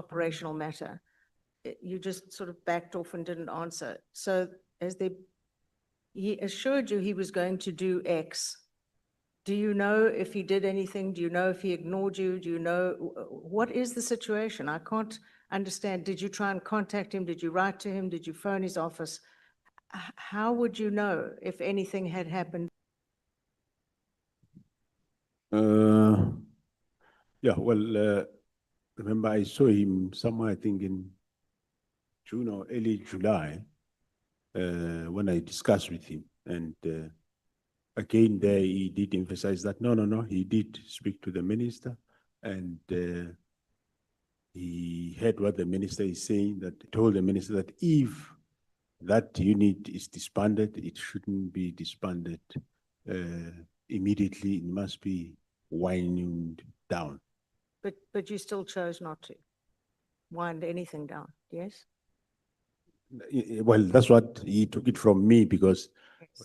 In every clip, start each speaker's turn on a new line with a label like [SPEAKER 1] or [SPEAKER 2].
[SPEAKER 1] operational matter. You just sort of backed off and didn't answer. So he assured you he was going to do X. Do you know if he did anything? Do you know if he ignored you? Do you know, what is the situation? I can't understand. Did you try and contact him? Did you write to him? Did you phone his office? How would you know if anything had happened?
[SPEAKER 2] Yeah, well, remember I saw him somewhere, I think in June or early July, when I discussed with him. And again, there he did emphasize that, no, he did speak to the minister, and he heard what the minister is saying, that told the minister that if that unit is disbanded, it shouldn't be disbanded immediately. It must be winding down.
[SPEAKER 1] But you still chose not to wind anything down, yes?
[SPEAKER 2] Well, that's what he took it from me, because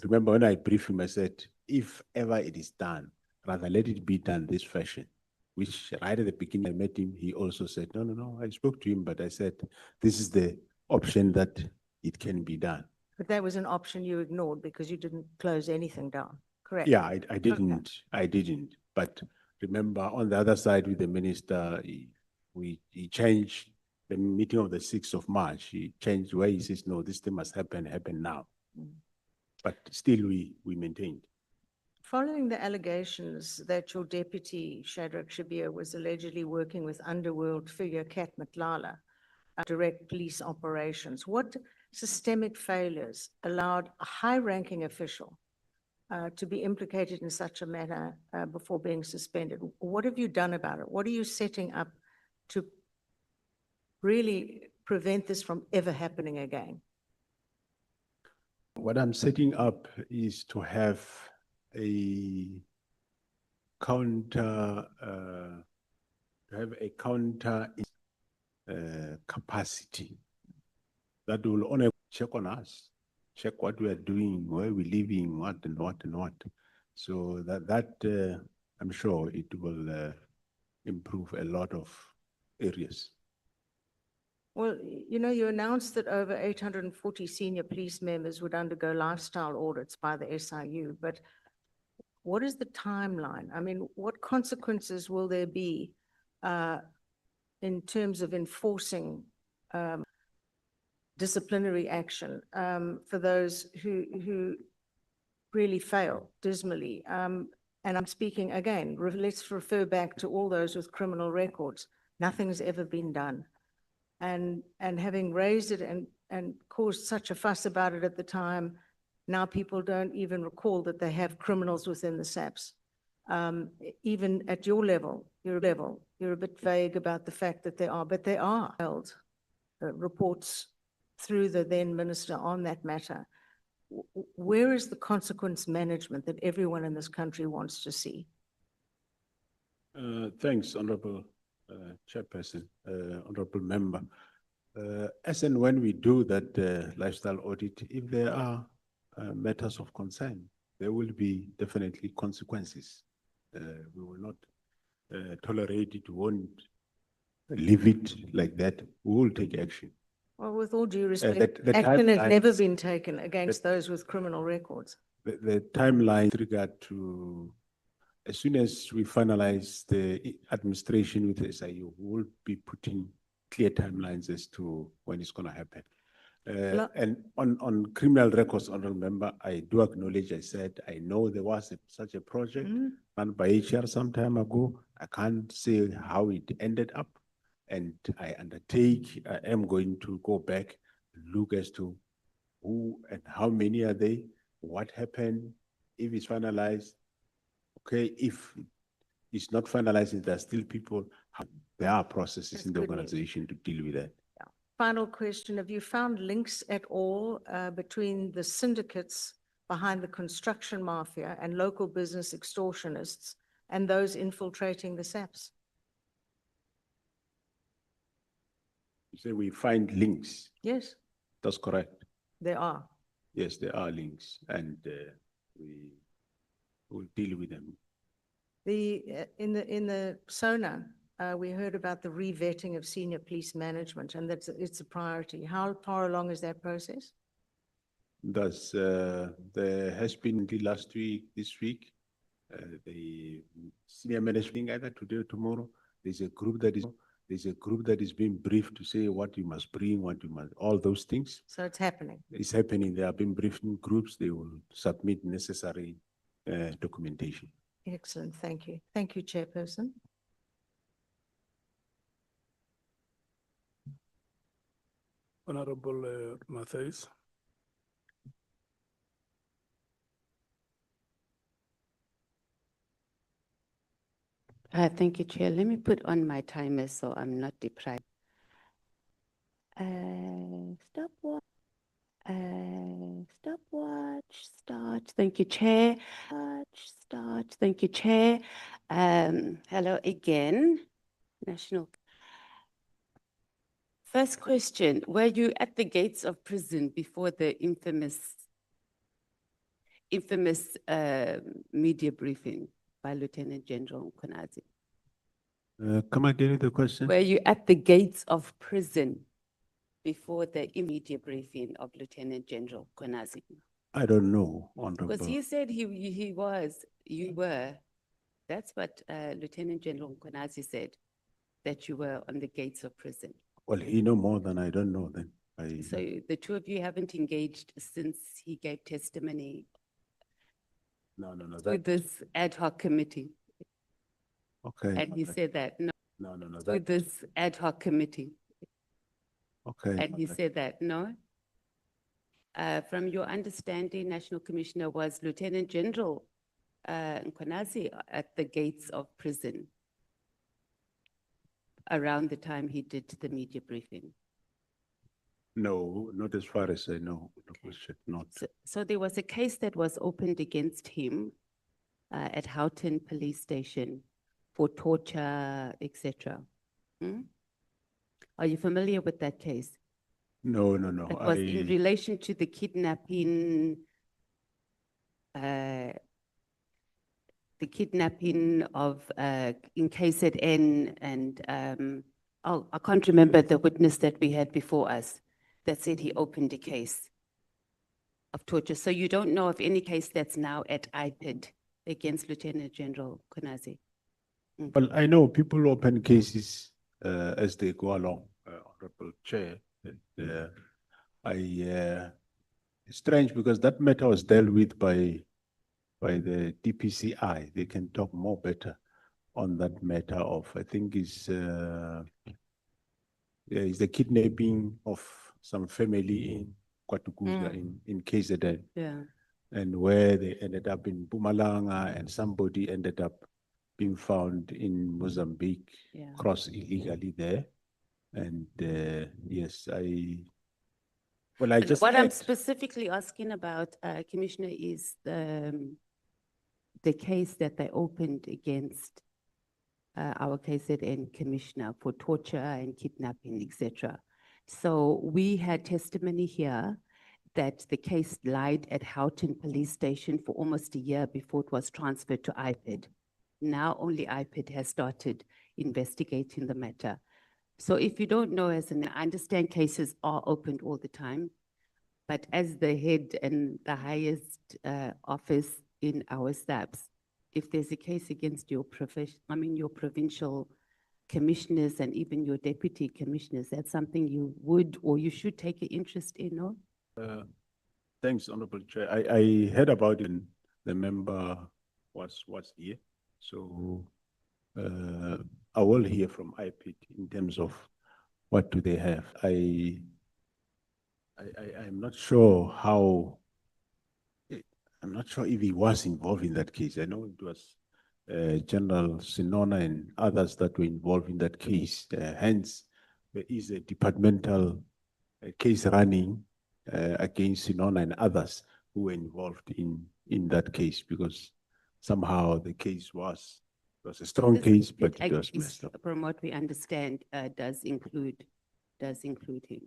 [SPEAKER 2] remember when I briefed him, I said, if ever it is done, rather let it be done this fashion, which right at the beginning I met him, he also said, no, I spoke to him, but I said, this is the option that it can be done.
[SPEAKER 1] But that was an option you ignored because you didn't close anything down, correct?
[SPEAKER 2] Yeah, I didn't. But remember, on the other side with the minister, he changed the meeting of the 6th of March. He changed where he says, no, this thing must happen now. But still we maintained.
[SPEAKER 1] Following the allegations that your deputy, Shadrach Shabir, was allegedly working with underworld figure Kat Matlala, direct police operations, what systemic failures allowed a high-ranking official to be implicated in such a matter before being suspended? What have you done about it? What are you setting up to really prevent this from ever happening again?
[SPEAKER 2] What I'm setting up is to have a counter capacity that will only check on us, check what we are doing, where we're living, what and what and what. So that I'm sure it will improve a lot of areas.
[SPEAKER 1] Well, you know, you announced that over 840 senior police members would undergo lifestyle audits by the SIU, but what is the timeline? I mean, what consequences will there be in terms of enforcing disciplinary action for those who really fail dismally? And I'm speaking again, let's refer back to all those with criminal records. Nothing's ever been done. And having raised it and caused such a fuss about it at the time, now people don't even recall that they have criminals within the SAPS. Even at your level, you're a bit vague about the fact that there are, but there are held reports through the then minister on that matter. Where is the consequence management that everyone in this country wants to see?
[SPEAKER 2] Thanks, Honorable Chairperson, Honorable Member. As and when we do that lifestyle audit, if there are matters of concern, there will be definitely consequences. We will not tolerate it, we won't leave it like that. We will take action.
[SPEAKER 1] Well, with all due respect, action has never been taken against those with criminal records.
[SPEAKER 2] The timeline with regard to, as soon as we finalize the administration with the SIU, we will be putting clear timelines as to when it's going to happen. And on criminal records, Honorable Member, I do acknowledge, I said, I know there was such a project done by HR some time ago. I can't say how it ended up. And I undertake, I am going to go back and look as to who and how many are they, what happened, if it's finalized. Okay, if it's not finalized, there are still people, there are processes in the organization to deal with that.
[SPEAKER 1] Yeah. Final question, have you found links at all between the syndicates behind the construction mafia and local business extortionists and those infiltrating the SAPS?
[SPEAKER 2] You say we find links?
[SPEAKER 1] Yes.
[SPEAKER 2] That's correct.
[SPEAKER 1] There are?
[SPEAKER 2] Yes, there are links, and we will deal with them.
[SPEAKER 1] In the SONA we heard about the revetting of senior police management, and it's a priority. How far along is that process?
[SPEAKER 2] Thus, there has been the last week, this week, the senior management either today or tomorrow. There's a group that is being briefed to say what you must bring, what you must, all those things.
[SPEAKER 1] So it's happening.
[SPEAKER 2] It's happening. They are being briefed in groups. They will submit necessary documentation.
[SPEAKER 1] Excellent, thank you. Thank you, Chairperson.
[SPEAKER 3] Honorable Matthys.
[SPEAKER 4] Thank you, Chair. Let me put on my timer so I'm not deprived. Stopwatch. Stopwatch. Start. Thank you, Chair. Start. Thank you, Chair. Hello again. National. First question, were you at the gates of prison before the infamous media briefing by Lieutenant General Mkhwanazi?
[SPEAKER 2] Come again with the question.
[SPEAKER 4] Were you at the gates of prison before the media briefing of Lieutenant General Mkhwanazi?
[SPEAKER 2] I don't know, Honorable.
[SPEAKER 4] Because he said he was, you were. That's what Lieutenant General Mkhwanazi said, that you were on the gates of prison.
[SPEAKER 2] Well, he know more than I don't know then.
[SPEAKER 4] So the two of you haven't engaged since he gave testimony
[SPEAKER 2] No.
[SPEAKER 4] with this ad hoc committee.
[SPEAKER 2] Okay.
[SPEAKER 4] And he said that, no.
[SPEAKER 2] No.
[SPEAKER 4] With this ad hoc committee.
[SPEAKER 2] Okay.
[SPEAKER 4] And he said that, no. From your understanding, National Commissioner, was Lieutenant General Mkhwanazi at the gates of prison around the time he did the media briefing?
[SPEAKER 2] No, not as far as I know. Not.
[SPEAKER 4] So there was a case that was opened against him at Houghton Police Station for torture, etc. Are you familiar with that case?
[SPEAKER 2] No.
[SPEAKER 4] It was in relation to the kidnapping of in KZN, and I can't remember the witness that we had before us that said he opened a case of torture. So you don't know of any case that's now at IPID against Lieutenant General Mkhwanazi?
[SPEAKER 2] Well, I know people open cases as they go along, Honorable Chair. It's strange because that matter was dealt with by the DPCI. They can talk more better on that matter of, I think is the kidnapping of some family in Kwatukuza in KZN.
[SPEAKER 4] Yeah.
[SPEAKER 2] And where they ended up in Mpumalanga and somebody ended up being found in Mozambique, crossed illegally there. And yes,
[SPEAKER 4] what I'm specifically asking about, Commissioner, is the case that they opened against our KZN Commissioner for torture and kidnapping, etc. So we had testimony here that the case lied at Houghton Police Station for almost a year before it was transferred to IPID. Now only IPID has started investigating the matter. So if you don't know, I understand cases are opened all the time, but as the head and the highest office in our SAPS, if there's a case against your your provincial commissioners and even your deputy commissioners, that's something you would or you should take an interest in, no?
[SPEAKER 2] Thanks, Honorable Chair. I heard about it. The member was here, so I will hear from IPID in terms of what do they have. I'm not sure how. I'm not sure if he was involved in that case. I know it was General Sinona and others that were involved in that case. Hence, there is a departmental case running against Sinona and others who were involved in that case, because somehow the case was a strong case, but it was messed up.
[SPEAKER 4] From what we understand, does include him.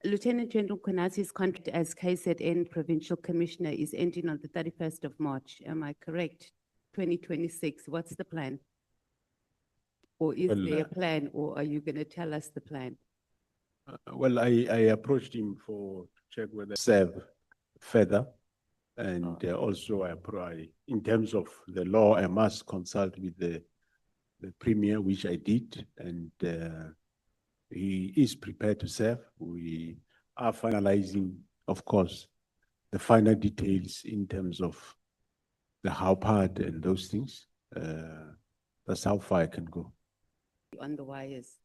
[SPEAKER 4] Lieutenant General Mkhwanazi's contract as KZN Provincial Commissioner is ending on the 31st of March. Am I correct? 2026. What's the plan? Or is
[SPEAKER 2] Well,
[SPEAKER 4] there a plan, or are you going to tell us the plan?
[SPEAKER 2] Well, I approached him to check whether serve further. And also in terms of the law, I must consult with the premier, which I did. And he is prepared to serve. We are finalizing, of course, the final details in terms of the how part and those things. That's how far I can go.
[SPEAKER 4] On the wires.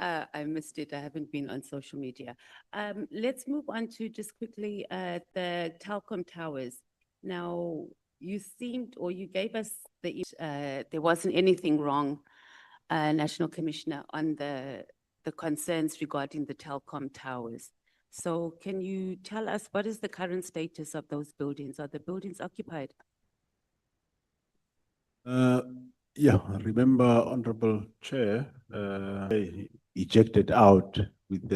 [SPEAKER 4] I missed it. I haven't been on social media. Let's move on to just quickly the Telkom towers. Now, you seemed, or you gave us there wasn't anything wrong, National Commissioner, on the concerns regarding the Telkom towers. So can you tell us what is the current status of those buildings? Are the buildings occupied?
[SPEAKER 2] Yeah, remember, Honorable Chair, ejected out with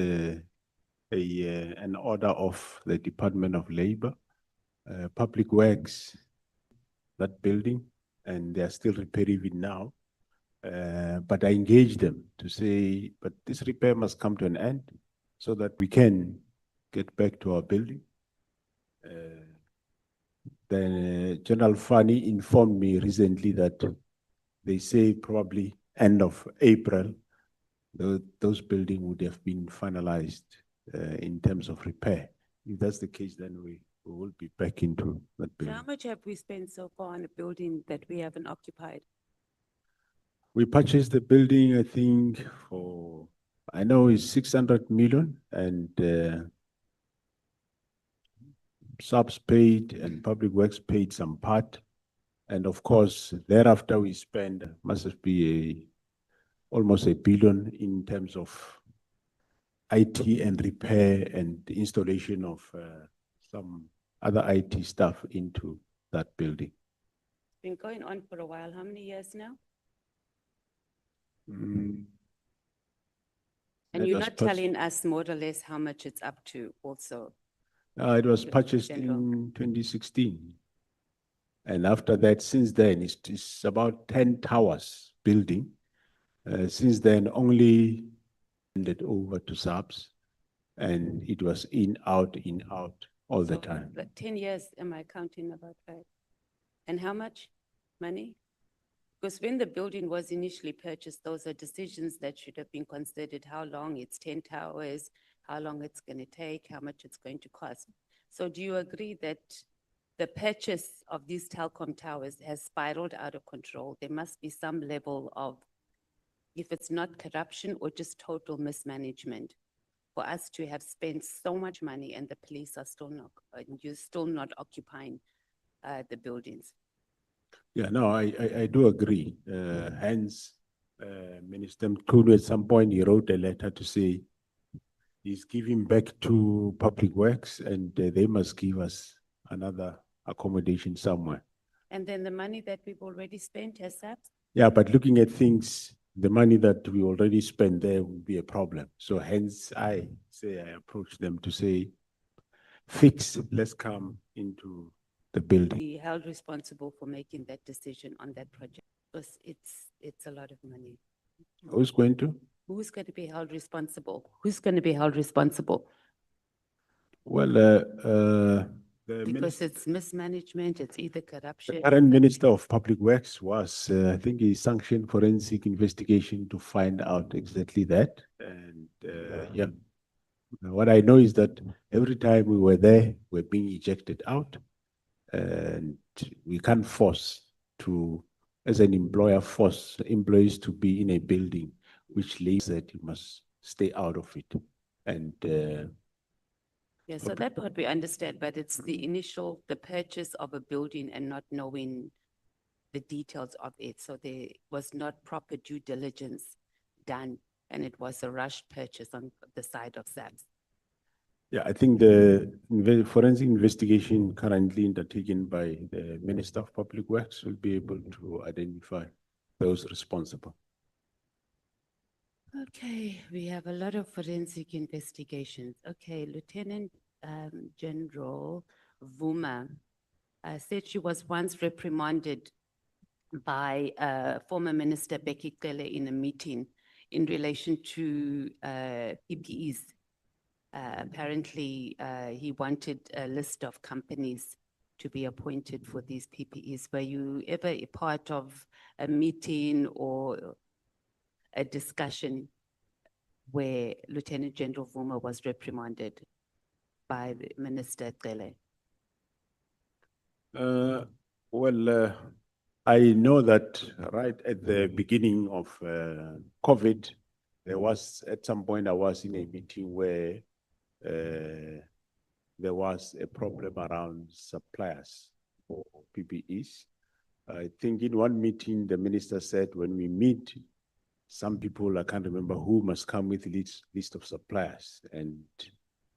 [SPEAKER 2] an order of the Department of Labor, Public Works, that building, and they are still repairing it now. But I engaged them to say, but this repair must come to an end so that we can get back to our building. Then General Fani informed me recently that they say probably end of April, those buildings would have been finalized in terms of repair. If that's the case, then we will be back into that
[SPEAKER 4] So
[SPEAKER 2] building.
[SPEAKER 4] how much have we spent so far on a building that we haven't occupied?
[SPEAKER 2] We purchased the building, I think, I know it's 600 million, and subs paid and Public Works paid some part. And of course, thereafter we spend, must be almost $1 billion in terms of IT and repair and installation of some other IT stuff into that building.
[SPEAKER 4] It's been going on for a while. How many years now?
[SPEAKER 2] Mm.
[SPEAKER 4] And
[SPEAKER 2] It
[SPEAKER 4] you're
[SPEAKER 2] was
[SPEAKER 4] not telling us more or less how much it's up to also?
[SPEAKER 2] It was purchased
[SPEAKER 4] General.
[SPEAKER 2] in 2016. And after that, since then, it's about 10 towers building. Since then, only handed over to subs, and it was in, out all the
[SPEAKER 4] So,
[SPEAKER 2] time.
[SPEAKER 4] like 10 years, am I counting about right? And how much money? Because when the building was initially purchased, those are decisions that should have been considered, how long it's 10 towers, how long it's going to take, how much it's going to cost. So do you agree that the purchase of these Telkom towers has spiraled out of control? There must be some level of, if it's not corruption or just total mismanagement, for us to have spent so much money and the police are still not, you're still not occupying the buildings.
[SPEAKER 2] Yeah, no, I do agree. Hence, Minister Mkhwanazi at some point, he wrote a letter to say he's giving back to Public Works and they must give us another accommodation somewhere.
[SPEAKER 4] And then the money that we've already spent has SAPS?
[SPEAKER 2] Yeah, but looking at things, the money that we already spent there would be a problem. So hence I approach them to say, fix, let's come into the building.
[SPEAKER 4] Be held responsible for making that decision on that project, because it's a lot of money.
[SPEAKER 2] Who's going to?
[SPEAKER 4] Who's going to be held responsible? Who's going to be held responsible?
[SPEAKER 2] Well,
[SPEAKER 4] Because it's mismanagement, it's either
[SPEAKER 2] the
[SPEAKER 4] corruption.
[SPEAKER 2] current Minister of Public Works was, I think he sanctioned forensic investigation to find out exactly that. And yeah, what I know is that every time we were there, we're being ejected out. And we can't force as an employer, force employees to be in a building which lays that you must stay out of it. And
[SPEAKER 4] Yeah, so that part we understand, but it's the purchase of a building and not knowing the details of it. So there was not proper due diligence done, and it was a rushed purchase on the side of SAPS.
[SPEAKER 2] yeah, I think the forensic investigation currently undertaken by the Minister of Public Works will be able to identify those responsible.
[SPEAKER 4] Okay, we have a lot of forensic investigations. Okay, Lieutenant General Vuma said she was once reprimanded by former Minister Becky Cele in a meeting in relation to PPEs. Apparently, he wanted a list of companies to be appointed for these PPEs. Were you ever a part of a meeting or a discussion where Lieutenant General Vuma was reprimanded by the Minister Cele?
[SPEAKER 2] I know that right at the beginning of COVID, there was, at some point, I was in a meeting where there was a problem around suppliers for PPEs. I think in one meeting, the minister said, when we meet, some people, I can't remember who, must come with a list of suppliers. And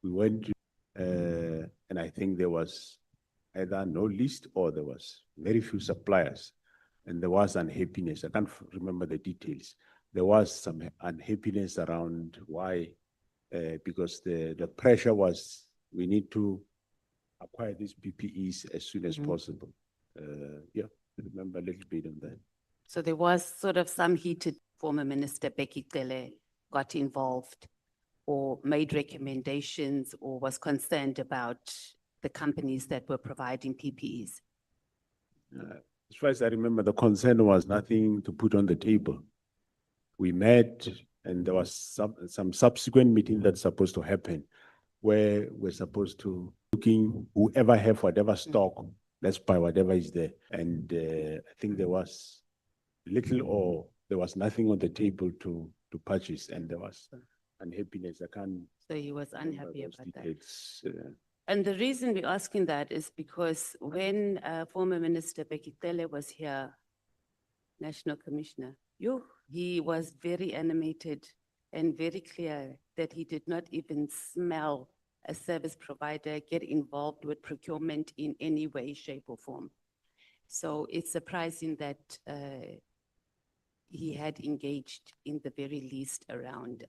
[SPEAKER 2] we went, and I think there was either no list or there was very few suppliers. And there was unhappiness. I can't remember the details. There was some unhappiness around why, because the pressure was, we need to acquire these PPEs as soon as possible. Yeah, I remember a little bit on that.
[SPEAKER 4] So there was sort of some heated. Former Minister Becky Cele got involved or made recommendations or was concerned about the companies that were providing PPEs?
[SPEAKER 2] As far as I remember, the concern was nothing to put on the table. We met and there was some subsequent meeting that's supposed to happen where we're supposed to looking whoever have whatever stock, let's buy whatever is there. And I think there was little or there was nothing on the table to purchase, and there was unhappiness. I can't.
[SPEAKER 4] So he was unhappy about
[SPEAKER 2] details,
[SPEAKER 4] that. And the reason we're asking that is because when former Minister Becky Cele was here, National Commissioner, he was very animated and very clear that he did not even smell a service provider get involved with procurement in any way, shape, or form. So it's surprising that he had engaged in the very least around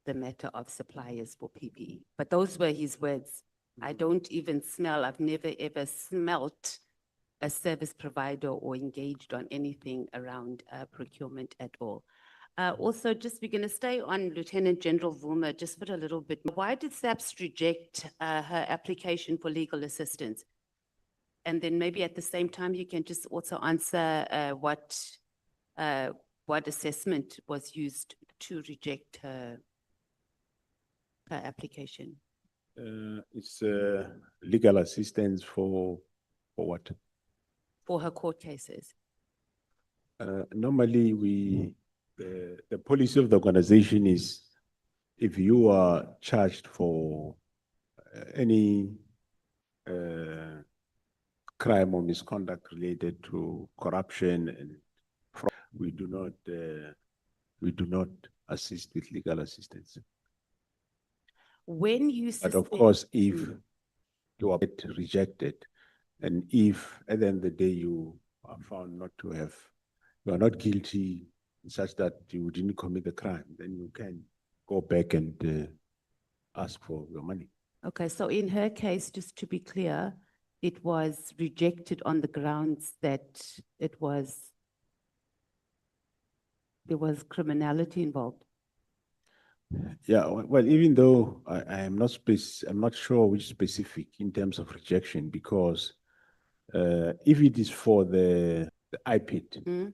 [SPEAKER 4] the matter of suppliers for PPE. But those were his words. I don't even smell, I've never ever smelt a service provider or engaged on anything around procurement at all. Also, just we're going to stay on Lieutenant General Vuma just for a little bit. Why did SAPS reject her application for legal assistance? And then maybe at the same time, you can just also answer what assessment was used to reject her application.
[SPEAKER 2] It's legal assistance for what?
[SPEAKER 4] For her court cases.
[SPEAKER 2] Normally, the policy of the organization is if you are charged for any crime or misconduct related to corruption and fraud, we do not assist with legal assistance.
[SPEAKER 4] When you
[SPEAKER 2] But of course, if you are rejected, and if at the end of the day you are found not to have, you are not guilty such that you didn't commit the crime, then you can go back and ask for your money.
[SPEAKER 4] Okay, so in her case, just to be clear, it was rejected on the grounds that there was criminality involved.
[SPEAKER 2] Yeah, well, even though I am not I'm not sure which specific in terms of rejection, because if it is for the IPID,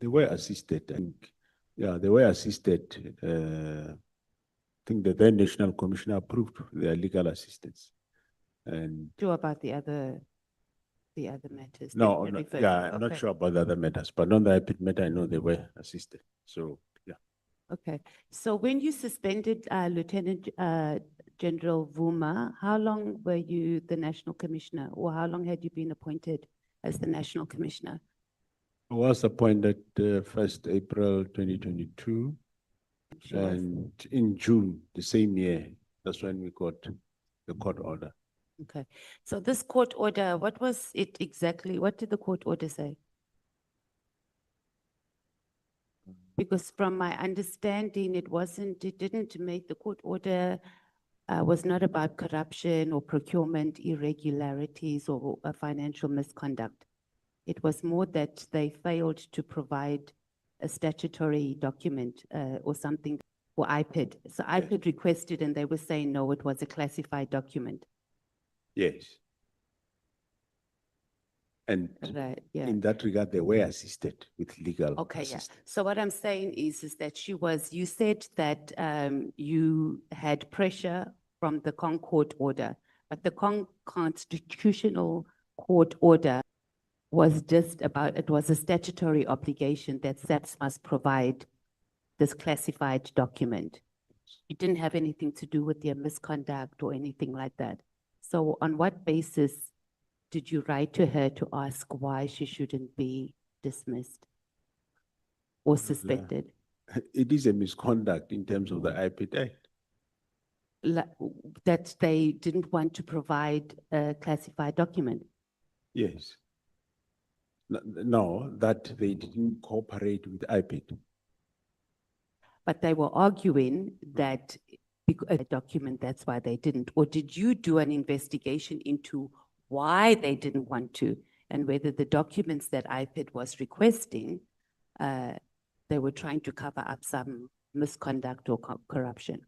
[SPEAKER 2] they were assisted. I think, yeah, they were assisted. I think the then National Commissioner approved their legal assistance. And
[SPEAKER 4] sure about the other matters?
[SPEAKER 2] No, yeah, I'm not sure about the other matters, but on the IPID matter, I know they were assisted. So, yeah.
[SPEAKER 4] Okay. So when you suspended Lieutenant General Vuma, how long were you the National Commissioner, or how long had you been appointed as the National Commissioner?
[SPEAKER 2] I was appointed 1st April 2022, and in June the same year, that's when we got the court order.
[SPEAKER 4] Okay. So this court order, what was it exactly? What did the court order say? Because from my understanding, it didn't make the court order was not about corruption or procurement irregularities or financial misconduct. It was more that they failed to provide a statutory document or something for IPID. So IPID requested and they were saying, no, it was a classified document.
[SPEAKER 2] Yes. And
[SPEAKER 4] Right, yeah.
[SPEAKER 2] in that regard, they were assisted with legal
[SPEAKER 4] Okay, yeah.
[SPEAKER 2] assistance.
[SPEAKER 4] So what I'm saying is that you said that you had pressure from the Concord order, but the constitutional court order was just about, it was a statutory obligation that SAPS must provide this classified document. It didn't have anything to do with their misconduct or anything like that. So on what basis did you write to her to ask why she shouldn't be dismissed or suspended?
[SPEAKER 2] It is a misconduct in terms of the IPID Act.
[SPEAKER 4] That they didn't want to provide a classified document?
[SPEAKER 2] Yes. No, that they didn't cooperate with IPID.
[SPEAKER 4] But they were arguing that because a document, that's why they didn't. Or did you do an investigation into why they didn't want to and whether the documents that IPID was requesting, they were trying to cover up some misconduct or corruption?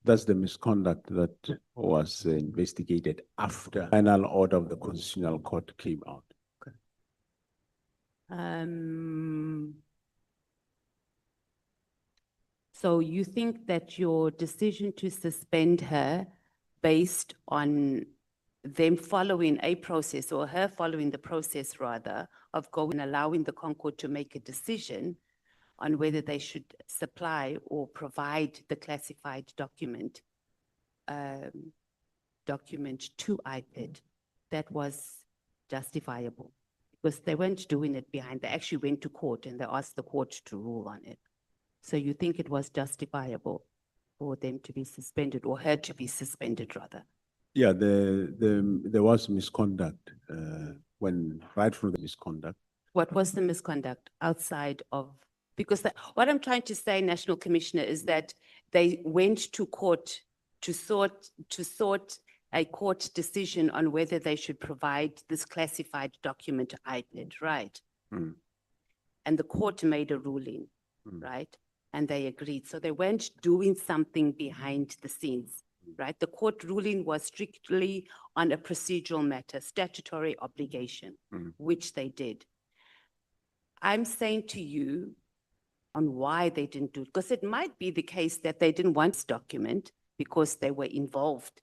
[SPEAKER 2] That's the misconduct that was investigated after final order of the Constitutional Court came out.
[SPEAKER 4] So you think that your decision to suspend her based on them following a process or her following the process rather of going and allowing the Concord to make a decision on whether they should supply or provide the classified document to IPID, that was justifiable? Because they weren't doing it behind, they actually went to court and they asked the court to rule on it. So you think it was justifiable for them to be suspended or her to be suspended rather?
[SPEAKER 2] Yeah, there was misconduct right from the misconduct.
[SPEAKER 4] What was the misconduct outside of, because what I'm trying to say, National Commissioner, is that they went to court to sort a court decision on whether they should provide this classified document to IPID, right?
[SPEAKER 2] Mm.
[SPEAKER 4] And the court made a ruling, right? And they agreed. So they weren't doing something behind the scenes, right? The court ruling was strictly on a procedural matter, statutory obligation, which they did. I'm saying to you on why they didn't do it, because it might be the case that they didn't want this document because they were involved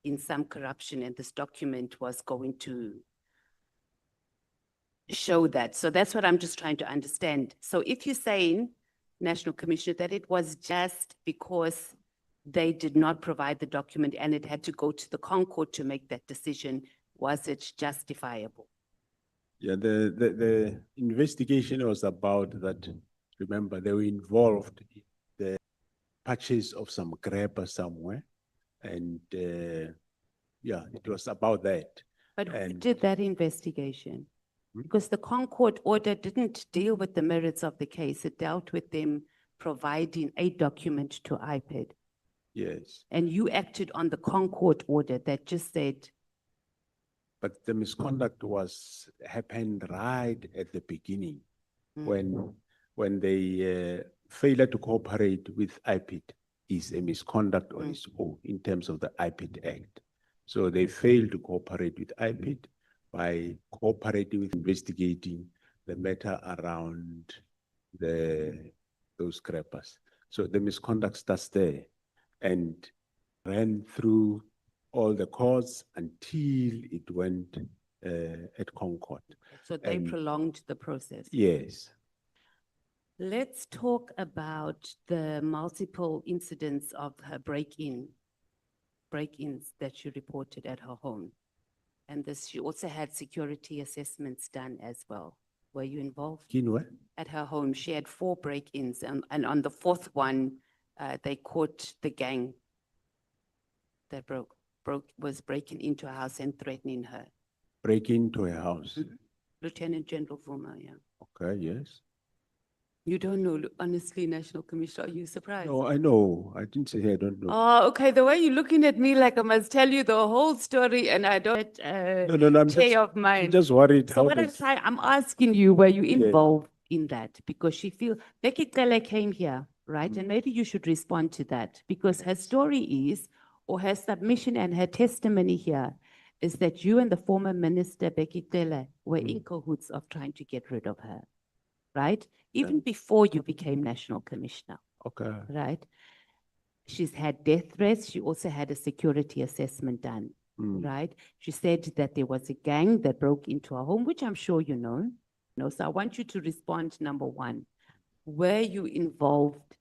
[SPEAKER 4] in some corruption and this document was going to show that. So that's what I'm just trying to understand. So if you're saying, National Commissioner, that it was just because they did not provide the document and it had to go to the Concord to make that decision, was it justifiable?
[SPEAKER 2] Yeah, the investigation was about that. Remember, they were involved in the purchase of some grabber somewhere. And yeah, it was about that.
[SPEAKER 4] But who did that investigation? Because the Concord order didn't deal with the merits of the case. It dealt with them providing a document to IPID.
[SPEAKER 2] Yes.
[SPEAKER 4] And you acted on the Concord order that just said.
[SPEAKER 2] But the misconduct happened right at the beginning when they failed to cooperate with IPID is a misconduct on its own in terms of the IPID Act. So they failed to cooperate with IPID by cooperating with investigating the matter around those grabbers. So the misconduct starts there and ran through all the courts until it went at Concord.
[SPEAKER 4] So they prolonged the process?
[SPEAKER 2] Yes.
[SPEAKER 4] Let's talk about the multiple incidents of her break-ins that she reported at her home. And she also had security assessments done as well. Were you involved?
[SPEAKER 2] In what?
[SPEAKER 4] At her home, she had 4 break-ins, and on the 4th one, they caught the gang that was breaking into her house and threatening her.
[SPEAKER 2] Break into her house?
[SPEAKER 4] Lieutenant General Vuma, yeah.
[SPEAKER 2] Okay, yes.
[SPEAKER 4] You don't know, honestly, National Commissioner, are you surprised?
[SPEAKER 2] No, I know. I didn't say I don't know.
[SPEAKER 4] Oh, okay, the way you're looking at me like I must tell you the whole story and I don't,
[SPEAKER 2] No, I'm
[SPEAKER 4] chair of
[SPEAKER 2] I'm
[SPEAKER 4] mine.
[SPEAKER 2] just worried
[SPEAKER 4] So
[SPEAKER 2] how
[SPEAKER 4] what I'm
[SPEAKER 2] does.
[SPEAKER 4] saying, I'm asking you, were you
[SPEAKER 2] Yeah.
[SPEAKER 4] involved in that? Because she feel, Becky Cele came here, right? And maybe you should respond to that because her story is, or her submission and her testimony here is that you and the former minister, Becky Cele, were in cahoots of trying to get rid of her, right? Even before you became national commissioner,
[SPEAKER 2] Okay.
[SPEAKER 4] right? She's had death threats. She also had a security assessment done, right? She said that there was a gang that broke into her home, which I'm sure you know. No, so I want you to respond, number one. Were you involved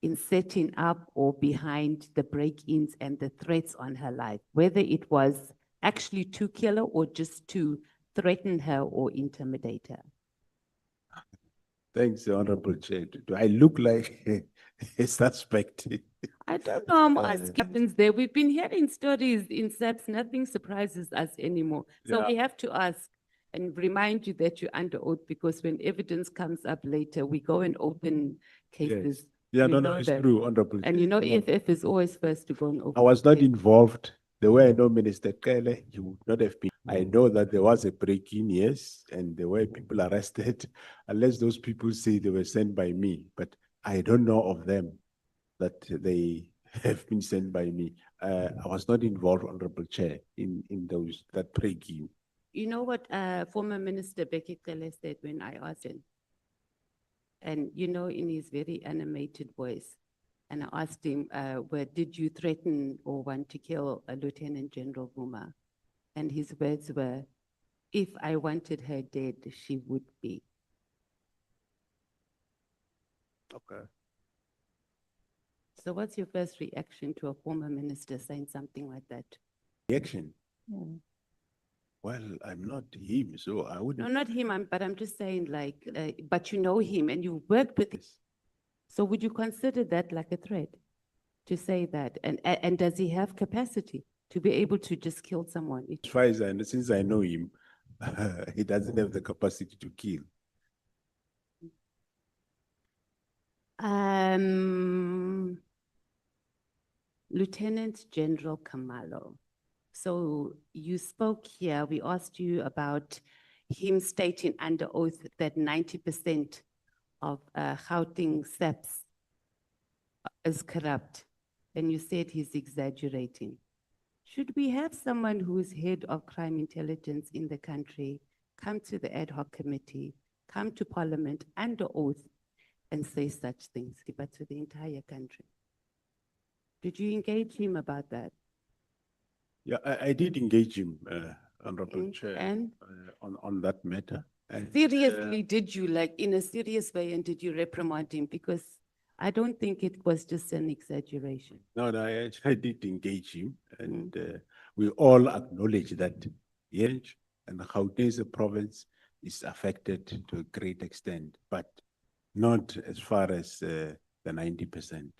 [SPEAKER 4] in setting up or behind the break-ins and the threats on her life, whether it was actually to kill her or just to threaten her or intimidate her?
[SPEAKER 2] Thanks, Honorable Chair. Do I look like a suspect?
[SPEAKER 4] I don't know, I'm asking happens there. We've been hearing stories in SAPS, nothing surprises us anymore. So
[SPEAKER 2] Yeah.
[SPEAKER 4] we have to ask and remind you that you're under oath because when evidence comes up later, we go and open cases.
[SPEAKER 2] Yeah,
[SPEAKER 4] You
[SPEAKER 2] no,
[SPEAKER 4] know
[SPEAKER 2] it's
[SPEAKER 4] that.
[SPEAKER 2] true, Honorable
[SPEAKER 4] And you know,
[SPEAKER 2] Chair.
[SPEAKER 4] EFF is always first to go and open.
[SPEAKER 2] I was not
[SPEAKER 4] cases.
[SPEAKER 2] involved. The way I know Minister Kele, he would not have been. I know that there was a break-in, yes, and there were people arrested, unless those people say they were sent by me. But I don't know of them that they have been sent by me. I was not involved, Honorable Chair, in that break-in.
[SPEAKER 4] You know what former Minister Becky Cele said when I asked him? And you know, in his very animated voice, and I asked him, did you threaten or want to kill Lieutenant General Vuma? And his words were, if I wanted her dead, she would be.
[SPEAKER 2] Okay.
[SPEAKER 4] So what's your first reaction to a former minister saying something like that?
[SPEAKER 2] Reaction? Well, I'm not him, so I wouldn't.
[SPEAKER 4] No, not him, but I'm just saying like, but you know him and you worked with him. So would you consider that like a threat to say that? And does he have capacity to be able to just kill someone?
[SPEAKER 2] As far as I know, since I know him, he doesn't have the capacity to kill.
[SPEAKER 4] Lieutenant General Khumalo. So you spoke here, we asked you about him stating under oath that 90% of Gauteng SAPS is corrupt. And you said he's exaggerating. Should we have someone who is head of crime intelligence in the country come to the ad hoc committee, come to parliament under oath and say such things, but to the entire country? Did you engage him about that?
[SPEAKER 2] Yeah, I did engage him, Honorable
[SPEAKER 4] And-
[SPEAKER 2] Chair,
[SPEAKER 4] and?
[SPEAKER 2] On that matter. And,
[SPEAKER 4] Seriously, did you, like in a serious way, and did you reprimand him? Because I don't think it was just an exaggeration.
[SPEAKER 2] no, I did engage him, and we all acknowledge that Yench and Gauteng province is affected to a great extent, but not as far as the 90%.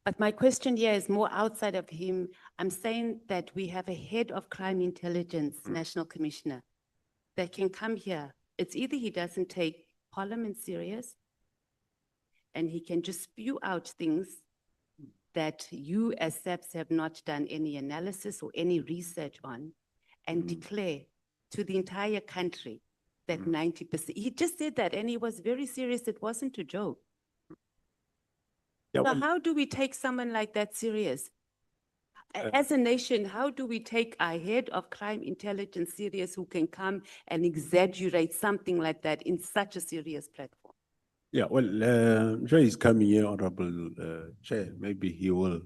[SPEAKER 4] But my question here is more outside of him. I'm saying that we have a head of crime intelligence, national commissioner, that can come here. It's either he doesn't take parliament serious and he can just spew out things that you as SAPS have not done any analysis or any research on and declare to the entire country that 90%, he just said that and he was very serious. It wasn't a joke.
[SPEAKER 2] Yeah,
[SPEAKER 4] So
[SPEAKER 2] well,
[SPEAKER 4] how do we take someone like that serious? As a nation, how do we take a head of crime intelligence serious who can come and exaggerate something like that in such a serious platform?
[SPEAKER 2] yeah, well, I'm sure he's coming here, Honorable Chair. Maybe he will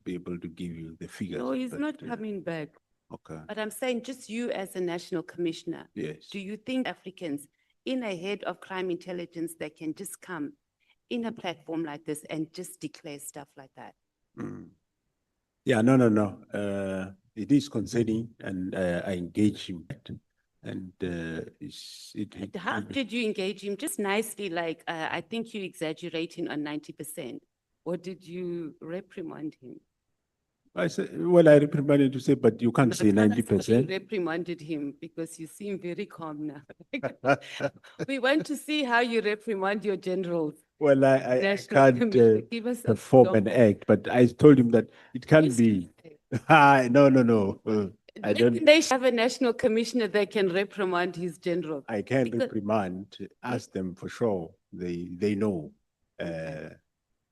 [SPEAKER 2] be able to give you the figures.
[SPEAKER 4] No, he's
[SPEAKER 2] but,
[SPEAKER 4] not coming back.
[SPEAKER 2] Okay.
[SPEAKER 4] But I'm saying just you as a national commissioner,
[SPEAKER 2] Yes.
[SPEAKER 4] do you think Africans in a head of crime intelligence that can just come in a platform like this and just declare stuff like that?
[SPEAKER 2] Yeah, no. It is concerning, and I engage him. And
[SPEAKER 4] How did you engage him? Just nicely, like, I think you're exaggerating on 90%. Or did you reprimand him?
[SPEAKER 2] I said, well, I reprimanded to say, but you can't
[SPEAKER 4] No,
[SPEAKER 2] say
[SPEAKER 4] tell us how you
[SPEAKER 2] 90%.
[SPEAKER 4] reprimanded him because you seem very calm now. We want to see how you reprimand your generals.
[SPEAKER 2] Well, I
[SPEAKER 4] National
[SPEAKER 2] can't
[SPEAKER 4] Commissioner, give us a
[SPEAKER 2] perform an
[SPEAKER 4] example.
[SPEAKER 2] act, but I told him that it can't
[SPEAKER 4] Yes,
[SPEAKER 2] be.
[SPEAKER 4] you
[SPEAKER 2] No. I
[SPEAKER 4] When
[SPEAKER 2] don't.
[SPEAKER 4] they have a national commissioner that can reprimand his general.
[SPEAKER 2] I can
[SPEAKER 4] Because-
[SPEAKER 2] reprimand. Ask them for sure. They know.
[SPEAKER 4] Okay.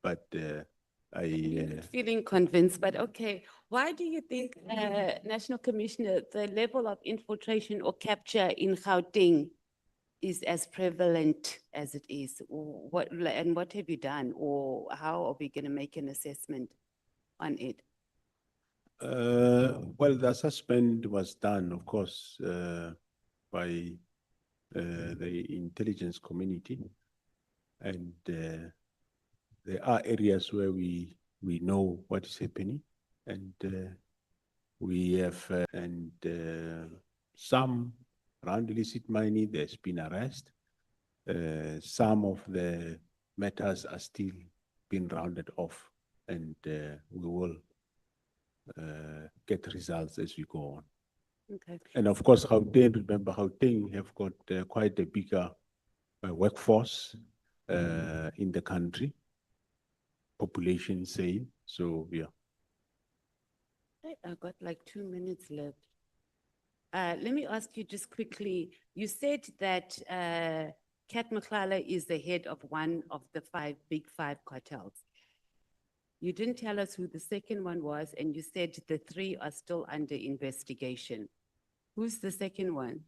[SPEAKER 2] But
[SPEAKER 4] You're
[SPEAKER 2] I
[SPEAKER 4] not feeling convinced, but okay. Why do you think, National Commissioner, the level of infiltration or capture in Gauteng is as prevalent as it is? Or what have you done? Or how are we going to make an assessment on it?
[SPEAKER 2] well, the assessment was done, of course, by the intelligence community, and there are areas where we know what is happening, and we have some around illicit mining. There's been arrest. Some of the matters are still being rounded off, and we will get results as we go on.
[SPEAKER 4] Okay.
[SPEAKER 2] And of course, Gauteng, remember, Gauteng have got quite a bigger workforce in the country, population say. So, yeah.
[SPEAKER 4] I've got like 2 minutes left. Let me ask you just quickly, you said that Kat Mkhwanazi is the head of one of the big five cartels. You didn't tell us who the second one was, and you said the three are still under investigation. Who's the second one?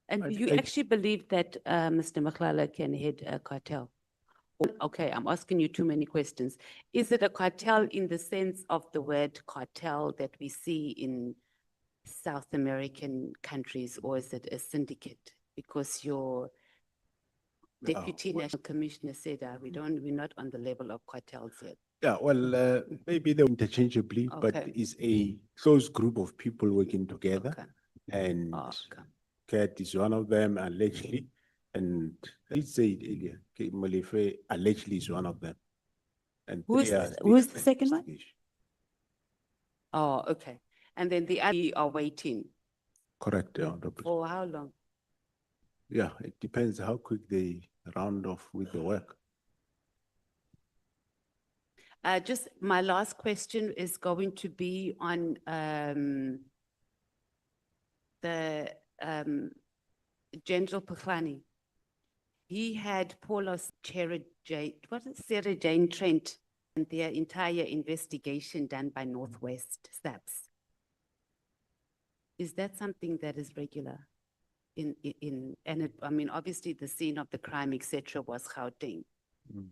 [SPEAKER 4] And do you actually believe that Mr. Mkhwanazi can head a cartel? Okay, I'm asking you too many questions. Is it a cartel in the sense of the word cartel that we see in South American countries, or is it a syndicate? Because your deputy national commissioner said we're not on the level of cartels yet.
[SPEAKER 2] Yeah, well, maybe they're interchangeably, but
[SPEAKER 4] Okay.
[SPEAKER 2] it's a close group of people working together.
[SPEAKER 4] Okay.
[SPEAKER 2] And
[SPEAKER 4] Okay.
[SPEAKER 2] Kat is one of them, allegedly. And I did say it earlier, Molefe allegedly is one of them. And
[SPEAKER 4] Who's
[SPEAKER 2] they are
[SPEAKER 4] who's the second one?
[SPEAKER 2] investigation.
[SPEAKER 4] Oh, okay. And then the other are waiting.
[SPEAKER 2] Correct, yeah, Honorable.
[SPEAKER 4] For how long?
[SPEAKER 2] Yeah, it depends how quick they round off with the work.
[SPEAKER 4] Just my last question is going to be on the General Mkhwanazi. He had Paulos Sarah Jane Trent and their entire investigation done by Northwest SAPS. Is that something that is regular I mean, obviously the scene of the crime, etc., was Gauteng.
[SPEAKER 2] Mm.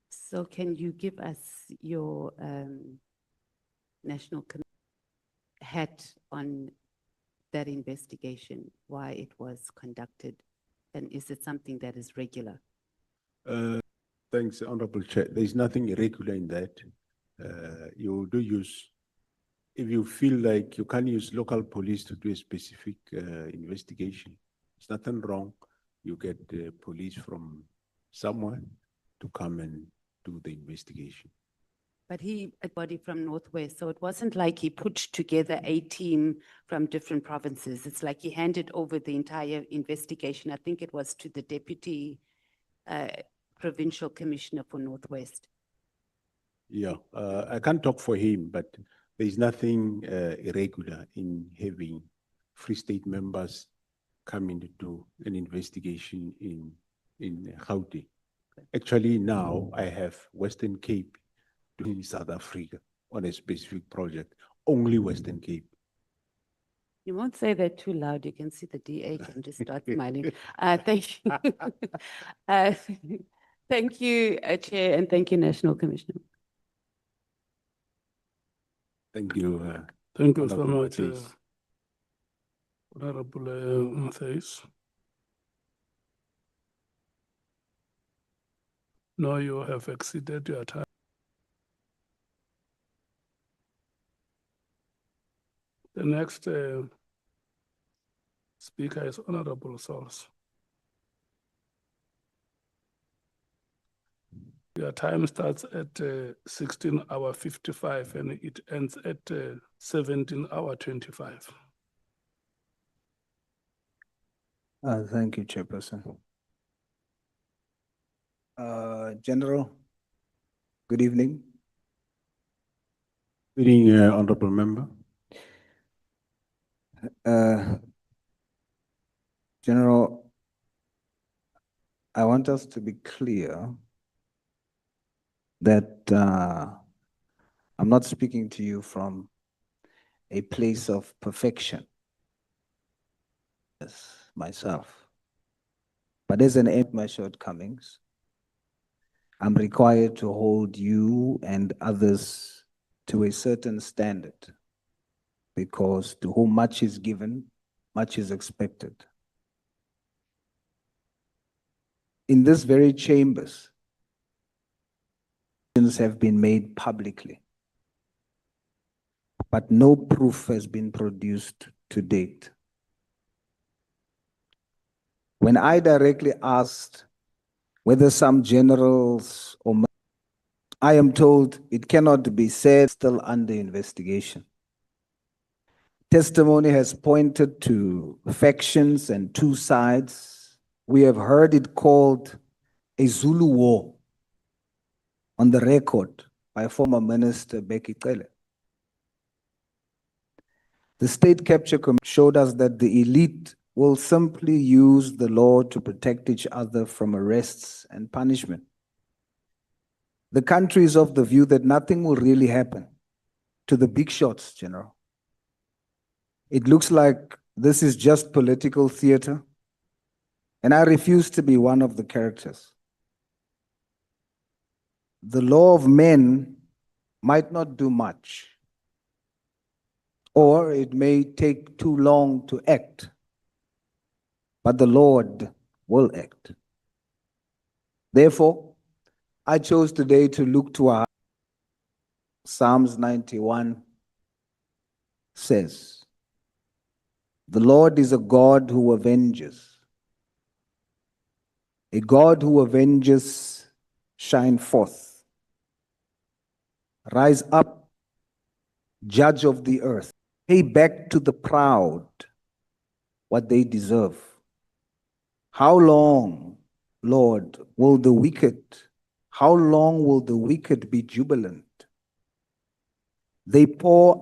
[SPEAKER 4] So can you give us your national hat on that investigation, why it was conducted, and is it something that is regular?
[SPEAKER 2] Thanks, Honorable Chair. There's nothing irregular in that. You do use, if you feel like you can use local police to do a specific investigation, there's nothing wrong. You get the police from somewhere to come and do the investigation.
[SPEAKER 4] But a body from Northwest, so it wasn't like he put together a team from different provinces. It's like he handed over the entire investigation. I think it was to the deputy provincial commissioner for Northwest.
[SPEAKER 2] Yeah, I can't talk for him, but there's nothing irregular in having Free State members coming to do an investigation in Gauteng. Actually, now I have Western Cape in South Africa on a specific project, only Western Cape.
[SPEAKER 4] You won't say that too loud. You can see the DA can just start smiling. Thank you. Thank you, Chair, and thank you, National Commissioner.
[SPEAKER 2] Thank you.
[SPEAKER 3] Thank you so
[SPEAKER 2] Honorable
[SPEAKER 3] much,
[SPEAKER 2] Chase.
[SPEAKER 3] Honorable Mkhwanazi. No, you have exceeded your time. The next speaker is Honorable Sauls. Your time starts at 16:55 and it ends at 17:25.
[SPEAKER 5] Thank you, Chairperson. General, good evening.
[SPEAKER 2] Good evening, Honorable Member.
[SPEAKER 5] General, I want us to be clear that I'm not speaking to you from a place of perfection as myself, but as an end of my shortcomings, I'm required to hold you and others to a certain standard, because to whom much is given, much is expected. In this very chambers, have been made publicly, but no proof has been produced to date. When I directly asked whether some generals or I am told it cannot be said, still under investigation. Testimony has pointed to factions and two sides. We have heard it called a Zulu war on the record by former Minister Becky Cele. The State Capture Commission showed us that the elite will simply use the law to protect each other from arrests and punishment. The country is of the view that nothing will really happen to the big shots, General. It looks like this is just political theater, and I refuse to be one of the characters. The law of men might not do much, or it may take too long to act, but the Lord will act. Therefore, I chose today to look to our Psalms 91 says, "The Lord is a God who avenges. A God who avenges, shine forth. Rise up, judge of the earth. Pay back to the proud what they deserve. How long, Lord, will the wicked, how long will the wicked be jubilant? They pour,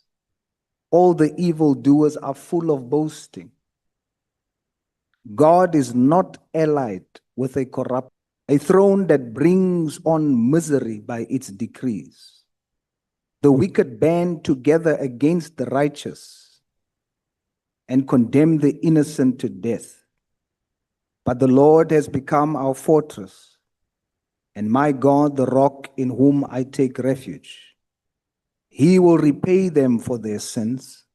[SPEAKER 5] all the evildoers are full of boasting. God is not allied with a corrupt, a throne that brings on misery by its decrees. The wicked band together against the righteous and condemn the innocent to death. But the Lord has become our fortress, and my God, the rock in whom I take refuge. He will repay them for their sins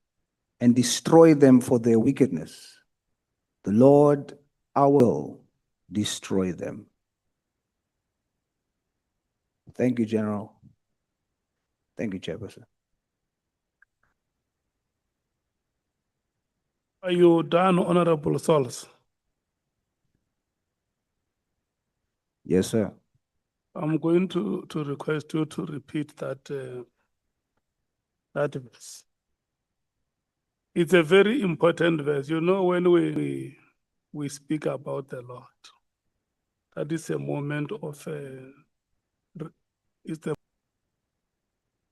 [SPEAKER 5] and destroy them for their wickedness. The Lord, I will destroy them." Thank you, General. Thank you, Chairperson.
[SPEAKER 3] Are you done, Honorable Sauls?
[SPEAKER 5] Yes, sir.
[SPEAKER 3] I'm going to request you to repeat that that verse. It's a very important verse. You know, when we speak about the Lord, that is a moment of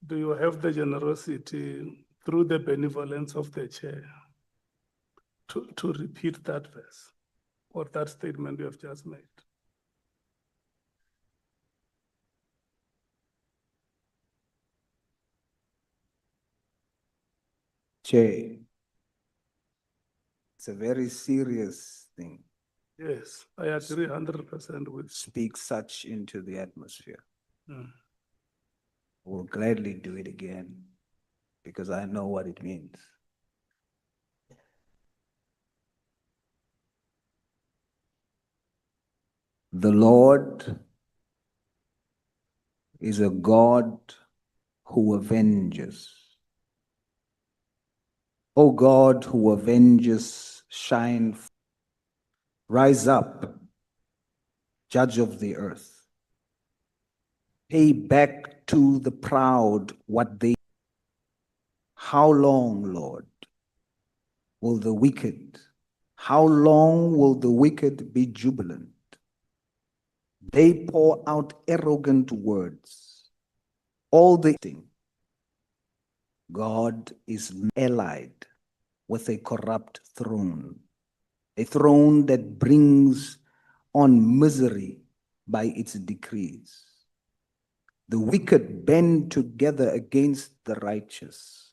[SPEAKER 3] do you have the generosity through the benevolence of the chair to repeat that verse or that statement you have just made?
[SPEAKER 5] Chair, it's a very serious thing.
[SPEAKER 3] Yes, I agree 100% with.
[SPEAKER 5] Speak such into the atmosphere.
[SPEAKER 3] Mm.
[SPEAKER 5] We'll gladly do it again because I know what it means. The Lord is a God who avenges. O God who avenges, shine, rise up, judge of the earth. pay back to the proud what they. How long, Lord, will the wicked, how long will the wicked be jubilant? They pour out arrogant words. All the thing. God is allied with a corrupt throne, a throne that brings on misery by its decrees. The wicked band together against the righteous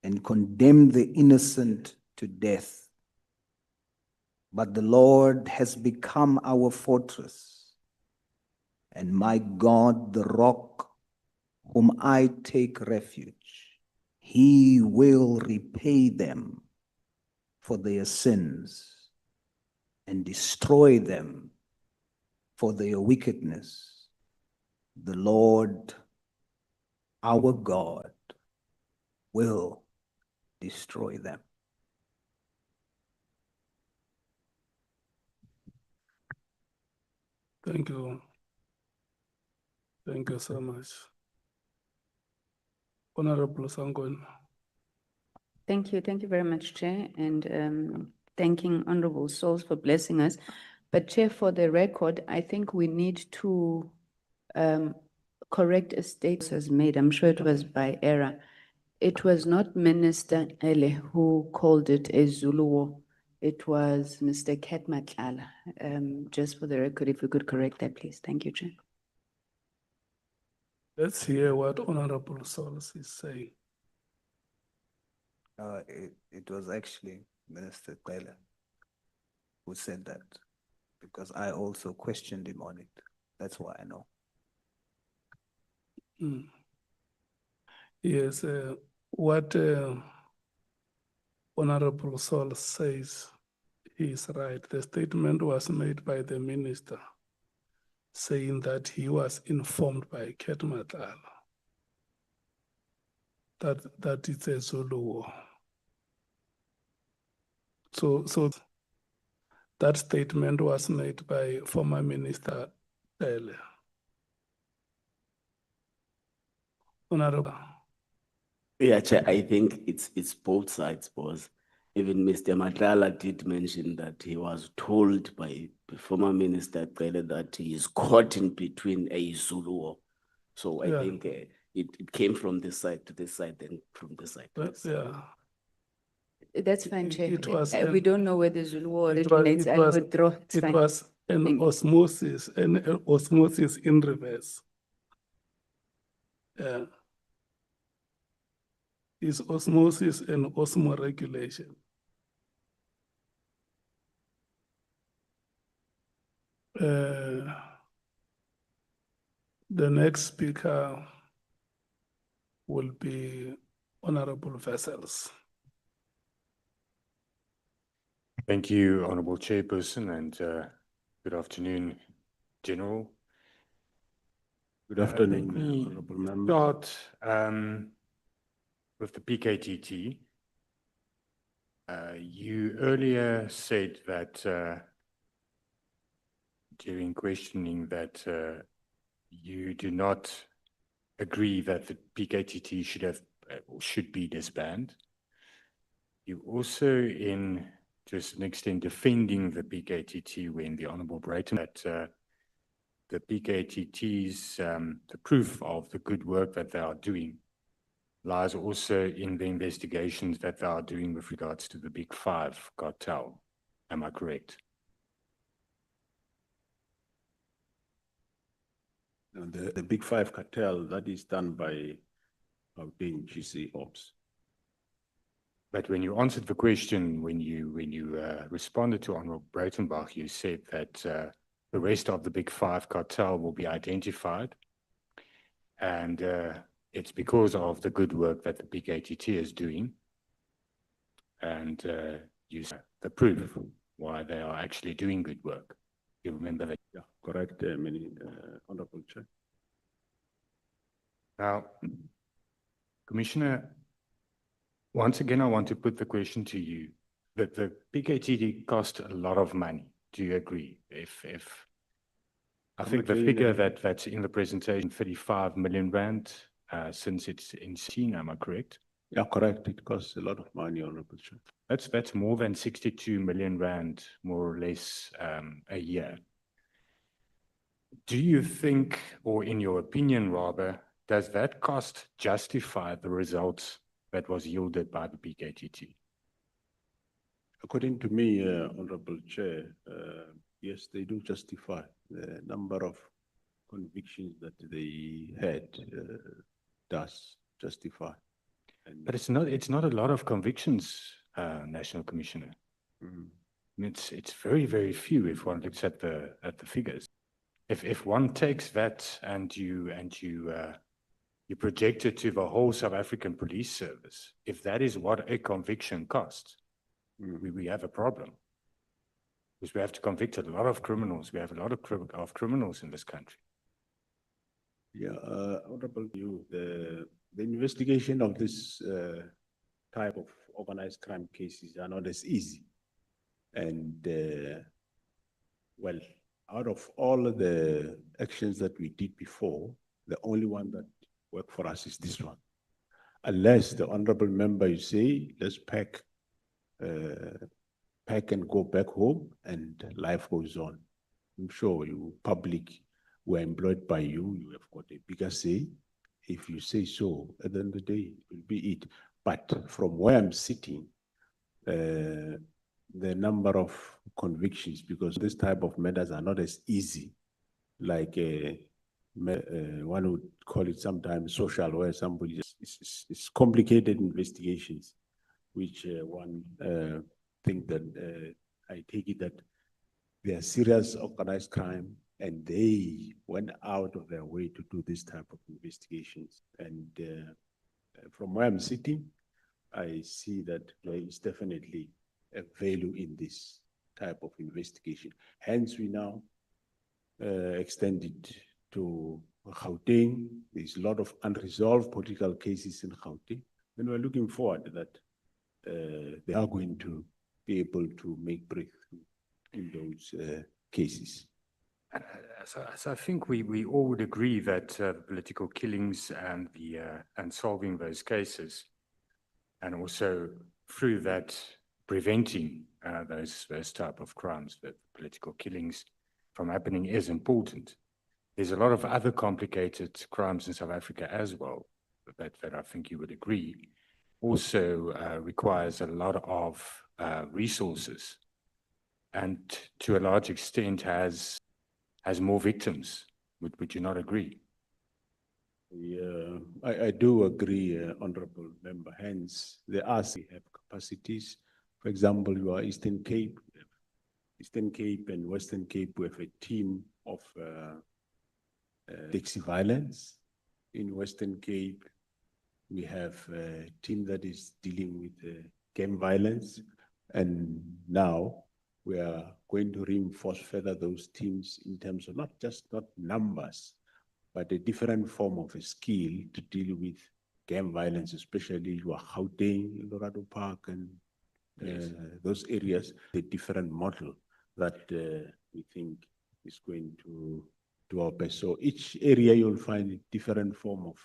[SPEAKER 5] and condemn the innocent to death. But the Lord has become our fortress, and my God, the rock whom I take refuge. He will repay them for their sins and destroy them for their wickedness. The Lord, our God, will destroy them.
[SPEAKER 3] Thank you. Thank you so much. Honorable Sangweni.
[SPEAKER 4] Thank you very much, Chair, and thanking Honorable Sauls for blessing us. But Chair, for the record, I think we need to correct a statement as made. I'm sure it was by error. It was not Minister Ele who called it a Zulu war. It was Mr. Ketmatlala. Just for the record, if we could correct that, please. Thank you, Chair.
[SPEAKER 3] Let's hear what Honorable Sauls is saying.
[SPEAKER 5] It was actually Minister Taylor who said that, because I also questioned him on it. That's why I know.
[SPEAKER 3] Yes, what Honorable Sauls says, he is right. The statement was made by the minister saying that he was informed by Ketmatlala that it's a Zulu war. So that statement was made by former Minister Taylor. Honorable.
[SPEAKER 6] Yeah, Chair, I think it's both sides, boss. Even Mr. Matlala did mention that he was told by the former Minister Taylor that he is caught in between a Zulu war. So I think it came from this side to this side, then from this side to this side.
[SPEAKER 3] Yeah.
[SPEAKER 4] That's fine, Chair.
[SPEAKER 3] It was
[SPEAKER 4] We don't know where the Zulu war originates. I
[SPEAKER 3] was
[SPEAKER 4] withdraw. It's fine.
[SPEAKER 3] was an osmosis in reverse. Yeah. Is osmosis and osmoregulation. The next speaker will be Honorable Vessels.
[SPEAKER 7] Thank you, Honorable Chairperson, and good afternoon, General.
[SPEAKER 2] Good afternoon,
[SPEAKER 7] Let me
[SPEAKER 2] Honorable Member.
[SPEAKER 7] start with the PKTT. You earlier said that during questioning that you do not agree that the PKTT should be disbanded. You also, in just an extent, defending the PKTT when the Honorable Brayton that the PKTT's the proof of the good work that they are doing lies also in the investigations that they are doing with regards to the Big Five cartel. Am I correct?
[SPEAKER 2] The Big Five cartel, that is done by being GC Ops.
[SPEAKER 7] But when you answered the question, when you responded to Honorable Breitenbach, you said that the rest of the Big Five cartel will be identified, and it's because of the good work that the PKTT is doing, and use the proof why they are actually doing good work. You remember that?
[SPEAKER 2] Yeah, correct, Honorable Chair.
[SPEAKER 7] Now, Commissioner, once again, I want to put the question to you that the PKTT cost a lot of money. Do you agree? If I think the figure that's in the presentation, 35 million rand, since it's in seen, am I correct?
[SPEAKER 2] Yeah, correct. It costs a lot of money, Honorable Chair.
[SPEAKER 7] That's more than 62 million rand, more or less, a year. Do you think, or in your opinion rather, does that cost justify the results that was yielded by the PKTT?
[SPEAKER 2] According to me, Honorable Chair, yes, they do justify the number of convictions that they had, does justify. And
[SPEAKER 7] But it's not a lot of convictions, National Commissioner.
[SPEAKER 2] Mm.
[SPEAKER 7] I mean, it's very, very few if one looks at the figures. If one takes that and you project it to the whole South African police service, if that is what a conviction costs, we have a problem. Because we have to convict a lot of criminals. We have a lot of criminals in this country.
[SPEAKER 2] Yeah, Honorable, the investigation of this type of organized crime cases are not as easy. And well, out of all of the actions that we did before, the only one that worked for us is this one. Unless the honorable member, you say, let's pack and go back home and life goes on. I'm sure you public were employed by you, you have got a bigger say. If you say so, at the end of the day, it will be it. But from where I'm sitting, the number of convictions, because this type of matters are not as easy, like one would call it sometimes social, where somebody it's complicated investigations, which one think that I take it that they are serious organized crime, and they went out of their way to do this type of investigations. And from where I'm sitting, I see that there is definitely a value in this type of investigation. Hence, we now extend it to Gauteng. There's a lot of unresolved political cases in Gauteng. And we're looking forward that they are going to be able to make breakthrough in those cases.
[SPEAKER 7] So I think we all would agree that political killings and solving those cases, and also through that preventing those type of crimes, the political killings from happening, is important. There's a lot of other complicated crimes in South Africa as well that I think you would agree also requires a lot of resources, and to a large extent has more victims. Would you not agree?
[SPEAKER 2] Yeah, I do agree, Honorable Member. Hence, we have capacities. For example, you are Eastern Cape and Western Cape, we have a team of taxi violence. In Western Cape, we have a team that is dealing with gang violence. And now we are going to reinforce further those teams in terms of not numbers, but a different form of a skill to deal with gang violence, especially Gauteng, Lorado Park, and those areas, the different model that we think is going to do our best. So each area you'll find a different form of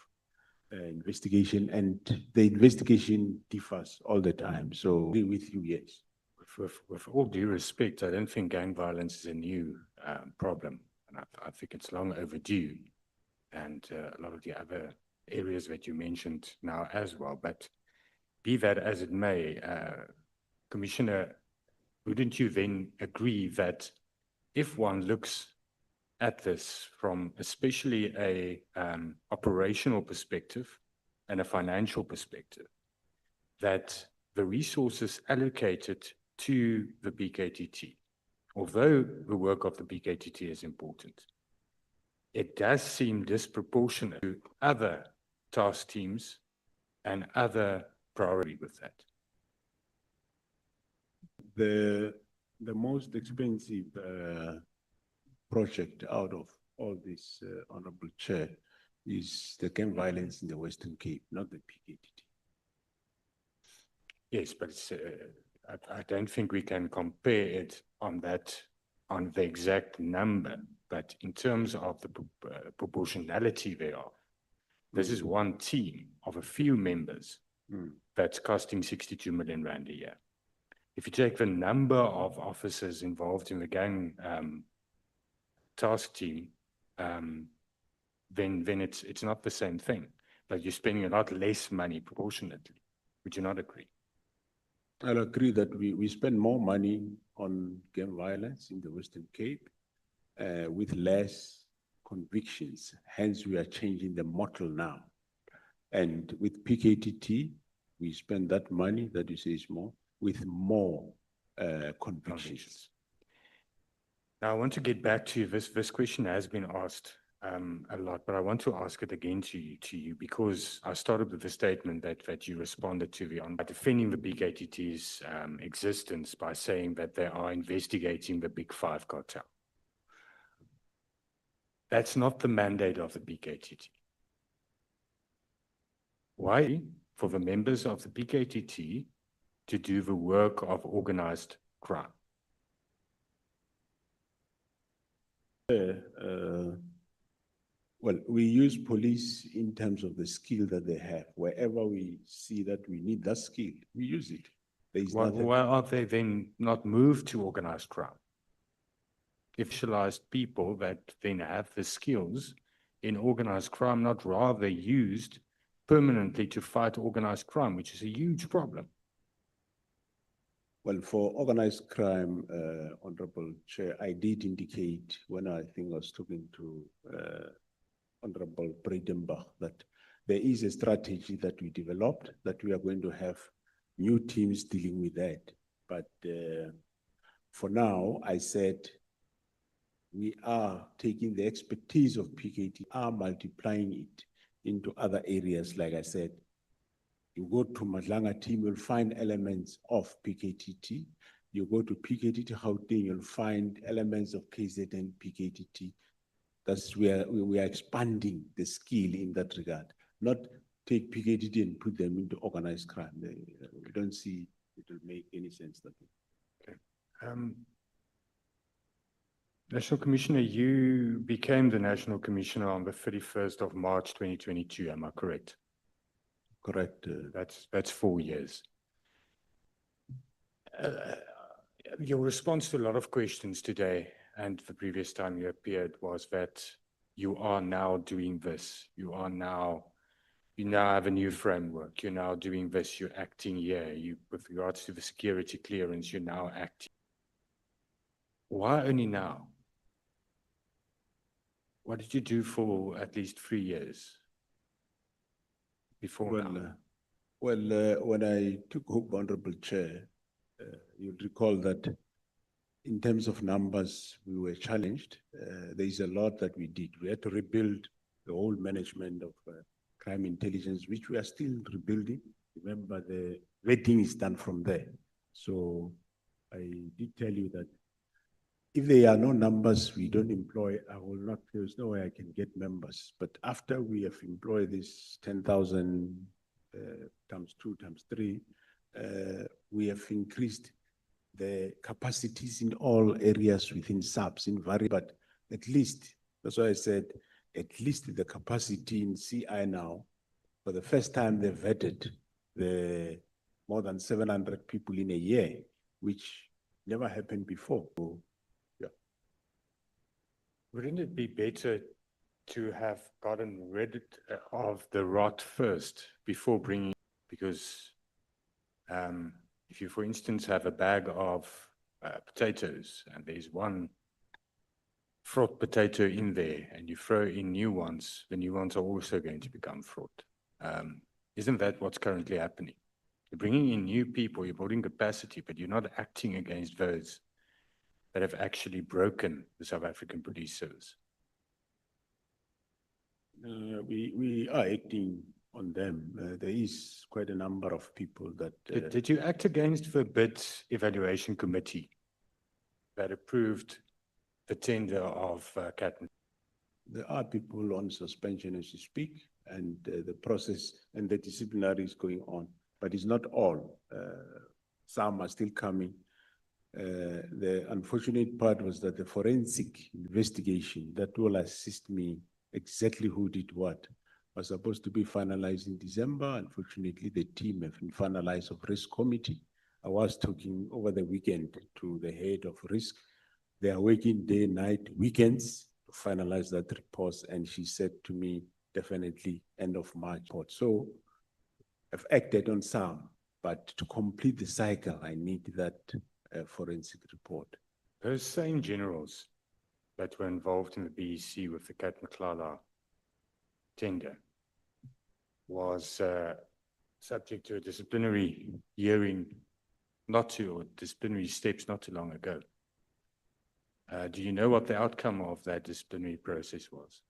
[SPEAKER 2] investigation, and the investigation differs all the time. So I agree with you, yes.
[SPEAKER 7] With all due respect, I don't think gang violence is a new problem. And I think it's long overdue. And a lot of the other areas that you mentioned now as well. But be that as it may, Commissioner, wouldn't you then agree that if one looks at this from especially a operational perspective and a financial perspective, that the resources allocated to the PKTT, although the work of the PKTT is important, it does seem disproportionate to other task teams and other priority with that?
[SPEAKER 2] The most expensive project out of all this, Honorable Chair, is the gang violence in the Western Cape, not the PKTT.
[SPEAKER 7] Yes, but it's, I don't think we can compare it on the exact number. but in terms of the proportionality thereof, this is one team of a few members that's costing 62 million rand a year. If you take the number of officers involved in the gang task team, then it's not the same thing. Like you're spending a lot less money proportionately. Would you not agree?
[SPEAKER 2] I'll agree that we spend more money on gang violence in the Western Cape with less convictions. Hence, we are changing the model now. And with PKTT, we spend that money that you say is more with more convictions.
[SPEAKER 7] Now, I want to get back to you. This question has been asked a lot, but I want to ask it again to you because I started with the statement that you responded to by defending the PKTT's existence by saying that they are investigating the Big Five cartel. That's not the mandate of the PKTT. Why? For the members of the PKTT to do the work of organized crime.
[SPEAKER 2] Well, we use police in terms of the skill that they have. Wherever we see that we need that skill, we use it.
[SPEAKER 7] Why are they then not moved to organized crime? Specialized people that then have the skills in organized crime, not rather used permanently to fight organized crime, which is a huge problem.
[SPEAKER 2] Well, for organized crime, Honorable Chair, I did indicate when I think I was talking to Honorable Breitenbach that there is a strategy that we developed that we are going to have new teams dealing with that. But for now, I said we are taking the expertise of PKT, are multiplying it into other areas. Like I said, you go to Madlanga team, you'll find elements of PKTT. You go to PKTT Gauteng, you'll find elements of KZN PKTT. That's where we are expanding the skill in that regard. Not take PKTT and put them into organized crime. We don't see it will make any sense that way.
[SPEAKER 7] Okay. National Commissioner, you became the National Commissioner on the 31st of March 2022, am I correct?
[SPEAKER 2] Correct.
[SPEAKER 7] That's 4 years. Your response to a lot of questions today and the previous time you appeared was that you are now doing this. You now have a new framework. You're now doing this. You're acting here. With regards to the security clearance, you're now acting. Why only now? What did you do for at least 3 years before now?
[SPEAKER 2] When I took over, Honorable Chair, you'll recall that in terms of numbers, we were challenged. There is a lot that we did. We had to rebuild the whole management of crime intelligence, which we are still rebuilding. Remember, the vetting is done from there. So I did tell you that if there are no numbers we don't employ, there's no way I can get members. But after we have employed this 10,000 times 2 times 3, we have increased the capacities in all areas within SAPS but at least, that's why I said, at least the capacity in CI now, for the first time they vetted the more than 700 people in a year, which never happened before. So, yeah.
[SPEAKER 7] Wouldn't it be better to have gotten rid of the rot first before bringing, because if you, for instance, have a bag of potatoes and there's one fraught potato in there and you throw in new ones, the new ones are also going to become fraught. Isn't that what's currently happening? You're bringing in new people, you're building capacity, but you're not acting against those that have actually broken the South African Police Service.
[SPEAKER 2] We are acting on them. There is quite a number of people that...
[SPEAKER 7] Did you act against the bid evaluation committee that approved the tender of Catton?
[SPEAKER 2] There are people on suspension as you speak, and the process and the disciplinary is going on, but it's not all. Some are still coming. The unfortunate part was that the forensic investigation that will assist me exactly who did what was supposed to be finalized in December. Unfortunately, the team have been finalized of risk committee. I was talking over the weekend to the head of risk. They are working day, night, weekends to finalize that report. And she said to me, definitely end of March. So I've acted on some, but to complete the cycle, I need that forensic report.
[SPEAKER 7] Those same generals that were involved in the BEC with the Nqola tender was subject to a disciplinary hearing or disciplinary steps not too long ago. Do you know what the outcome of that disciplinary process was?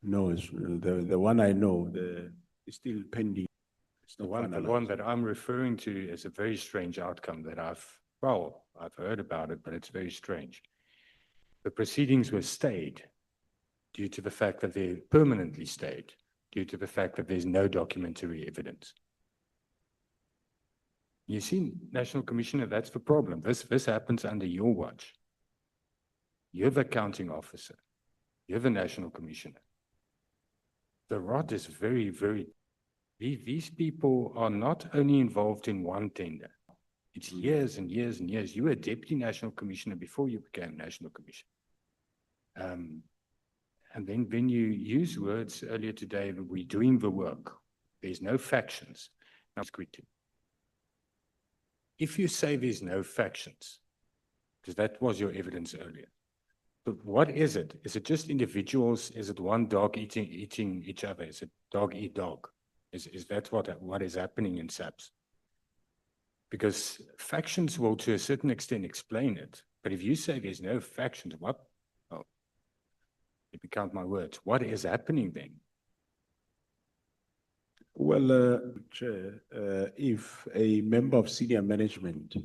[SPEAKER 2] No, the one I know, is still pending. It's
[SPEAKER 7] The
[SPEAKER 2] not
[SPEAKER 7] one
[SPEAKER 2] finalized.
[SPEAKER 7] that I'm referring to is a very strange outcome that I've heard about it, but it's very strange. The proceedings were stayed due to the fact that they're permanently stayed, due to the fact that there's no documentary evidence. You see, National Commissioner, that's the problem. This happens under your watch. You're the accounting officer. You're the National Commissioner. The rod is very, very, these people are not only involved in one tender. It's years and years and years. You were Deputy National Commissioner before you became National Commissioner. And then when you use words earlier today, that we're doing the work, there's no factions. Now, quickly. If you say there's no factions, because that was your evidence earlier, but what is it? Is it just individuals? Is it one dog eating each other? Is it dog eat dog? Is that what is happening in SAPS? Because factions will, to a certain extent, explain it. But if you say there's no factions, what? Oh, let me count my words. What is happening then?
[SPEAKER 2] Well, Chair, if a member of senior management,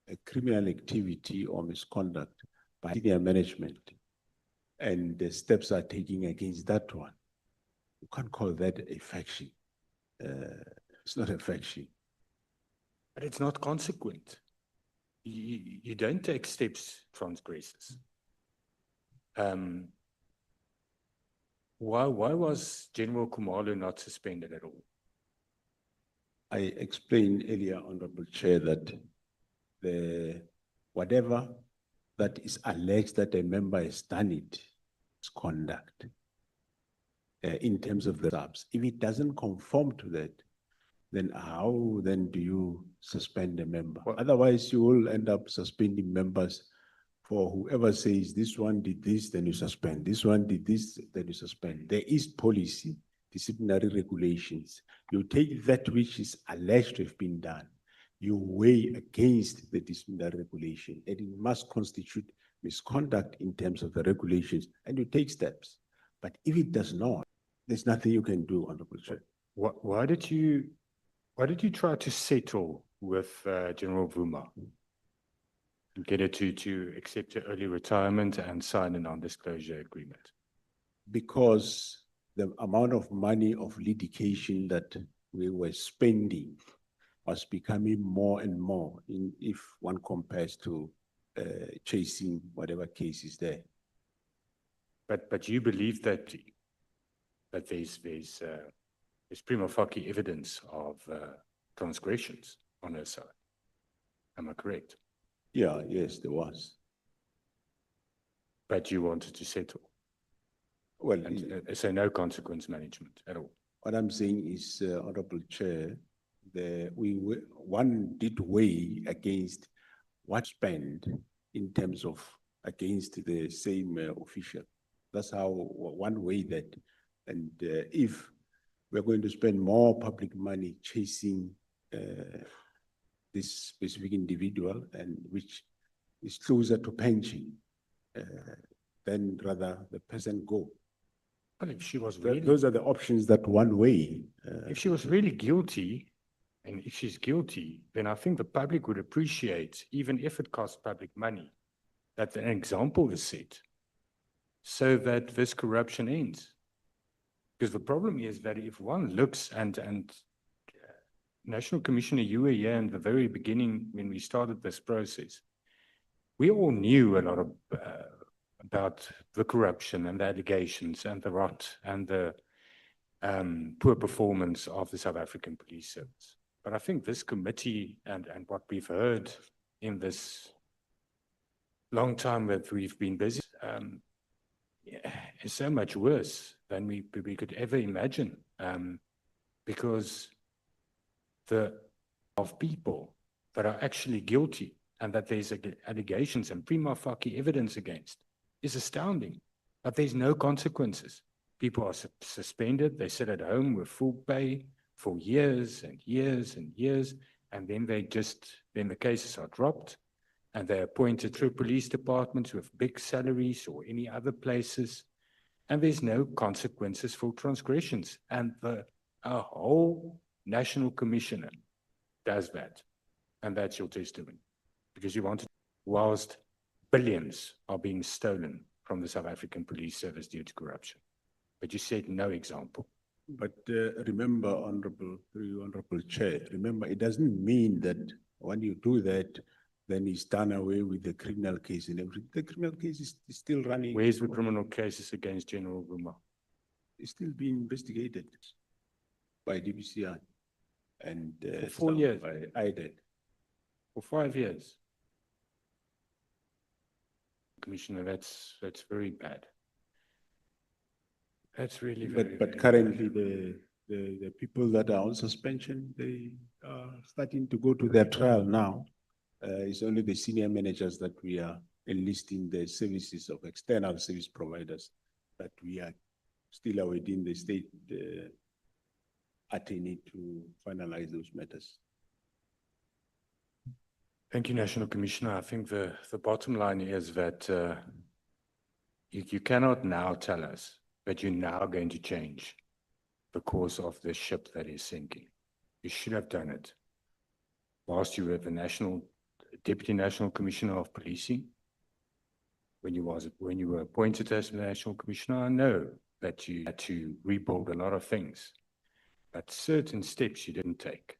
[SPEAKER 2] a criminal activity or misconduct by senior management, and the steps are taken against that one, you can't call that a faction. It's not a faction.
[SPEAKER 7] But it's not consequent. You don't take steps transgressors. Why was General Khumalo not suspended at all?
[SPEAKER 2] I explained earlier, Honorable Chair, that whatever that is alleged that a member has done it is conduct in terms of the subs. If it doesn't conform to that, then how then do you suspend a member?
[SPEAKER 7] Well,
[SPEAKER 2] otherwise, you will end up suspending members for whoever says this one did this, then you suspend. This one did this, then you suspend. There is policy, disciplinary regulations. You take that which is alleged to have been done, you weigh against the disciplinary regulation, and it must constitute misconduct in terms of the regulations, and you take steps. But if it does not, there's nothing you can do, Honorable Chair.
[SPEAKER 7] Why did you try to settle with General Vuma and get her to accept her early retirement and sign a non-disclosure agreement?
[SPEAKER 2] Because the amount of money of litigation that we were spending was becoming more and more if one compares to chasing whatever case is there.
[SPEAKER 7] But you believe that there's prima facie evidence of transgressions on her side. Am I correct?
[SPEAKER 2] Yeah, yes, there was.
[SPEAKER 7] But you wanted to settle.
[SPEAKER 2] Well,
[SPEAKER 7] And so no consequence management at all.
[SPEAKER 2] what I'm saying is, Honorable Chair, one did weigh against what spent in terms of against the same official. That's how one way that, and if we're going to spend more public money chasing this specific individual and which is closer to pension, then rather the person go.
[SPEAKER 7] But if she was really,
[SPEAKER 2] Those are the options that one way.
[SPEAKER 7] if she was really guilty, and if she's guilty, then I think the public would appreciate, even if it costs public money, that an example is set so that this corruption ends. Because the problem is that if one looks and National Commissioner, you were here in the very beginning when we started this process. We all knew a lot of, about the corruption and the allegations and the rot and the poor performance of the South African Police Service. But I think this committee and what we've heard in this long time that we've been busy is so much worse than we could ever imagine, because of people that are actually guilty and that there's allegations and prima facie evidence against is astounding. But there's no consequences. People are suspended, they sit at home with full pay for years and years and years, and then then the cases are dropped, and they're appointed through police departments with big salaries or any other places, and there's no consequences for transgressions. And a whole national commissioner does that, and that's your testimony, because you want to, whilst billions are being stolen from the South African Police Service due to corruption. But you said no example.
[SPEAKER 2] But remember, Honorable Chair, remember, it doesn't mean that when you do that, then it's done away with the criminal case and everything. The criminal case is still running.
[SPEAKER 7] Where's the criminal cases against General Guma?
[SPEAKER 2] It's still being investigated by DBCI and
[SPEAKER 7] For 4 years.
[SPEAKER 2] by IDED.
[SPEAKER 7] For 5 years. Commissioner, that's very bad. That's really very
[SPEAKER 2] But
[SPEAKER 7] bad.
[SPEAKER 2] currently the people that are on suspension, they are starting to go to their trial now. It's only the senior managers that we are enlisting the services of external service providers that we are still awaiting the state attorney to finalize those matters.
[SPEAKER 7] Thank you, National Commissioner. I think the bottom line is that you cannot now tell us that you're now going to change the course of the ship that is sinking. You should have done it whilst you were the Deputy National Commissioner of Policing. When you were appointed as the National Commissioner, I know that you had to rebuild a lot of things, but certain steps you didn't take.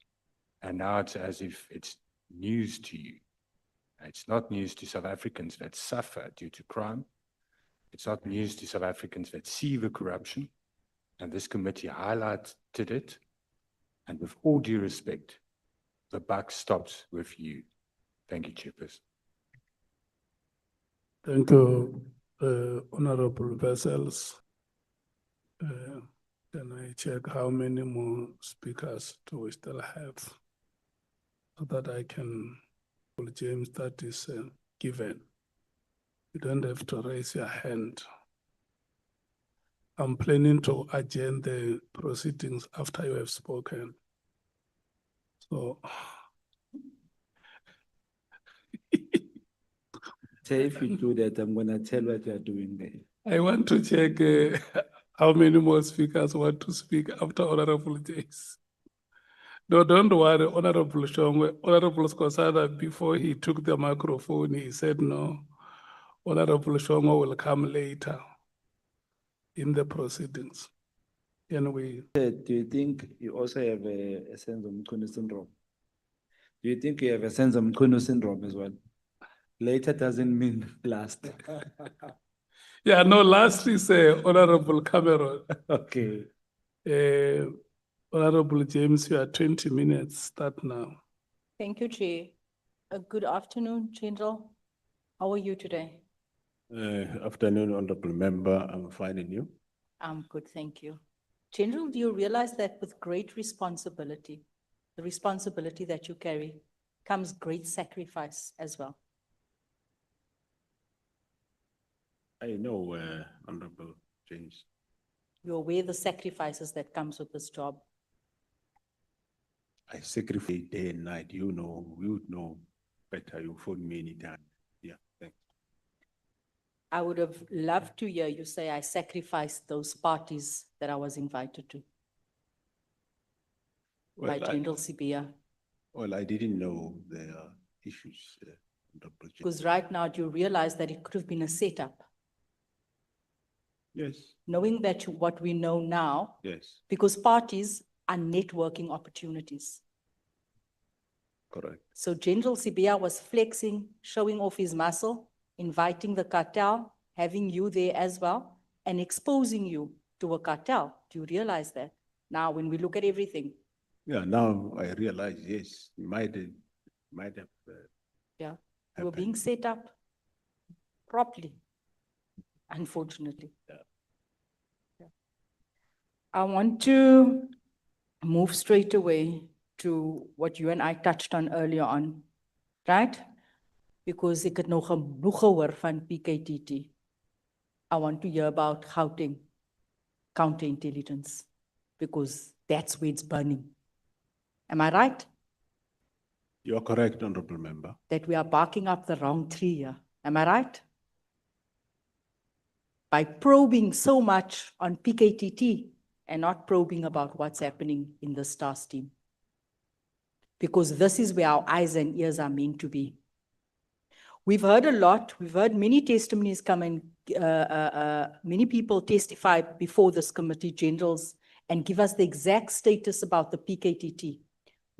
[SPEAKER 7] And now it's as if it's news to you. It's not news to South Africans that suffer due to crime. It's not news to South Africans that see the corruption. And this committee highlighted it. And with all due respect, the buck stops with you. Thank you, Chairperson.
[SPEAKER 3] Thank you, Honorable Vessels. Can I check how many more speakers do we still have? So that I can, James, that is given. You don't have to raise your hand. I'm planning to adjourn the proceedings after you have spoken. So.
[SPEAKER 8] If you do that, I'm going to tell what you are doing there.
[SPEAKER 3] I want to check how many more speakers want to speak after Honorable James. No, don't worry, Honorable Shongwe. Honorable Skosana, before he took the microphone, he said no. Honorable Shongwe will come later in the proceedings. Anyway.
[SPEAKER 8] Do you think you also have a sense of Mkhwanazi syndrome? Do you think you have a sense of Mkhwanazi syndrome as well? Later doesn't mean last.
[SPEAKER 3] Yeah, no, last is Honorable Cameron.
[SPEAKER 8] Okay.
[SPEAKER 3] Honorable James, you are 20 minutes, start now.
[SPEAKER 9] Thank you, Chair. Good afternoon, General. How are you today?
[SPEAKER 2] Afternoon, Honorable Member. I'm fine, and you?
[SPEAKER 9] I'm good, thank you. General, do you realize that with great responsibility, the responsibility that you carry, comes great sacrifice as well?
[SPEAKER 2] I know, Honorable James.
[SPEAKER 9] You're aware the sacrifices that comes with this job.
[SPEAKER 2] I sacrifice day and night. You would know better. You phone me anytime. Yeah, thanks.
[SPEAKER 9] I would have loved to hear you say I sacrificed those parties that I was invited to by General Sibia.
[SPEAKER 2] Well, I didn't know there are issues.
[SPEAKER 9] Because right now, do you realize that it could have been a setup?
[SPEAKER 2] Yes.
[SPEAKER 9] Knowing that what we know now,
[SPEAKER 2] Yes.
[SPEAKER 9] because parties are networking opportunities.
[SPEAKER 2] Correct.
[SPEAKER 9] So General Sibia was flexing, showing off his muscle, inviting the cartel, having you there as well, and exposing you to a cartel. Do you realize that? Now, when we look at everything,
[SPEAKER 2] Yeah, now I realize, yes, might have
[SPEAKER 9] yeah, you were
[SPEAKER 2] happened.
[SPEAKER 9] being set up properly, unfortunately. Yeah. I want to move straight away to what you and I touched on earlier on, right? Because ek het nog genoeg gehoor van PKTT. I want to hear about Gauteng counterintelligence, because that's where it's burning. Am I right?
[SPEAKER 2] You are correct, Honorable Member.
[SPEAKER 9] That we are barking up the wrong tree here. Am I right? By probing so much on PKTT and not probing about what's happening in the STARS team. Because this is where our eyes and ears are meant to be. We've heard a lot, we've heard many testimonies come and many people testify before this committee, generals, and give us the exact status about the PKTT.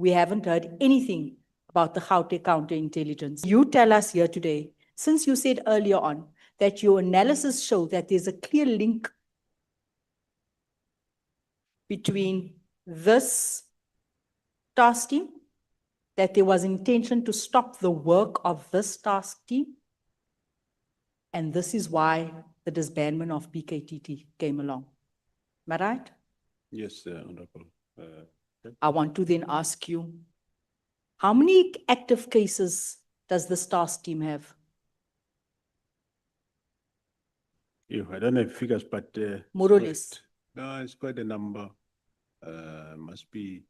[SPEAKER 9] We haven't heard anything about the Gauteng counterintelligence. You tell us here today, since you said earlier on that your analysis showed that there's a clear link between this task team, that there was intention to stop the work of this task team, and this is why the disbandment of PKTT came along. Am I right?
[SPEAKER 2] Yes, Honorable.
[SPEAKER 9] I want to then ask you, how many active cases does this task team have?
[SPEAKER 2] Yeah, I don't have figures, but
[SPEAKER 9] More or less.
[SPEAKER 2] No, it's quite a number. Must be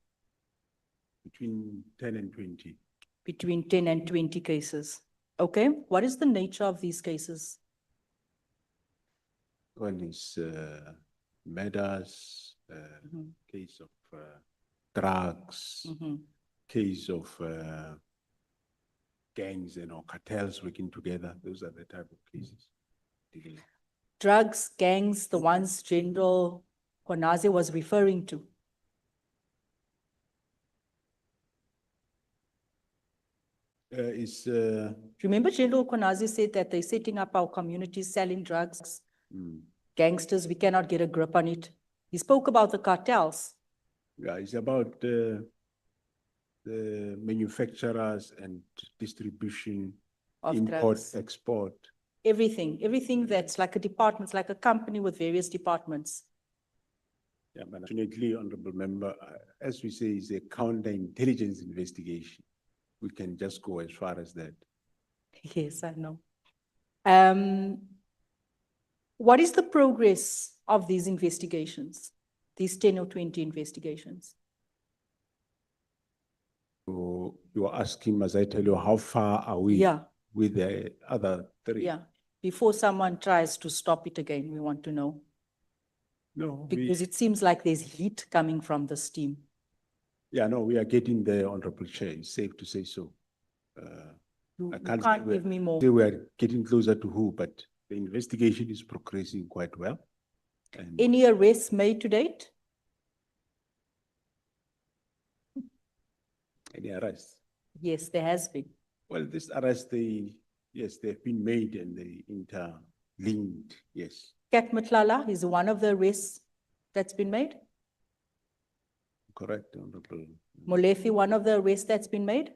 [SPEAKER 2] between 10 and 20.
[SPEAKER 9] Between 10 and 20 cases. Okay, what is the nature of these cases?
[SPEAKER 2] One is murders,
[SPEAKER 9] Mhm.
[SPEAKER 2] case of drugs, case of gangs and or cartels working together. Those are the type of cases.
[SPEAKER 9] Drugs, gangs, the ones General Mkhwanazi was referring to. Remember General Mkhwanazi said that they're setting up our communities selling drugs. Gangsters, we cannot get a grip on it. He spoke about the cartels.
[SPEAKER 2] Yeah, it's about the manufacturers and distribution,
[SPEAKER 9] Of
[SPEAKER 2] import,
[SPEAKER 9] drugs.
[SPEAKER 2] export.
[SPEAKER 9] Everything that's like a department, it's like a company with various departments.
[SPEAKER 2] Yeah, but unfortunately, Honorable Member, as we say, it's a counterintelligence investigation. We can just go as far as that.
[SPEAKER 9] Yes, I know. What is the progress of these investigations, these 10 or 20 investigations?
[SPEAKER 2] So you are asking, as I tell you, how far are we
[SPEAKER 9] Yeah,
[SPEAKER 2] with the other three?
[SPEAKER 9] yeah. Before someone tries to stop it again, we want to know.
[SPEAKER 2] No,
[SPEAKER 9] Because it seems like there's heat coming from this team.
[SPEAKER 2] yeah, no, we are getting there, Honorable Chair. It's safe to say so.
[SPEAKER 9] You
[SPEAKER 2] I
[SPEAKER 9] can't
[SPEAKER 2] say
[SPEAKER 9] give me more.
[SPEAKER 2] say we are getting closer to who, but the investigation is progressing quite well. And
[SPEAKER 9] Any arrests made to date?
[SPEAKER 2] any arrests?
[SPEAKER 9] Yes, there has been.
[SPEAKER 2] Well, this arrest, yes, they've been made and they interlinked, yes.
[SPEAKER 9] Kat Mklala is one of the arrests that's been made.
[SPEAKER 2] Correct, Honorable.
[SPEAKER 9] Molefe, one of the arrests that's been made.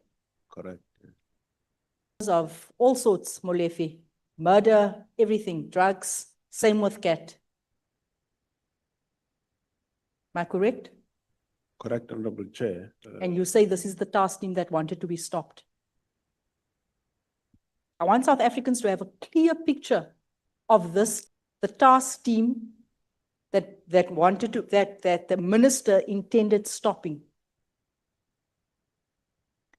[SPEAKER 2] Correct.
[SPEAKER 9] Of all sorts, Molefe, murder, everything, drugs, same with Kat. Am I correct?
[SPEAKER 2] Correct, Honorable Chair.
[SPEAKER 9] And you say this is the task team that wanted to be stopped. I want South Africans to have a clear picture of this, the task team that wanted to, that the minister intended stopping.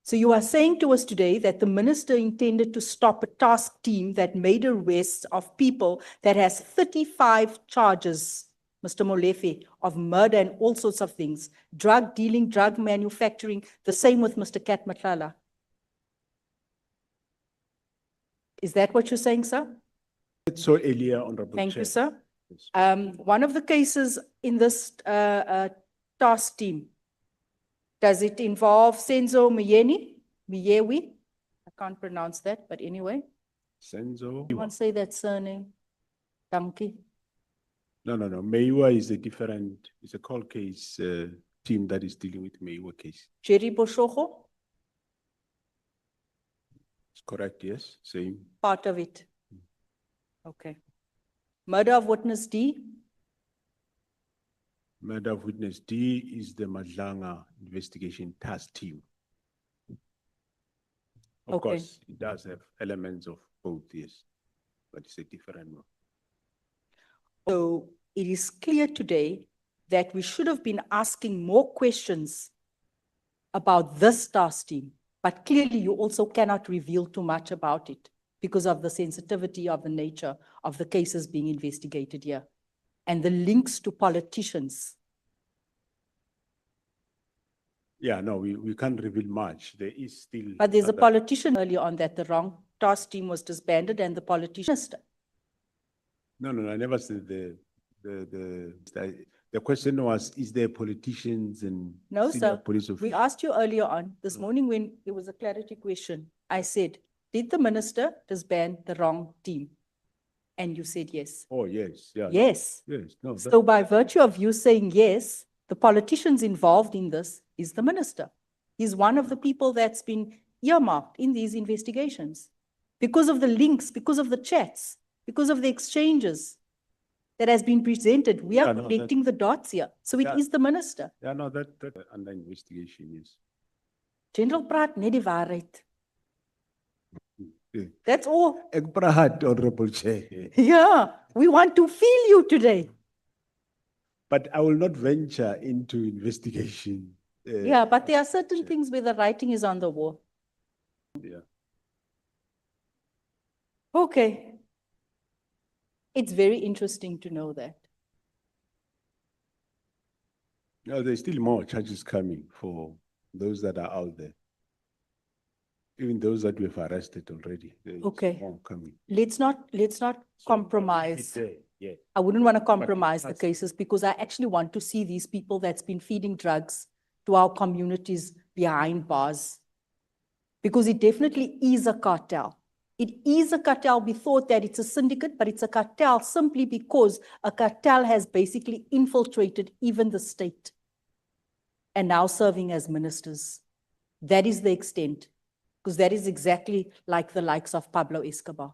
[SPEAKER 9] So you are saying to us today that the minister intended to stop a task team that made arrests of people that has 35 charges, Mr. Molefe, of murder and all sorts of things, drug dealing, drug manufacturing, the same with Mr. Kat Mklala. Is that what you're saying, sir?
[SPEAKER 2] It's so earlier, Honorable Chair.
[SPEAKER 9] Thank you, sir.
[SPEAKER 2] Yes.
[SPEAKER 9] One of the cases in this task team, does it involve Senzo Myeni? Miyewi, I can't pronounce that, but anyway,
[SPEAKER 2] Senzo.
[SPEAKER 9] you want to say that surname? Dankie.
[SPEAKER 2] No. Meiwa is a different, it's a cold case team that is dealing with Meiwa case.
[SPEAKER 9] Jerry Boshogo,
[SPEAKER 2] It's correct, yes, same.
[SPEAKER 9] part of it. Okay. Murder of witness D,
[SPEAKER 2] Murder of witness D is the Madlanga investigation task team. Of
[SPEAKER 9] Okay.
[SPEAKER 2] course, it does have elements of both, yes, but it's a different one.
[SPEAKER 9] so it is clear today that we should have been asking more questions about this task team, but clearly you also cannot reveal too much about it because of the sensitivity of the nature of the cases being investigated here and the links to politicians.
[SPEAKER 2] Yeah, no, we can't reveal much. There is still.
[SPEAKER 9] But there's a
[SPEAKER 2] other-
[SPEAKER 9] politician earlier on that the wrong task team was disbanded and the politician.
[SPEAKER 2] No, I never said the question was, is there politicians and
[SPEAKER 9] No,
[SPEAKER 2] senior
[SPEAKER 9] sir.
[SPEAKER 2] police
[SPEAKER 9] We
[SPEAKER 2] officers?
[SPEAKER 9] asked you earlier on, this morning when there was a clarity question, I said, did the minister disband the wrong team? And you said yes.
[SPEAKER 2] Oh, yes, yeah.
[SPEAKER 9] Yes.
[SPEAKER 2] Yes, no.
[SPEAKER 9] So by virtue of you saying yes, the politicians involved in this is the minister. He's one of the people that's been earmarked in these investigations because of the links, because of the chats, because of the exchanges that has been presented. We
[SPEAKER 2] Yeah,
[SPEAKER 9] are
[SPEAKER 2] no, that-
[SPEAKER 9] connecting the dots here. So it
[SPEAKER 2] Yeah.
[SPEAKER 9] is the minister.
[SPEAKER 2] Yeah, no, that under investigation, yes.
[SPEAKER 9] General praat net die waarheid.
[SPEAKER 2] Yeah.
[SPEAKER 9] That's all.
[SPEAKER 2] Ek praat, Honorable Chair.
[SPEAKER 9] Yeah, we want to feel you today.
[SPEAKER 2] But I will not venture into investigation.
[SPEAKER 9] Yeah, but there are certain things where the writing is on the wall.
[SPEAKER 2] Yeah.
[SPEAKER 9] Okay. It's very interesting to know that.
[SPEAKER 2] No, there's still more charges coming for those that are out there. Even those that we've arrested already. There's
[SPEAKER 9] Okay.
[SPEAKER 2] more coming.
[SPEAKER 9] Let's not compromise.
[SPEAKER 2] Yeah.
[SPEAKER 9] I wouldn't want to compromise the
[SPEAKER 2] has-
[SPEAKER 9] cases because I actually want to see these people that's been feeding drugs to our communities behind bars. Because it definitely is a cartel. It is a cartel. We thought that it's a syndicate, but it's a cartel simply because a cartel has basically infiltrated even the state and now serving as ministers. That is the extent, because that is exactly like the likes of Pablo Escobar.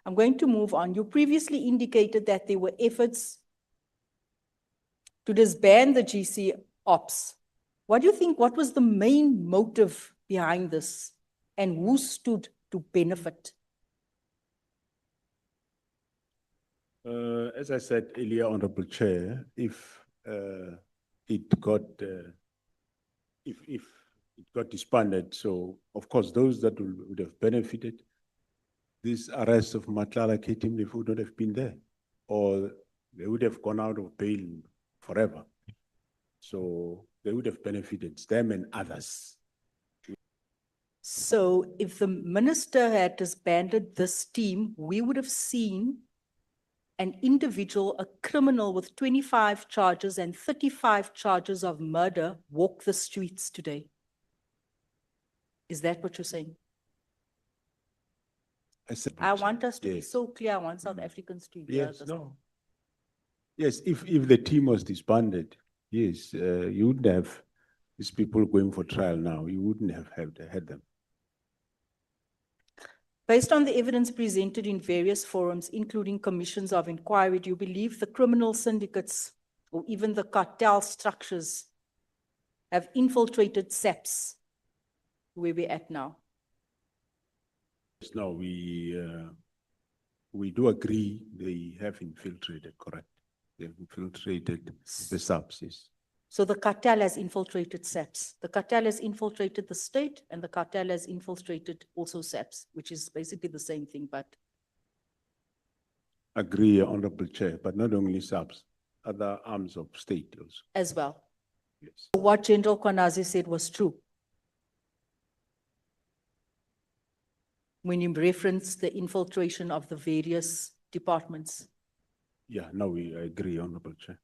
[SPEAKER 9] I'm going to move on. You previously indicated that there were efforts to disband the GC ops. What do you think, what was the main motive behind this and who stood to benefit?
[SPEAKER 2] As I said earlier, Honorable Chair, if it got disbanded, so of course those that would have benefited, this arrest of Matlala Ketim, they would not have been there, or they would have gone out of bail forever. So they would have benefited, them and others.
[SPEAKER 9] So if the minister had disbanded this team, we would have seen an individual, a criminal with 25 charges and 35 charges of murder walk the streets today. Is that what you're saying?
[SPEAKER 2] I said,
[SPEAKER 9] I want us to be
[SPEAKER 2] yes.
[SPEAKER 9] so clear. I want South Africans to hear
[SPEAKER 2] Yes,
[SPEAKER 9] this.
[SPEAKER 2] no. Yes, if the team was disbanded, yes, you wouldn't have these people going for trial now. You wouldn't have had them.
[SPEAKER 9] Based on the evidence presented in various forums, including commissions of inquiry, do you believe the criminal syndicates or even the cartel structures have infiltrated SAPS where we're at now?
[SPEAKER 2] No, we do agree they have infiltrated, correct? They've infiltrated the subs, yes.
[SPEAKER 9] So the cartel has infiltrated SAPS. The cartel has infiltrated the state and the cartel has infiltrated also SAPS, which is basically the same thing, but
[SPEAKER 2] Agree, Honorable Chair, but not only subs, other arms of state also,
[SPEAKER 9] as well.
[SPEAKER 2] yes.
[SPEAKER 9] What General Mkhwanazi said was true. When you referenced the infiltration of the various departments.
[SPEAKER 2] Yeah, no, I agree, Honorable Chair.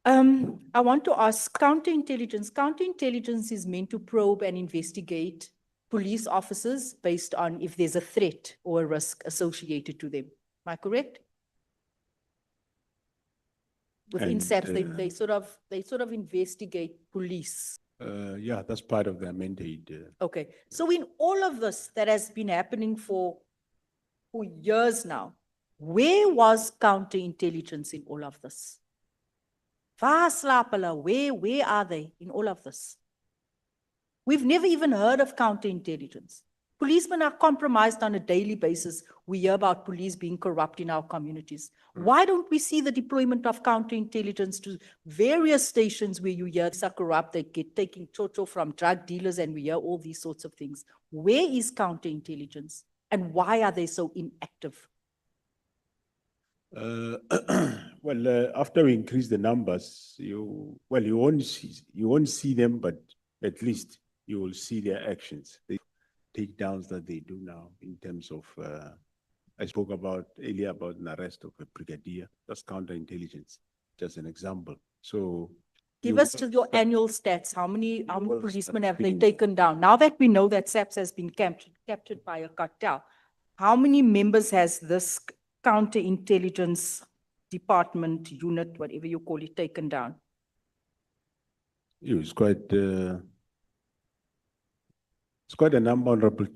[SPEAKER 9] I want to ask counterintelligence. Counterintelligence is meant to probe and investigate police officers based on if there's a threat or a risk associated to them. Am I correct? Within
[SPEAKER 2] And,
[SPEAKER 9] SAPS, they sort of investigate police.
[SPEAKER 2] Yeah, that's part of their mandate.
[SPEAKER 9] Okay, so in all of this that has been happening for years now, where was counterintelligence in all of this? Waar slaap hulle? Where are they in all of this? We've never even heard of counterintelligence. Policemen are compromised on a daily basis. We hear about police being corrupt in our communities. Why don't we see the deployment of counterintelligence to various stations where you hear are corrupt, they get taking chocho from drug dealers, and we hear all these sorts of things? Where is counterintelligence? And why are they so inactive?
[SPEAKER 2] Well, after we increase the numbers, you won't see them, but at least you will see their actions. The takedowns that they do now in terms of, I spoke about earlier about an arrest of a brigadier. That's counterintelligence, just an example. So
[SPEAKER 9] Give us your annual stats. How many policemen have they taken down? Now that we know that SAPS has been captured by a cartel, how many members has this counterintelligence department, unit, whatever you call it, taken down?
[SPEAKER 2] it's quite a number, Honorable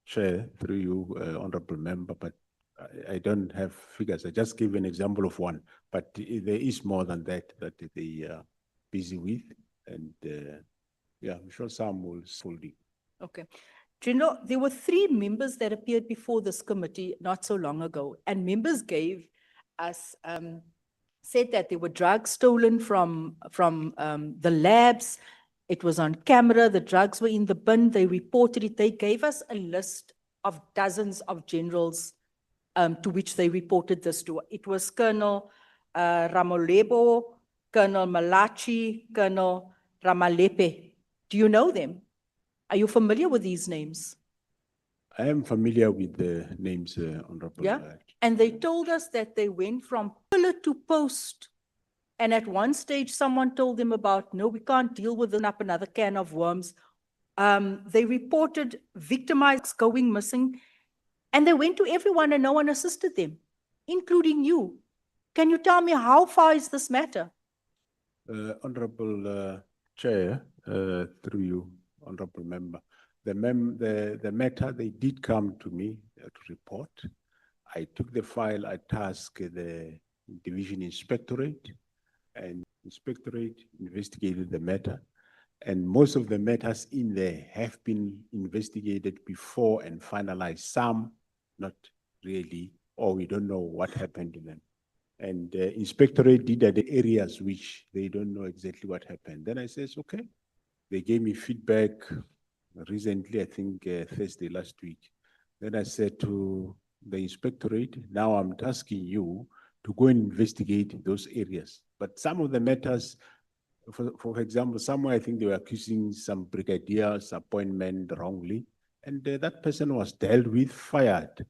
[SPEAKER 2] Chair, through you, Honorable Member, but I don't have figures. I just gave an example of one, but there is more than that they are busy with, and yeah, I'm sure some will solve.
[SPEAKER 9] Okay. General, there were 3 members that appeared before this committee not so long ago, and members gave us, said that there were drugs stolen from the labs. It was on camera, the drugs were in the bin, they reported it. They gave us a list of dozens of generals to which they reported this to. It was Colonel Ramolebo, Colonel Malachi, Colonel Ramalepe. Do you know them? Are you familiar with these names?
[SPEAKER 2] I am familiar with the names, Honorable.
[SPEAKER 9] Yeah, and they told us that they went from pillar to post. And at one stage, someone told them about, no, we can't deal with up another can of worms. They reported victimized going missing, and they went to everyone and no one assisted them, including you. Can you tell me how far is this matter?
[SPEAKER 2] Honorable Chair, through you, Honorable Member, the matter, they did come to me to report. I took the file, I tasked the Division Inspectorate, and Inspectorate investigated the matter. And most of the matters in there have been investigated before and finalized. Some, not really, or we don't know what happened to them. And Inspectorate did at the areas which they don't know exactly what happened. Then I says, okay. They gave me feedback recently, I think Thursday last week. Then I said to the Inspectorate, now I'm tasking you to go and investigate those areas. But some of the matters, for example, somewhere I think they were accusing some brigadier's appointment wrongly, and that person was dealt with, fired.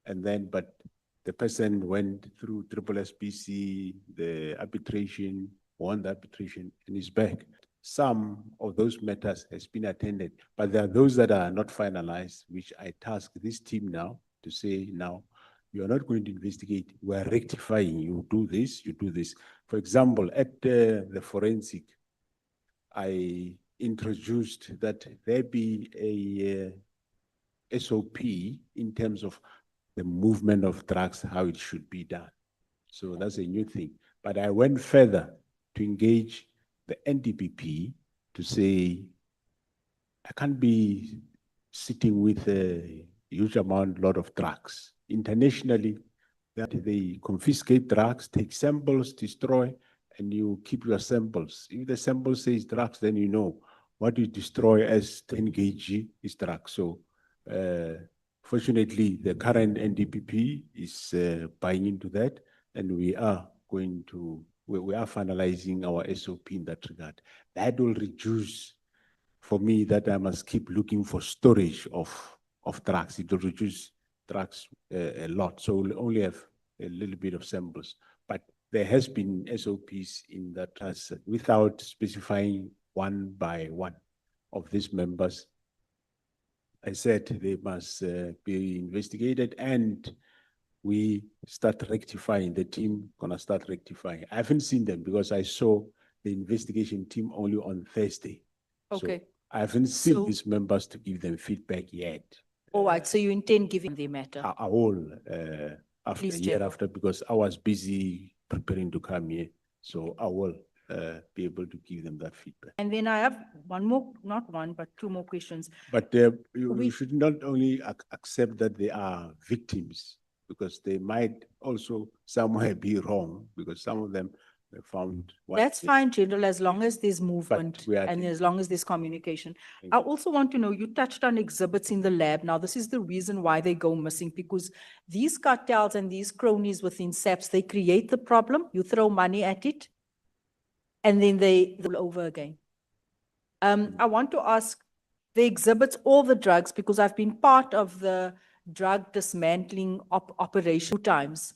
[SPEAKER 2] And then, but the person went through SSBC, the arbitration, won the arbitration, and is back. Some of those matters has been attended, but there are those that are not finalized, which I task this team now to say, now, you are not going to investigate, we are rectifying, you do this, you do this. For example, at the forensic, I introduced that there be a SOP in terms of the movement of drugs, how it should be done. So that's a new thing. But I went further to engage the NDPP to say, I can't be sitting with a huge lot of drugs. Internationally, that they confiscate drugs, take samples, destroy, and you keep your samples. If the sample says drugs, then you know what you destroy as 10 kg is drugs. So fortunately, the current NDPP is buying into that, and we are going to, we are finalizing our SOP in that regard. That will reduce, for me, that I must keep looking for storage of drugs. It will reduce drugs a lot. So we'll only have a little bit of samples. But there has been SOPs in that has, without specifying one by one of these members. I said they must be investigated, and we start rectifying. The team gonna start rectifying. I haven't seen them because I saw the investigation team only on Thursday.
[SPEAKER 9] Okay.
[SPEAKER 2] So I haven't seen
[SPEAKER 9] So-
[SPEAKER 2] these members to give them feedback yet.
[SPEAKER 9] All right, so you intend giving the matter?
[SPEAKER 2] I will after
[SPEAKER 9] Please,
[SPEAKER 2] a year
[SPEAKER 9] General.
[SPEAKER 2] after, because I was busy preparing to come here. So I will be able to give them that feedback.
[SPEAKER 9] And then I have one more, not one, but two more questions.
[SPEAKER 2] But you
[SPEAKER 9] We-
[SPEAKER 2] should not only accept that they are victims, because they might also somewhere be wrong, because some of them were found.
[SPEAKER 9] That's fine, General, as long as there's movement
[SPEAKER 2] we are
[SPEAKER 9] and
[SPEAKER 2] doing-
[SPEAKER 9] as long as there's communication.
[SPEAKER 2] Thank
[SPEAKER 9] I also want to know, you touched on exhibits in the lab. Now, this is the reason why they go missing, because these cartels and these cronies within SAPS, they create the problem, you throw money at it, and then they roll over again. I want to ask, the exhibits, all the drugs, because I've been part of the drug dismantling operation 2 times.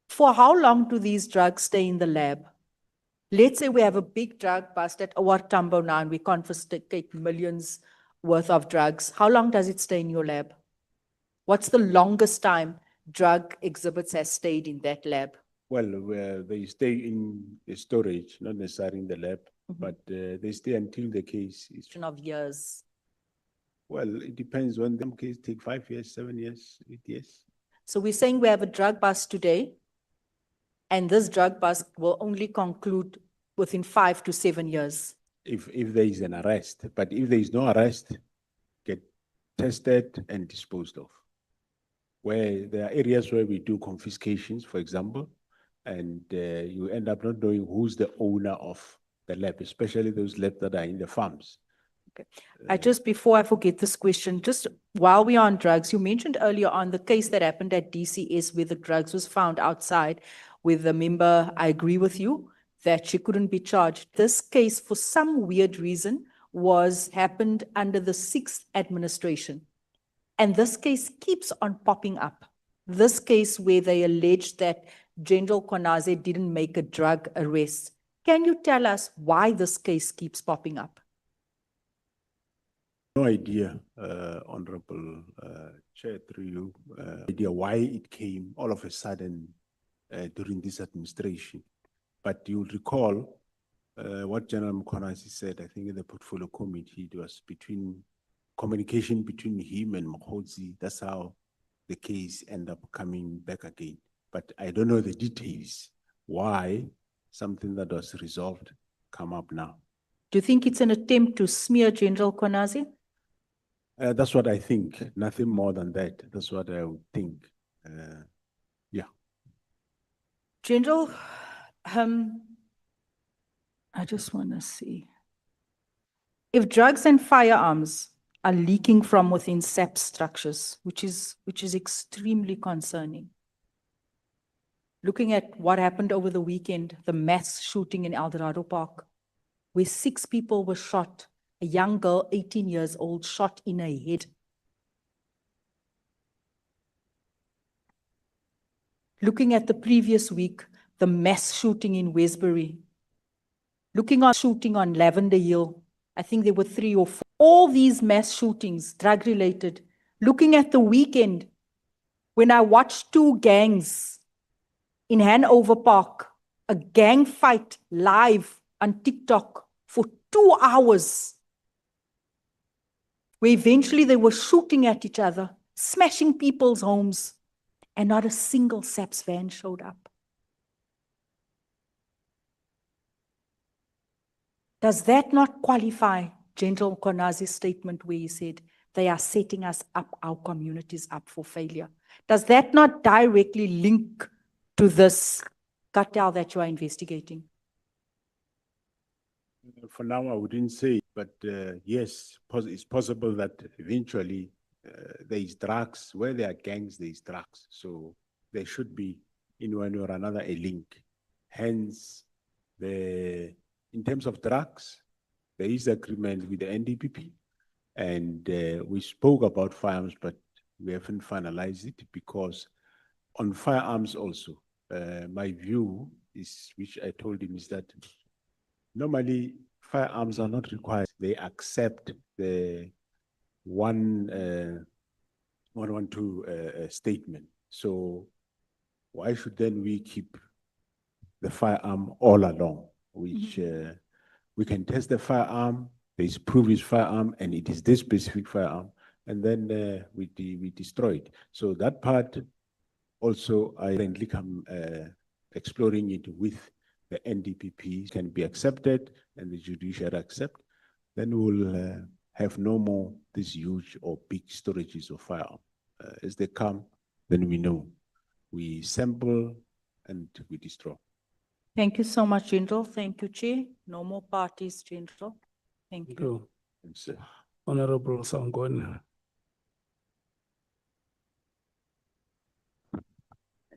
[SPEAKER 9] For how long do these drugs stay in the lab? Let's say we have a big drug bust at Tambo now and we confiscate millions worth of drugs. How long does it stay in your lab? What's the longest time drug exhibits has stayed in that lab?
[SPEAKER 2] Well, where they stay in the storage, not necessarily in the lab, but they stay until the case is.
[SPEAKER 9] Of years.
[SPEAKER 2] Well, it depends. When the case take 5 years, 7 years, 8 years.
[SPEAKER 9] So we're saying we have a drug bust today, and this drug bust will only conclude within 5 to 7 years.
[SPEAKER 2] If there is an arrest, but if there is no arrest, get tested and disposed of. Where there are areas where we do confiscations, for example, and you end up not knowing who's the owner of the lab, especially those labs that are in the farms.
[SPEAKER 9] I just, before I forget this question, just while we're on drugs, you mentioned earlier on the case that happened at DCS where the drugs was found outside with the member, I agree with you, that she couldn't be charged. This case, for some weird reason, happened under the 6th administration. And this case keeps on popping up. This case where they allege that General Mkhwanazi didn't make a drug arrest. Can you tell us why this case keeps popping up?
[SPEAKER 2] No idea, Honorable Chair, through you, idea why it came all of a sudden during this administration. But you'll recall what General Mkhwanazi said, I think in the portfolio committee, it was communication between him and Mkhwanazi. That's how the case ended up coming back again. But I don't know the details, why something that was resolved come up now.
[SPEAKER 9] Do you think it's an attempt to smear General Mkhwanazi?
[SPEAKER 2] That's what I think, nothing more than that. That's what I would think. Yeah.
[SPEAKER 9] General, I just want to see. If drugs and firearms are leaking from within SAP structures, which is extremely concerning. Looking at what happened over the weekend, the mass shooting in Eldorado Park, where 6 people were shot, a young girl, 18 years old, shot in her head. Looking at the previous week, the mass shooting in Westbury. Looking at shooting on Lavender Hill, I think there were 3 or 4. All these mass shootings, drug-related. Looking at the weekend, when I watched 2 gangs in Hanover Park, a gang fight live on TikTok for 2 hours, where eventually they were shooting at each other, smashing people's homes, and not a single SAPS van showed up. Does that not qualify General Mkhwanazi's statement where he said they are setting us up, our communities up for failure? Does that not directly link to this cartel that you are investigating?
[SPEAKER 2] For now, I wouldn't say, but yes, it's possible that eventually there is drugs. Where there are gangs, there is drugs. So there should be, in one or another, a link. Hence, in terms of drugs, there is agreement with the NDPP. And we spoke about firearms, but we haven't finalized it because on firearms also, my view is, which I told him, is that normally firearms are not required. They accept the 112 statement. So why should then we keep the firearm all along, which we can test the firearm, there is proof it's firearm, and it is this specific firearm, and then we destroy it. So that part also, I currently come exploring it with the NDPP, can be accepted, and the judiciary accept, then we'll have no more these huge or big storages of firearm. As they come, then we know. We sample and we destroy.
[SPEAKER 9] Thank you so much, General. Thank you, Chair. No more parties, General. Thank you.
[SPEAKER 3] Thank you.
[SPEAKER 2] Thanks,
[SPEAKER 3] Honorable Sangweni.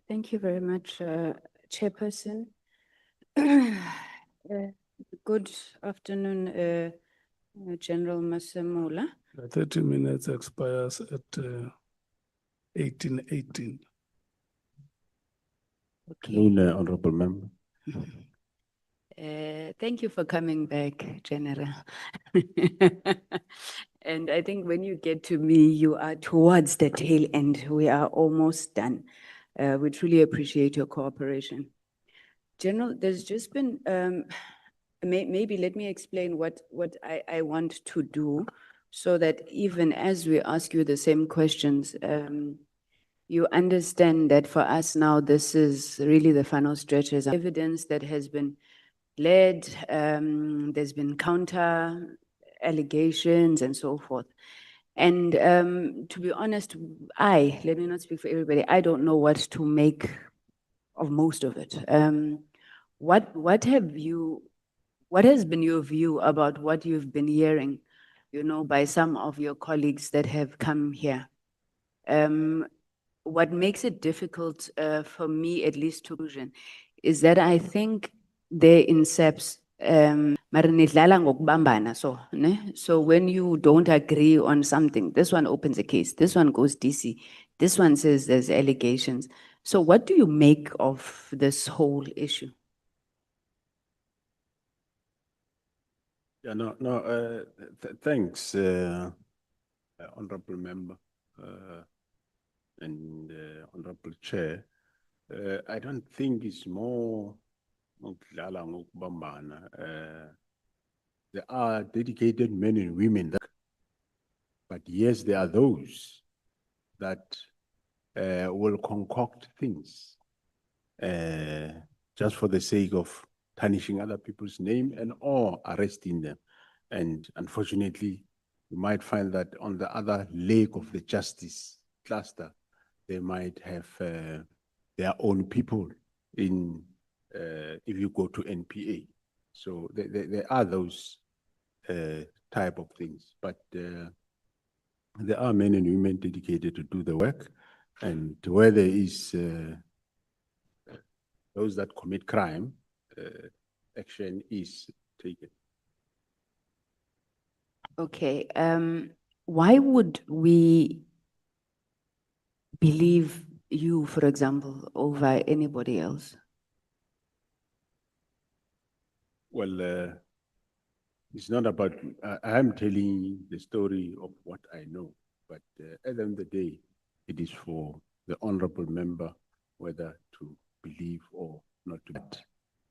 [SPEAKER 4] Thank you very much, Chairperson. Good afternoon, General Masemola.
[SPEAKER 3] The 30 minutes expires at 18:18.
[SPEAKER 2] Afternoon, Honorable Member.
[SPEAKER 4] Thank you for coming back, General. And I think when you get to me, you are towards the tail end. We are almost done. We truly appreciate your cooperation. General, there's just been, maybe let me explain what I want to do so that even as we ask you the same questions, you understand that for us now, this is really the final stretches. Evidence that has been led, there's been counter allegations and so forth. And to be honest, let me not speak for everybody, I don't know what to make of most of it. What has been your view about what you've been hearing, by some of your colleagues that have come here? What makes it difficult for me, at least to conclusion, is that I think they're in SEPs, so when you don't agree on something, this one opens a case, this one goes DC, this one says there's allegations. So what do you make of this whole issue?
[SPEAKER 2] Yeah, thanks, Honorable Member and Honorable Chair. I don't think it's more there are dedicated men and women, but yes, there are those that will concoct things just for the sake of tarnishing other people's name and or arresting them. And unfortunately, you might find that on the other leg of the justice cluster, they might have their own people in, if you go to NPA. So there are those type of things, but there are men and women dedicated to do the work, and where there is those that commit crime, action is taken.
[SPEAKER 4] Okay, why would we believe you, for example, over anybody else?
[SPEAKER 2] Well, it's not about, I'm telling the story of what I know, but at the end of the day, it is for the honorable member whether to believe or not to. But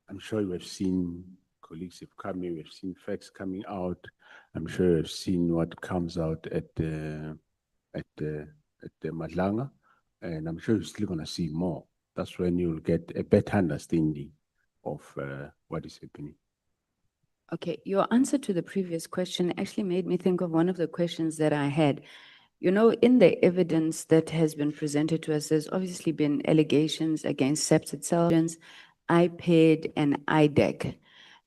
[SPEAKER 2] I'm sure you have seen colleagues have come in, we've seen facts coming out. I'm sure you've seen what comes out at the Madlanga, and I'm sure you're still gonna see more. That's when you'll get a better understanding of what is happening.
[SPEAKER 4] Okay, your answer to the previous question actually made me think of one of the questions that I had. In the evidence that has been presented to us, there's obviously been allegations against SEPS itself, IPED and IDEC.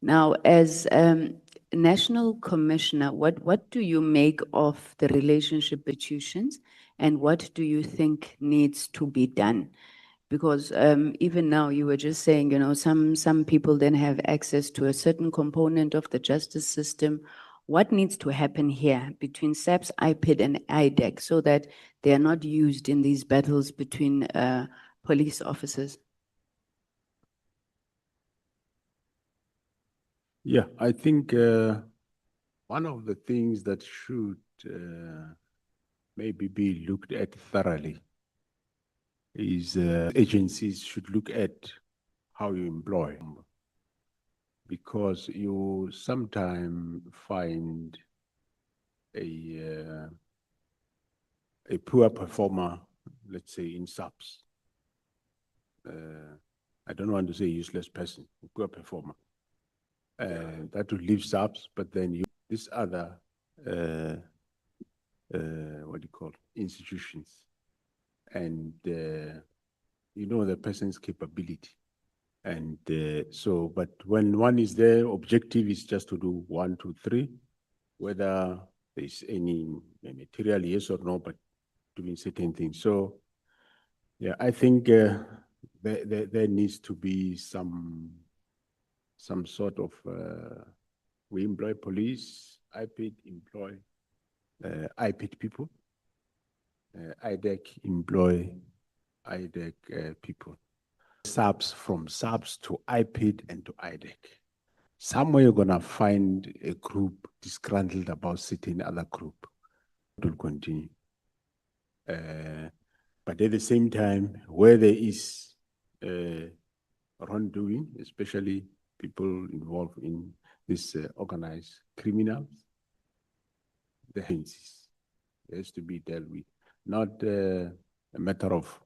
[SPEAKER 4] Now, as National Commissioner, what do you make of the relationship with institutions, and what do you think needs to be done? Because even now, you were just saying, some people then have access to a certain component of the justice system. What needs to happen here between SEPS, IPED, and IDEC so that they are not used in these battles between police officers?
[SPEAKER 2] Yeah, I think one of the things that should maybe be looked at thoroughly is agencies should look at how you employ, because you sometimes find a poor performer, let's say in subs. I don't want to say useless person, a poor performer. That will leave subs, but then you this other what do you call institutions, and you know the person's capability, and so. But when one is there, objective is just to do 1, 2, 3, whether there's any material yes or no, but doing certain things. So, yeah, I think there needs to be some sort of we employ police, IPID employ IPID people, IDEC employ IDEC people. Subs from subs to IPID and to IDEC. Somewhere you're gonna find a group disgruntled about sitting other group. It will continue. But at the same time, where there is wrongdoing, especially people involved in this organized criminals, the agencies has to be dealt with, not a matter of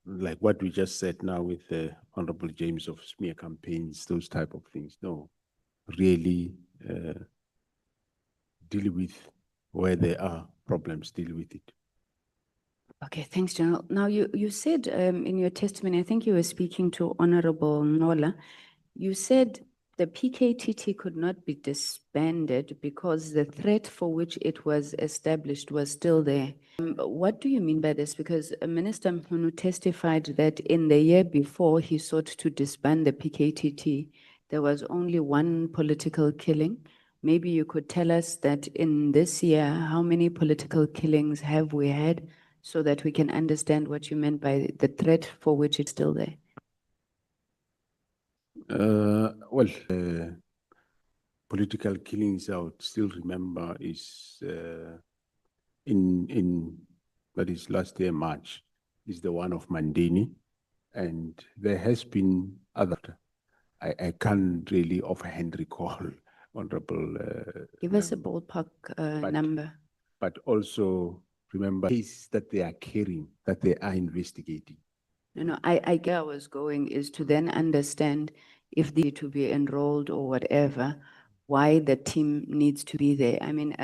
[SPEAKER 2] like what we just said now with the Honorable James of smear campaigns, those type of things. No, really deal with where there are problems, deal with it.
[SPEAKER 4] Okay, thanks, General. Now, you said in your testimony, I think you were speaking to Honorable Nqola, you said the PKTT could not be disbanded because the threat for which it was established was still there. What do you mean by this? Because Minister Mkhwanazi testified that in the year before he sought to disband the PKTT, there was only one political killing. Maybe you could tell us that in this year, how many political killings have we had, so that we can understand what you meant by the threat for which it's still there?
[SPEAKER 2] Political killings I would still remember is in that is last year March, is the one of Mandeni, and there has been other. I can't really offhand recall, Honorable.
[SPEAKER 4] Give us a ballpark number.
[SPEAKER 2] But also remember cases that they are carrying, that they are investigating.
[SPEAKER 4] No, I get where I was going is to then understand if they need to be enrolled or whatever, why the team needs to be there. I mean,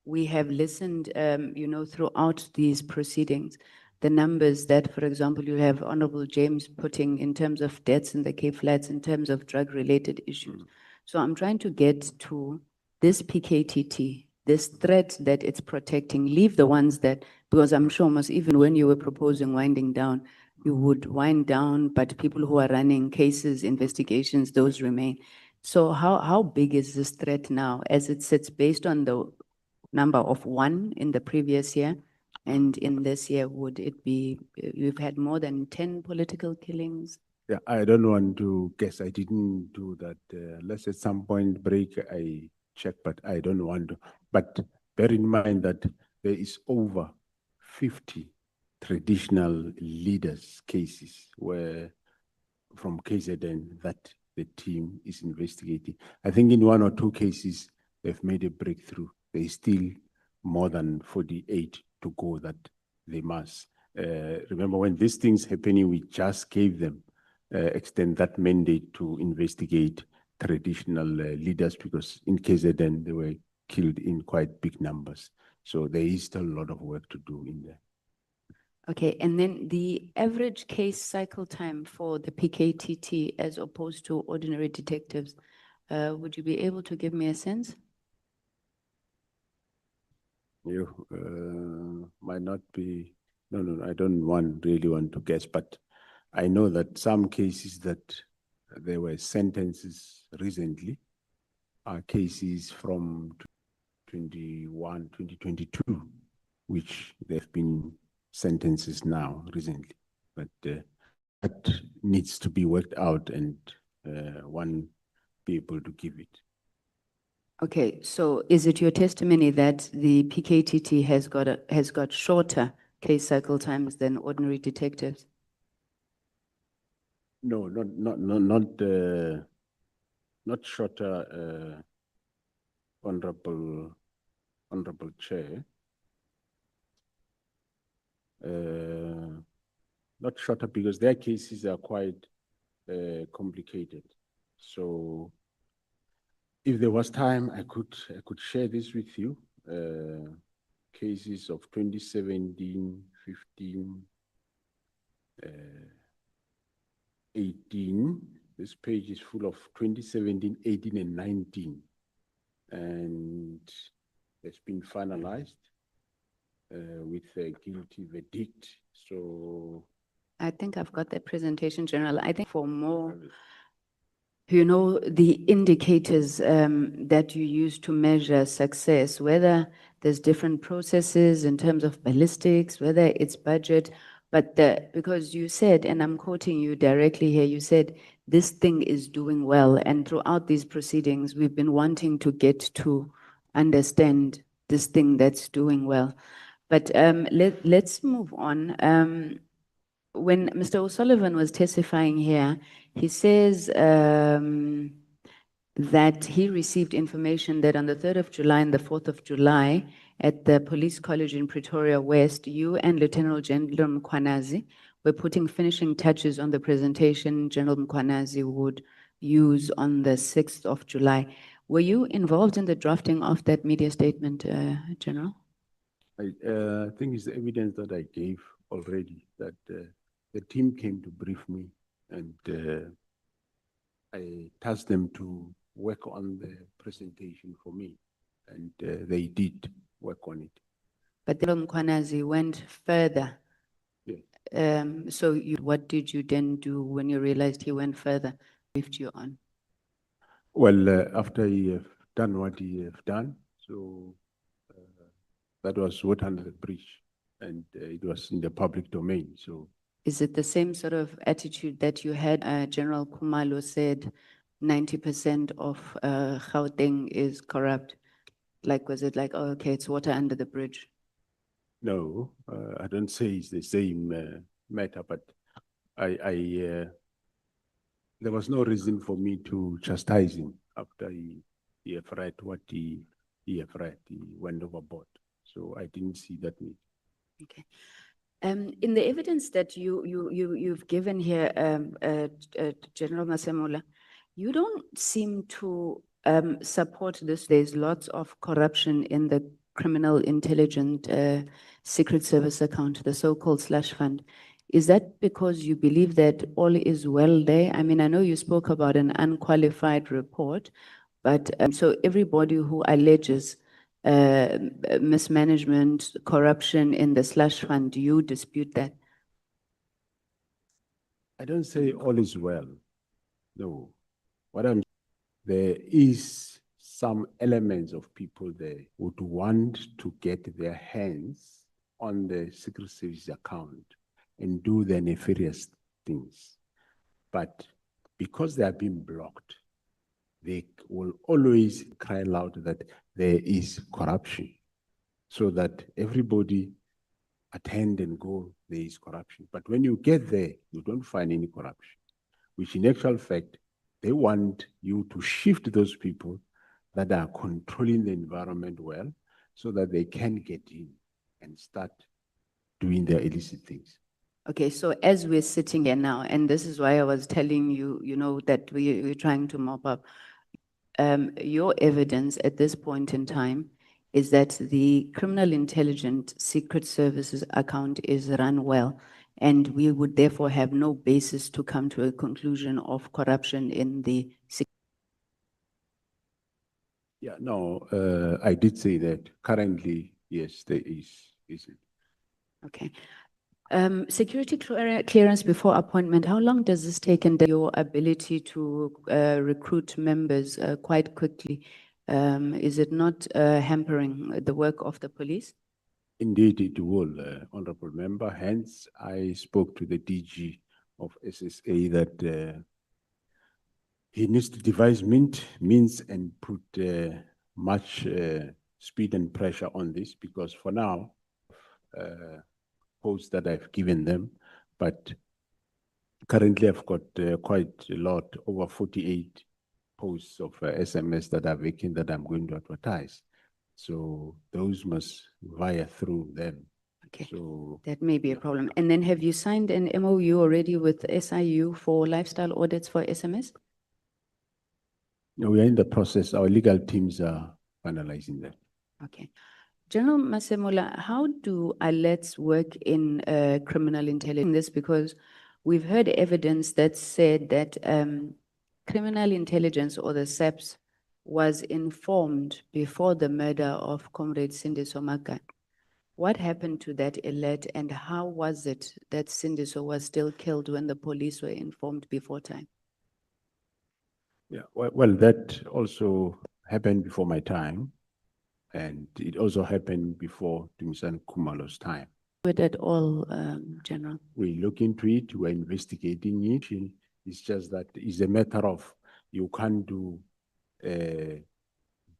[SPEAKER 4] we have listened, throughout these proceedings, the numbers that, for example, you have Honorable James putting in terms of deaths in the Cape Flats, in terms of drug-related issues. So I'm trying to get to this PKTT, this threat that it's protecting, leave the ones that, because I'm sure most even when you were proposing winding down, you would wind down, but people who are running cases, investigations, those remain. So how big is this threat now as it sits based on the number of 1 in the previous year? And in this year, would it be, you've had more than 10 political killings?
[SPEAKER 2] Yeah, I don't want to guess. I didn't do that. Unless at some point break, I check, but I don't want to. But bear in mind that there is over 50 traditional leaders cases where from KZN that the team is investigating. I think in 1 or 2 cases, they've made a breakthrough. There's still more than 48 to go that they must. Remember when these things happening, we just gave them extend that mandate to investigate traditional leaders, because in KZN, they were killed in quite big numbers. So there is still a lot of work to do in there.
[SPEAKER 4] Okay, and then the average case cycle time for the PKTT as opposed to ordinary detectives, would you be able to give me a sense?
[SPEAKER 2] You might not be, no, I don't really want to guess, but I know that some cases that there were sentences recently are cases from 2022, which there have been sentences now recently, but that needs to be worked out, and one be able to give it.
[SPEAKER 4] Okay, so is it your testimony that the PKTT has got shorter case cycle times than ordinary detectives?
[SPEAKER 2] No, not shorter, Honorable Chair. Not shorter because their cases are quite complicated. So if there was time, I could share this with you. Cases of 2017, 15, 18. This page is full of 2017, 18, and 19. And it's been finalized with a guilty verdict. So
[SPEAKER 4] I think I've got that presentation, General. I think for more, you know, the indicators that you use to measure success, whether there's different processes in terms of ballistics, whether it's budget, but because you said, and I'm quoting you directly here, you said, this thing is doing well. And throughout these proceedings, we've been wanting to get to understand this thing that's doing well. But let's move on. When Mr. O'Sullivan was testifying here, he says that he received information that on the 3rd of July and the 4th of July at the Police College in Pretoria West, you and Lieutenant General Mkhwanazi were putting finishing touches on the presentation General Mkhwanazi would use on the 6th of July. Were you involved in the drafting of that media statement, General?
[SPEAKER 2] I think it's the evidence that I gave already that the team came to brief me and I tasked them to work on the presentation for me and they did work on it.
[SPEAKER 4] But General Mkhwanazi went further.
[SPEAKER 2] Yeah.
[SPEAKER 4] So what did you then do when you realized he went further, briefed you on?
[SPEAKER 2] Well, after he have done what he have done, so that was what under the bridge and it was in the public domain. So
[SPEAKER 4] is it the same sort of attitude that you had? General Khumalo said 90% of Gauteng is corrupt. Like, was it like, oh, okay, it's water under the bridge?
[SPEAKER 2] no, I don't say it's the same matter, but there was no reason for me to chastise him after he have read what he have read. He went overboard. So I didn't see that need.
[SPEAKER 4] Okay. In the evidence that you've given here, General Masemola, you don't seem to support this. There's lots of corruption in the criminal intelligence secret service account, the so-called slush fund. Is that because you believe that all is well there? I mean, I know you spoke about an unqualified report, but so everybody who alleges mismanagement, corruption in the slush fund, do you dispute that?
[SPEAKER 2] I don't say all is well. No. There is some elements of people there would want to get their hands on the Secret Service account and do their nefarious things. But because they are being blocked, they will always cry loud that there is corruption, so that everybody attend and go, there is corruption. But when you get there, you don't find any corruption, which in actual fact, they want you to shift those people that are controlling the environment well, so that they can get in and start doing their illicit things.
[SPEAKER 4] Okay, so as we're sitting here now, and this is why I was telling you, you know, that we're trying to mop up, your evidence at this point in time is that the criminal intelligence secret services account is run well, and we would therefore have no basis to come to a conclusion of corruption in the.
[SPEAKER 2] Yeah, no, I did say that currently, yes, there is it?
[SPEAKER 4] Okay. Security clearance before appointment, how long does this take, and your ability to recruit members quite quickly? Is it not hampering the work of the police?
[SPEAKER 2] Indeed, it will, Honorable Member. Hence, I spoke to the DG of SSA that he needs to devise means and put much speed and pressure on this, because for now, posts that I've given them, but currently I've got quite a lot, over 48 posts of SMS that are vacant that I'm going to advertise. So those must via through them.
[SPEAKER 4] Okay,
[SPEAKER 2] So
[SPEAKER 4] that may be a problem. And then have you signed an MOU already with SIU for lifestyle audits for SMS?
[SPEAKER 2] no, we are in the process. Our legal teams are finalizing that.
[SPEAKER 4] Okay. General Masemola, how do alerts work in criminal intelligence? This because we've heard evidence that said that criminal intelligence or the SAPS was informed before the murder of Comrade Sindiso Magat. What happened to that alert, and how was it that Sindiso was still killed when the police were informed before time?
[SPEAKER 2] Yeah, well, that also happened before my time, and it also happened before Dumisani Khumalo's time.
[SPEAKER 4] With at all, General?
[SPEAKER 2] We look into it, we're investigating it. It's just that it's a matter of you can't do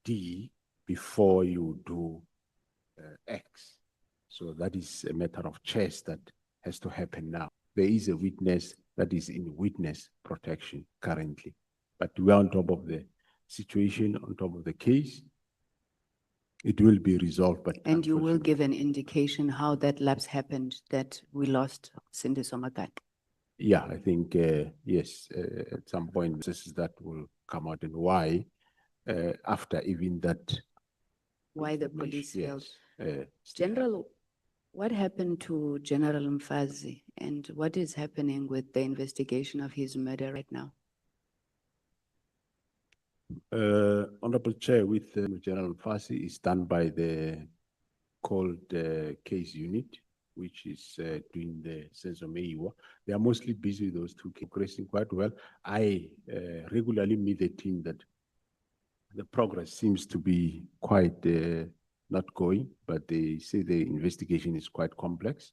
[SPEAKER 2] D before you do X. So that is a matter of chess that has to happen now. There is a witness that is in witness protection currently, but we're on top of the situation, on top of the case. It will be resolved, but
[SPEAKER 4] And you will give an indication how that lapse happened, that we lost Sindiso Magat?
[SPEAKER 2] yeah, I think yes. At some point, this is that will come out, and why after even that.
[SPEAKER 4] Why the police failed?
[SPEAKER 2] Yes,
[SPEAKER 4] General, what happened to General Mkhwanazi, and what is happening with the investigation of his murder right now?
[SPEAKER 2] Honorable Chair, with General Mkhwanazi is done by the called case unit, which is doing the Senzomeiwa. They are mostly busy with those two, progressing quite well. I regularly meet the team that the progress seems to be quite not going, but they say the investigation is quite complex.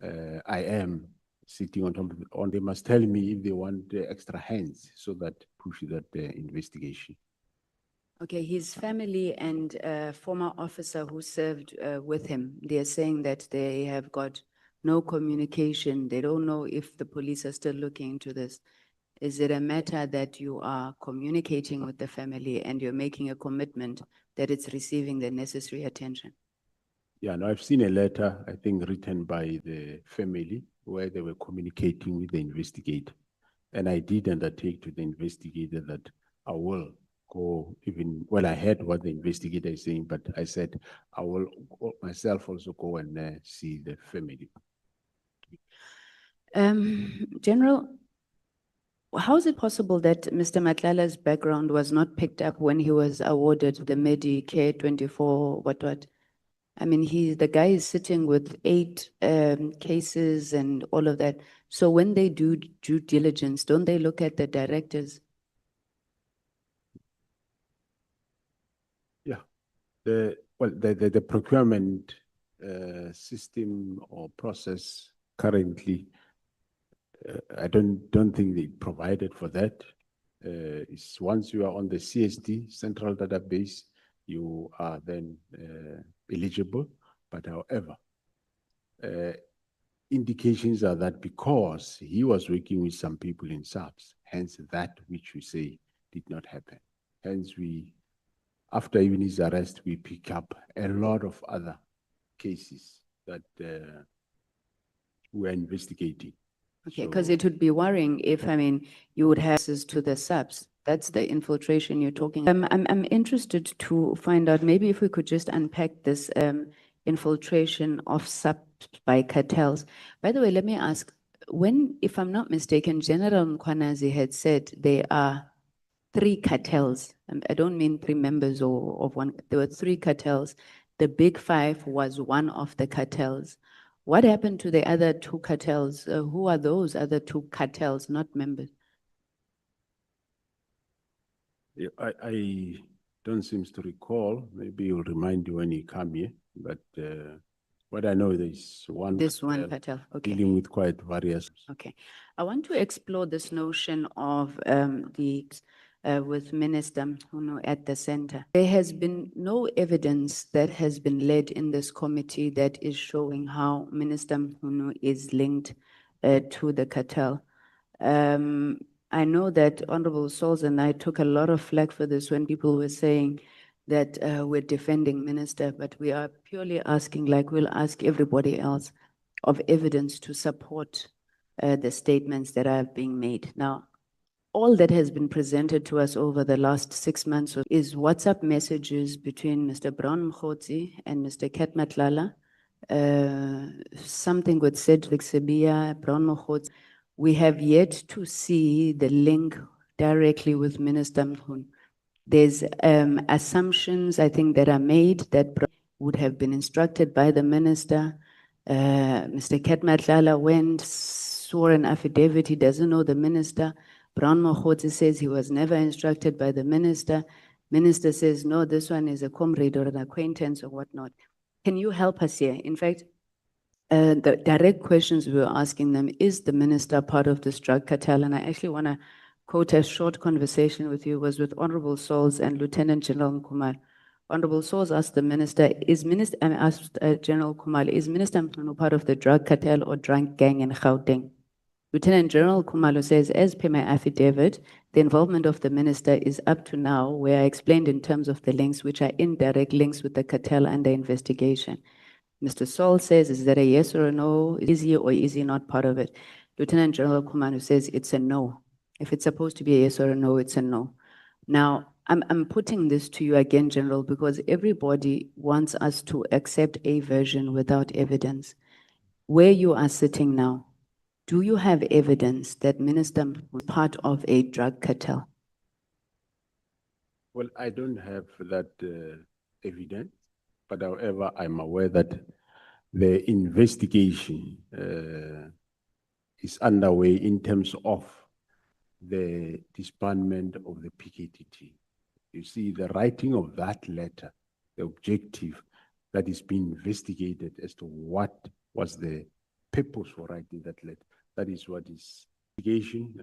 [SPEAKER 2] I am sitting on top of, they must tell me if they want extra hands so that push that investigation.
[SPEAKER 4] Okay, his family and former officer who served with him, they are saying that they have got no communication. They don't know if the police are still looking into this. Is it a matter that you are communicating with the family and you're making a commitment that it's receiving the necessary attention?
[SPEAKER 2] Yeah, no, I've seen a letter, I think, written by the family where they were communicating with the investigator. And I did undertake to the investigator that I will go even, well, I heard what the investigator is saying, but I said, I will myself also go and see the family.
[SPEAKER 4] General, how is it possible that Mr. Matlala's background was not picked up when he was awarded the Medicare 24, what? I mean, the guy is sitting with 8 cases and all of that. So when they do due diligence, don't they look at the directors?
[SPEAKER 2] Yeah, the procurement system or process currently, I don't think they provided for that. It's once you are on the CSD, Central Database, you are then eligible. But however, indications are that because he was working with some people in SAPS, hence that which we say did not happen. Hence after even his arrest, we pick up a lot of other cases that we're investigating.
[SPEAKER 4] Okay, because it would be worrying if, I mean, you would have access to the SAPS. That's the infiltration you're talking about. I'm interested to find out, maybe if we could just unpack this infiltration of SAPS by cartels. By the way, let me ask, if I'm not mistaken, General Mkhwanazi had said there are 3 cartels. I don't mean 3 members of one, there were 3 cartels. The Big 5 was one of the cartels. What happened to the other 2 cartels? Who are those other 2 cartels, not members?
[SPEAKER 2] Yeah, I don't seem to recall. Maybe he'll remind you when you come here. But What I know, there's one.
[SPEAKER 4] This one
[SPEAKER 2] cartel
[SPEAKER 4] cartel, okay.
[SPEAKER 2] Dealing with quite various.
[SPEAKER 4] Okay, I want to explore this notion of with Minister Mkhwanazi at the center. There has been no evidence that has been led in this committee that is showing how Minister Mkhwanazi is linked to the cartel. I know that Honorable Sauls and I took a lot of flack for this when people were saying that we're defending Minister, but we are purely asking, like we'll ask everybody else, of evidence to support the statements that are being made. Now, all that has been presented to us over the last 6 months is WhatsApp messages between Mr. Brown Mkhwanazi and Mr. Ketmatlala. Something with Cedric Sebia, Brown Mkhwanazi. We have yet to see the link directly with Minister Mkhwanazi. There's assumptions, I think, that are made that would have been instructed by the minister. Mr. Ketmatlala went, swore an affidavit, he doesn't know the minister. Brown Mkhwanazi says he was never instructed by the minister. Minister says, no, this one is a comrade or an acquaintance or whatnot. Can you help us here? In fact, the direct questions we were asking them, is the minister part of this drug cartel? And I actually want to quote a short conversation with you, was with Honorable Sauls and Lieutenant General Nqola. Honorable Sauls asked the minister, asked General Khumalo, is Minister Mkhwanazi part of the drug cartel or drug gang in Gauteng? Lieutenant General Khumalo says, as per my affidavit, the involvement of the minister is up to now, where I explained in terms of the links, which are indirect links with the cartel under investigation. Mr. Sauls says, is that a yes or a no? Is he or is he not part of it? Lieutenant General Khumalo says, it's a no. If it's supposed to be a yes or a no, it's a no. Now, I'm putting this to you again, General, because everybody wants us to accept a version without evidence. Where you are sitting now, do you have evidence that Minister was part of a drug cartel?
[SPEAKER 2] Well, I don't have that evidence, but however, I'm aware that the investigation is underway in terms of the disbandment of the PKTT. You see, the writing of that letter, the objective that is being investigated as to what was the purpose for writing that letter, that is what is investigation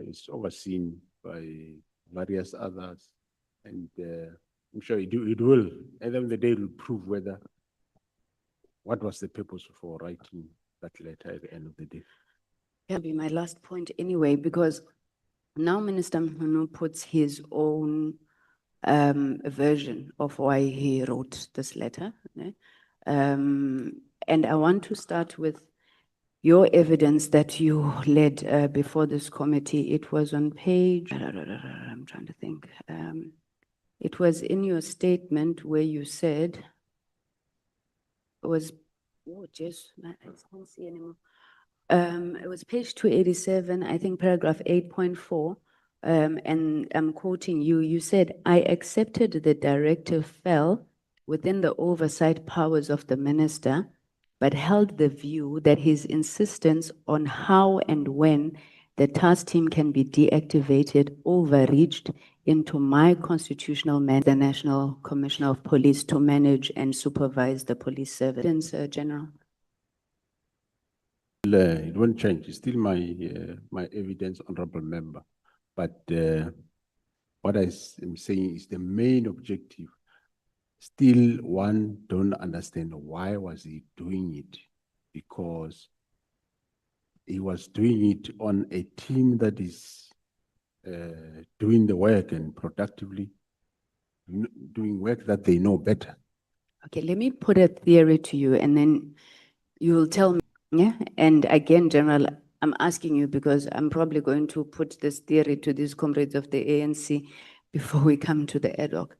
[SPEAKER 2] is overseen by various others, and I'm sure it will, at the end of the day, it will prove whether what was the purpose for writing that letter at the end of the day.
[SPEAKER 4] That'll be my last point anyway, because now Minister Mkhwanazi puts his own version of why he wrote this letter. And I want to start with your evidence that you led before this committee. It was on page, I'm trying to think. It was in your statement where you said, it was, oh, just, I can't see anymore. It was page 287, I think paragraph 8.4. And I'm quoting you, you said, I accepted the directive fell within the oversight powers of the minister, but held the view that his insistence on how and when the task team can be deactivated overreached into my constitutional mandate, the National Commissioner of Police, to manage and supervise the police service. General.
[SPEAKER 2] It won't change. It's still my my evidence, honorable member. But what I am saying is the main objective. Still, one don't understand why was he doing it, because he was doing it on a team that is doing the work and productively doing work that they know better.
[SPEAKER 4] Okay, let me put a theory to you, and then you will tell me. Yeah, and again, General, I'm asking you because I'm probably going to put this theory to these comrades of the ANC before we come to the Adhoc.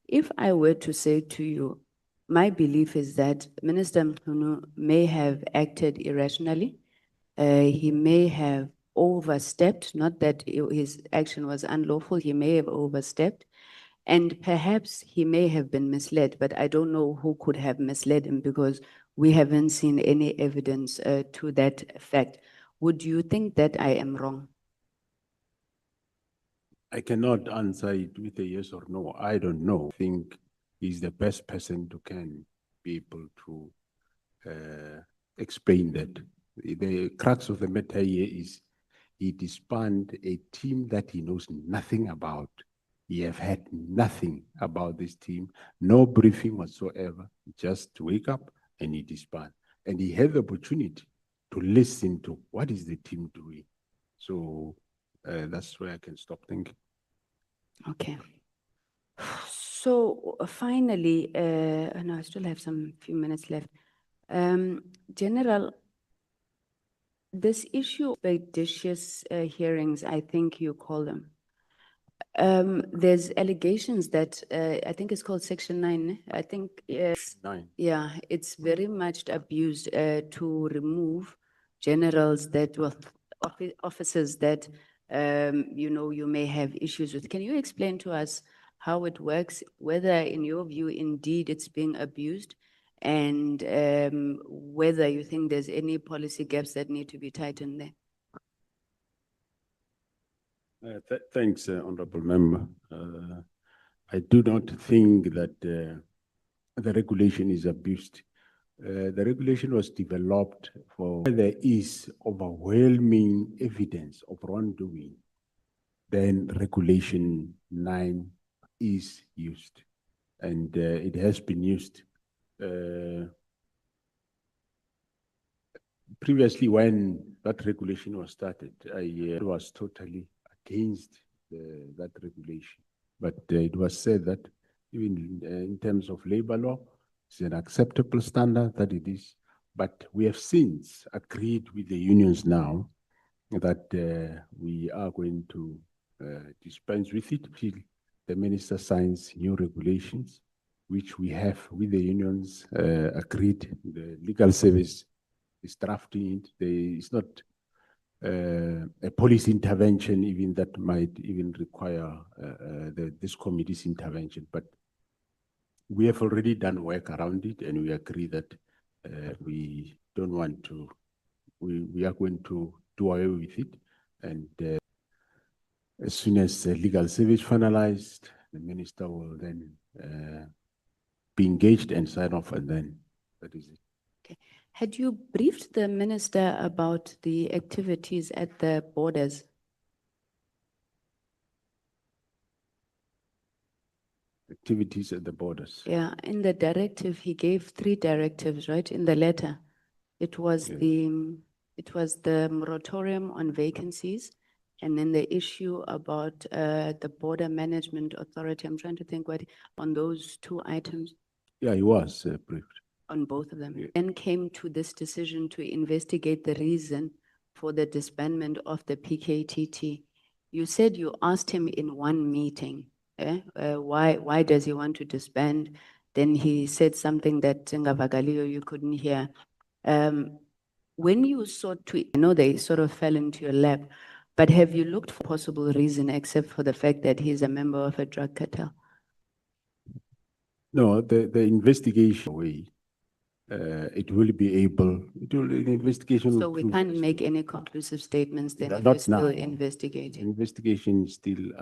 [SPEAKER 4] If I were to say to you, my belief is that Minister Mkhwanazi may have acted irrationally. He may have overstepped, not that his action was unlawful, he may have overstepped. And perhaps he may have been misled, but I don't know who could have misled him because we haven't seen any evidence to that fact. Would you think that I am wrong?
[SPEAKER 2] I cannot answer it with a yes or no. I don't know. I think he's the best person to can be able to explain that. The crux of the matter here is he disbanded a team that he knows nothing about. He have had nothing about this team, no briefing whatsoever, just wake up and he disband. And he had the opportunity to listen to what is the team doing. So that's where I can stop thinking.
[SPEAKER 4] Okay. So finally, no, I still have some few minutes left. General, this issue of expeditious hearings, I think you call them. There's allegations that I think it's called Section 9. I think
[SPEAKER 2] 9.
[SPEAKER 4] yeah, it's very much abused to remove generals that were officers that you know you may have issues with. Can you explain to us how it works? Whether, in your view, indeed it's being abused, and whether you think there's any policy gaps that need to be tightened there.
[SPEAKER 2] Thanks, Honorable Member. I do not think that the regulation is abused. The regulation was developed for where there is overwhelming evidence of wrongdoing, then Regulation 9 is used, and it has been used. Previously, when that regulation was started, I was totally against that regulation. But it was said that even in terms of labor law, it's an acceptable standard that it is. But we have since agreed with the unions now that we are going to dispense with it till the minister signs new regulations, which we have with the unions agreed. The legal service is drafting it. It's not a police intervention even that might even require this committee's intervention. But we have already done work around it, and we agree that we don't want to, we are going to do away with it. And as soon as the legal service finalized, the minister will then be engaged and sign off, and then that is it.
[SPEAKER 4] Okay. Had you briefed the minister about the activities at the borders?
[SPEAKER 2] Activities at the borders.
[SPEAKER 4] Yeah, in the directive, he gave 3 directives, right? In the letter, it was the moratorium on vacancies, and then the issue about the Border Management Authority. I'm trying to think what on those 2 items.
[SPEAKER 2] Yeah, he was briefed.
[SPEAKER 4] On both of them.
[SPEAKER 2] Yeah.
[SPEAKER 4] Then came to this decision to investigate the reason for the disbandment of the PKTT. You said you asked him in one meeting, why does he want to disband? Then he said something that you couldn't hear. When you sought to, I know they sort of fell into your lap, but have you looked for possible reason except for the fact that he's a member of a drug cartel?
[SPEAKER 2] No, the investigation way, it will be able, the investigation.
[SPEAKER 4] So we
[SPEAKER 2] will prove
[SPEAKER 4] can't
[SPEAKER 2] this.
[SPEAKER 4] make any conclusive statements then if
[SPEAKER 2] Not
[SPEAKER 4] we're still
[SPEAKER 2] now.
[SPEAKER 4] investigating.
[SPEAKER 2] Investigation is still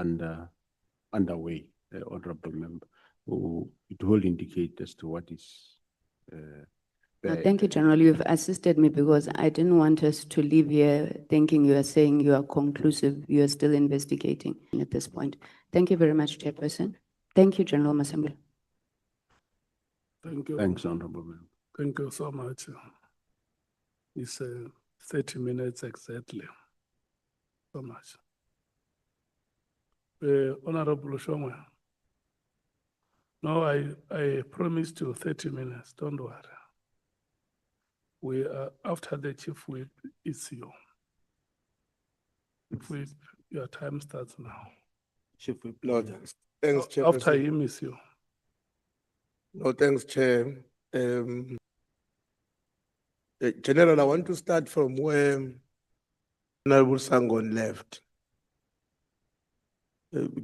[SPEAKER 2] underway, Honorable Member. It will indicate as to what is.
[SPEAKER 4] No, thank you, General. You've assisted me because I didn't want us to leave here thinking you are saying you are conclusive. You are still investigating at this point. Thank you very much, Chairperson. Thank you, General Masemola.
[SPEAKER 3] Thank you.
[SPEAKER 2] Thanks, Honorable Member.
[SPEAKER 3] Thank you so much. It's 30 minutes exactly. So much. Honorable Shongwe. No, I promised you 30 minutes. Don't worry. We are after the Chief Whip, it's you. Chief Whip, your time starts now.
[SPEAKER 10] Chief Whip. No, thanks, Chair.
[SPEAKER 3] After him is you.
[SPEAKER 10] No, thanks, Chair. General, I want to start from where Honorable Sangweni left,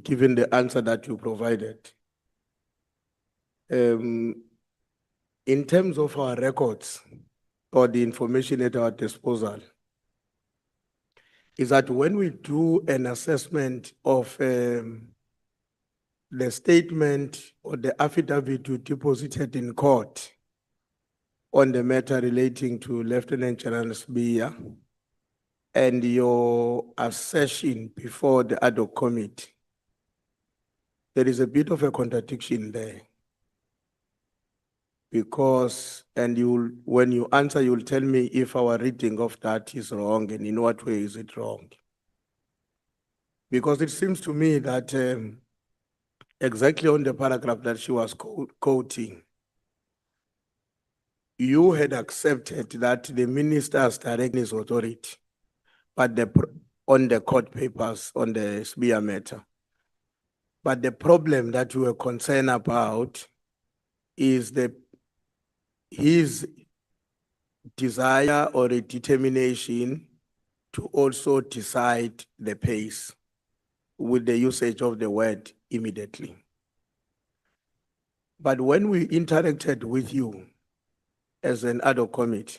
[SPEAKER 10] given the answer that you provided. In terms of our records or the information at our disposal, is that when we do an assessment of the statement or the affidavit you deposited in court, on the matter relating to Lieutenant General Sbiya and your assertion before the Adhoc committee, there is a bit of a contradiction there. Because, and when you answer, you'll tell me if our reading of that is wrong and in what way is it wrong. Because it seems to me that exactly on the paragraph that she was quoting, you had accepted that the minister has directed his authority, but on the court papers, on the Sbiya matter. But the problem that you were concerned about is his desire or a determination to also decide the pace with the usage of the word immediately. But when we interacted with you as an Adhoc committee,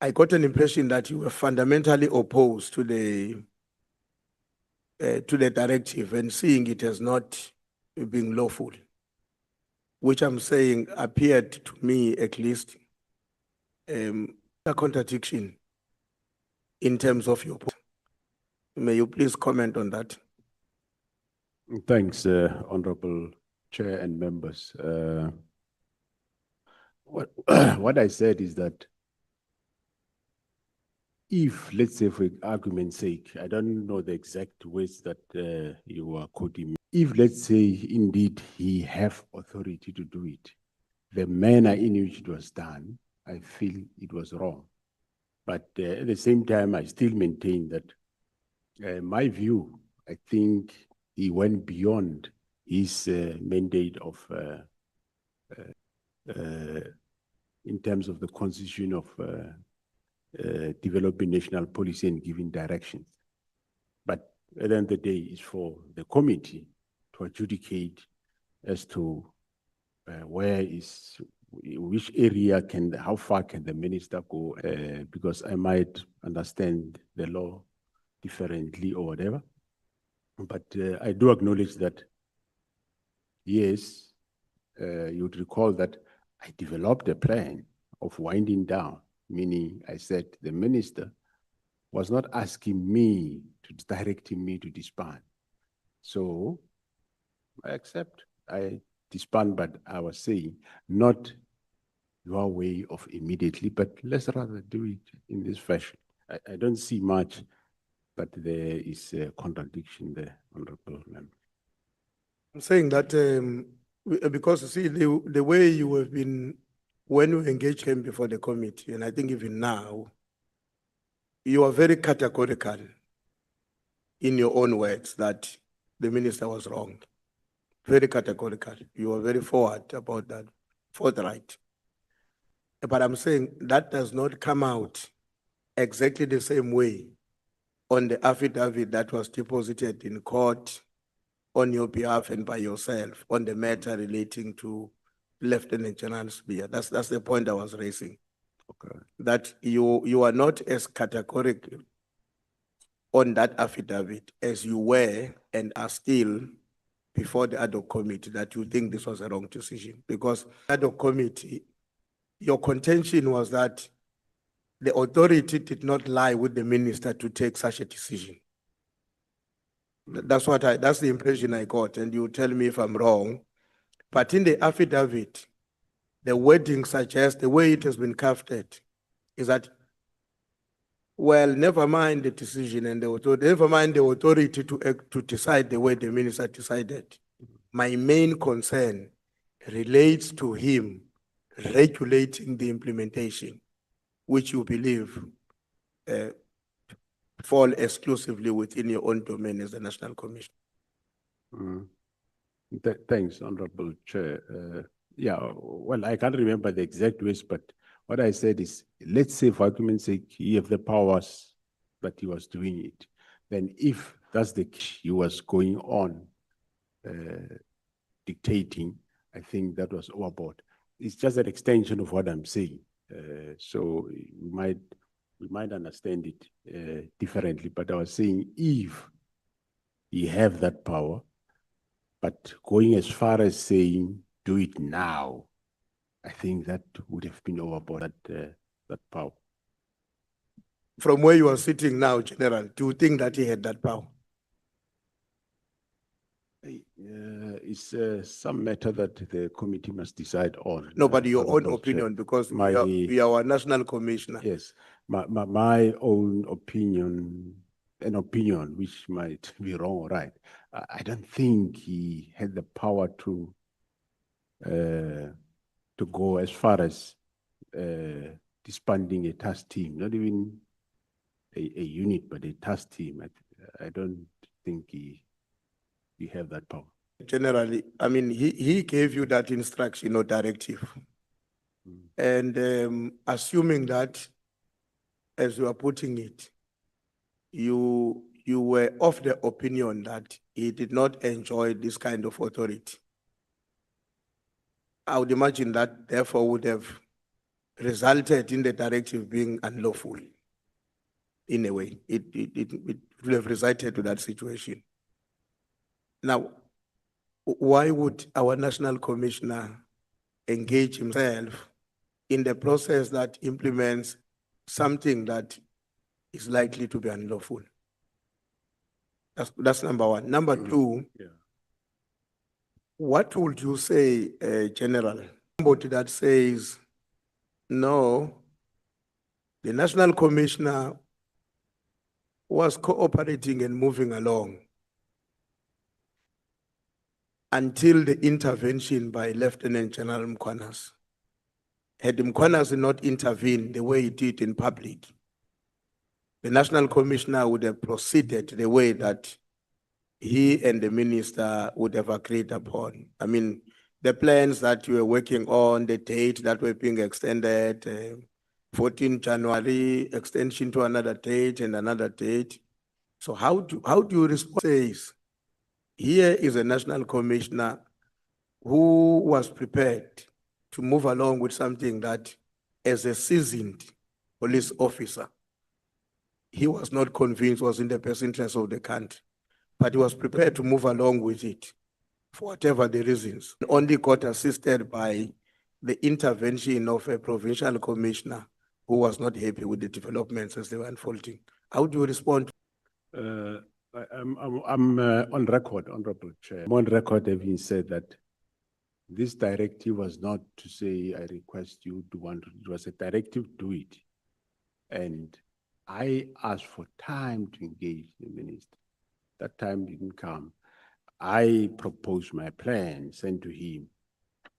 [SPEAKER 10] I got an impression that you were fundamentally opposed to the directive and seeing it as not being lawful, which I'm saying appeared to me at least a contradiction in terms of your point. May you please comment on that?
[SPEAKER 2] Thanks, Honorable Chair and members. What I said is that if, let's say for argument's sake, I don't know the exact words that you are quoting me. If, let's say, indeed he have authority to do it, the manner in which it was done, I feel it was wrong. But at the same time, I still maintain that my view, I think he went beyond his mandate of, in terms of the constitution of developing national policy and giving directions. But at the end of the day, it's for the committee to adjudicate as to which area how far can the minister go, because I might understand the law differently or whatever. But I do acknowledge that, yes, you would recall that I developed a plan of winding down, meaning I said the minister was not asking me directing me to disband. So I accept, I disband, but I was saying not your way of immediately, but let's rather do it in this fashion. I don't see much, but there is a contradiction there, Honorable Member.
[SPEAKER 10] I'm saying that because you see the way you have been, when you engage him before the committee, and I think even now, you are very categorical in your own words that the minister was wrong. Very categorical. You are very forward about that, forthright. But I'm saying that does not come out exactly the same way on the affidavit that was deposited in court on your behalf and by yourself on the matter relating to Lieutenant General Sbiya. That's the point I was raising. Okay. That you are not as categorical on that affidavit as you were and are still before the Adhoc committee, that you think this was a wrong decision. Because the Adhoc committee, your contention was that the authority did not lie with the minister to take such a decision. That's the impression I got, and you tell me if I'm wrong. But in the affidavit, the wording suggests, the way it has been crafted, is that, well, never mind the decision and the authority, never mind the authority to decide the way the minister decided. My main concern relates to him regulating the implementation, which you believe fall exclusively within your own domain as the National Commission.
[SPEAKER 2] Thanks, Honorable Chair. Yeah, well, I can't remember the exact words, but what I said is, let's say for argument's sake, he have the powers that he was doing it. Then if that's the case, he was going on dictating, I think that was overboard. It's just an extension of what I'm saying. So we might understand it differently, but I was saying if he have that power, but going as far as saying, do it now, I think that would have been overboard, that power.
[SPEAKER 10] From where you are sitting now, General, do you think that he had that power?
[SPEAKER 2] It's some matter that the committee must decide on.
[SPEAKER 10] No, but your own
[SPEAKER 2] Honorable Chair.
[SPEAKER 10] opinion, because
[SPEAKER 2] My-
[SPEAKER 10] we are our national commissioner.
[SPEAKER 2] Yes, my own opinion, an opinion which might be wrong or right. I don't think he had the power to go as far as disbanding a task team, not even a unit, but a task team. I don't think he have that power.
[SPEAKER 10] Generally, I mean, he gave you that instruction or directive. And assuming that, as you are putting it, you were of the opinion that he did not enjoy this kind of authority. I would imagine that therefore would have resulted in the directive being unlawful. In a way, it would have resulted to that situation. Now, why would our national commissioner engage himself in the process that implements something that is likely to be unlawful? That's number one. Number two,
[SPEAKER 2] Yeah.
[SPEAKER 10] what would you say, General? Somebody that says, no, the national commissioner was cooperating and moving along until the intervention by Lieutenant General Mkhwanazi. Had Mkhwanazi not intervened the way he did in public, the national commissioner would have proceeded the way that he and the minister would have agreed upon. I mean, the plans that you were working on, the date that were being extended, 14 January, extension to another date and another date. So how do you respond? Says, here is a national commissioner who was prepared to move along with something that, as a seasoned police officer, he was not convinced was in the best interest of the country, but he was prepared to move along with it for whatever the reasons. Only got assisted by the intervention of a provincial commissioner who was not happy with the developments as they were unfolding. How do you respond?
[SPEAKER 2] I'm on record, Honorable Chair. I'm on record having said that this directive was not to say, I request you to want to, it was a directive, do it. And I asked for time to engage the minister. That time didn't come. I proposed my plan, sent to him.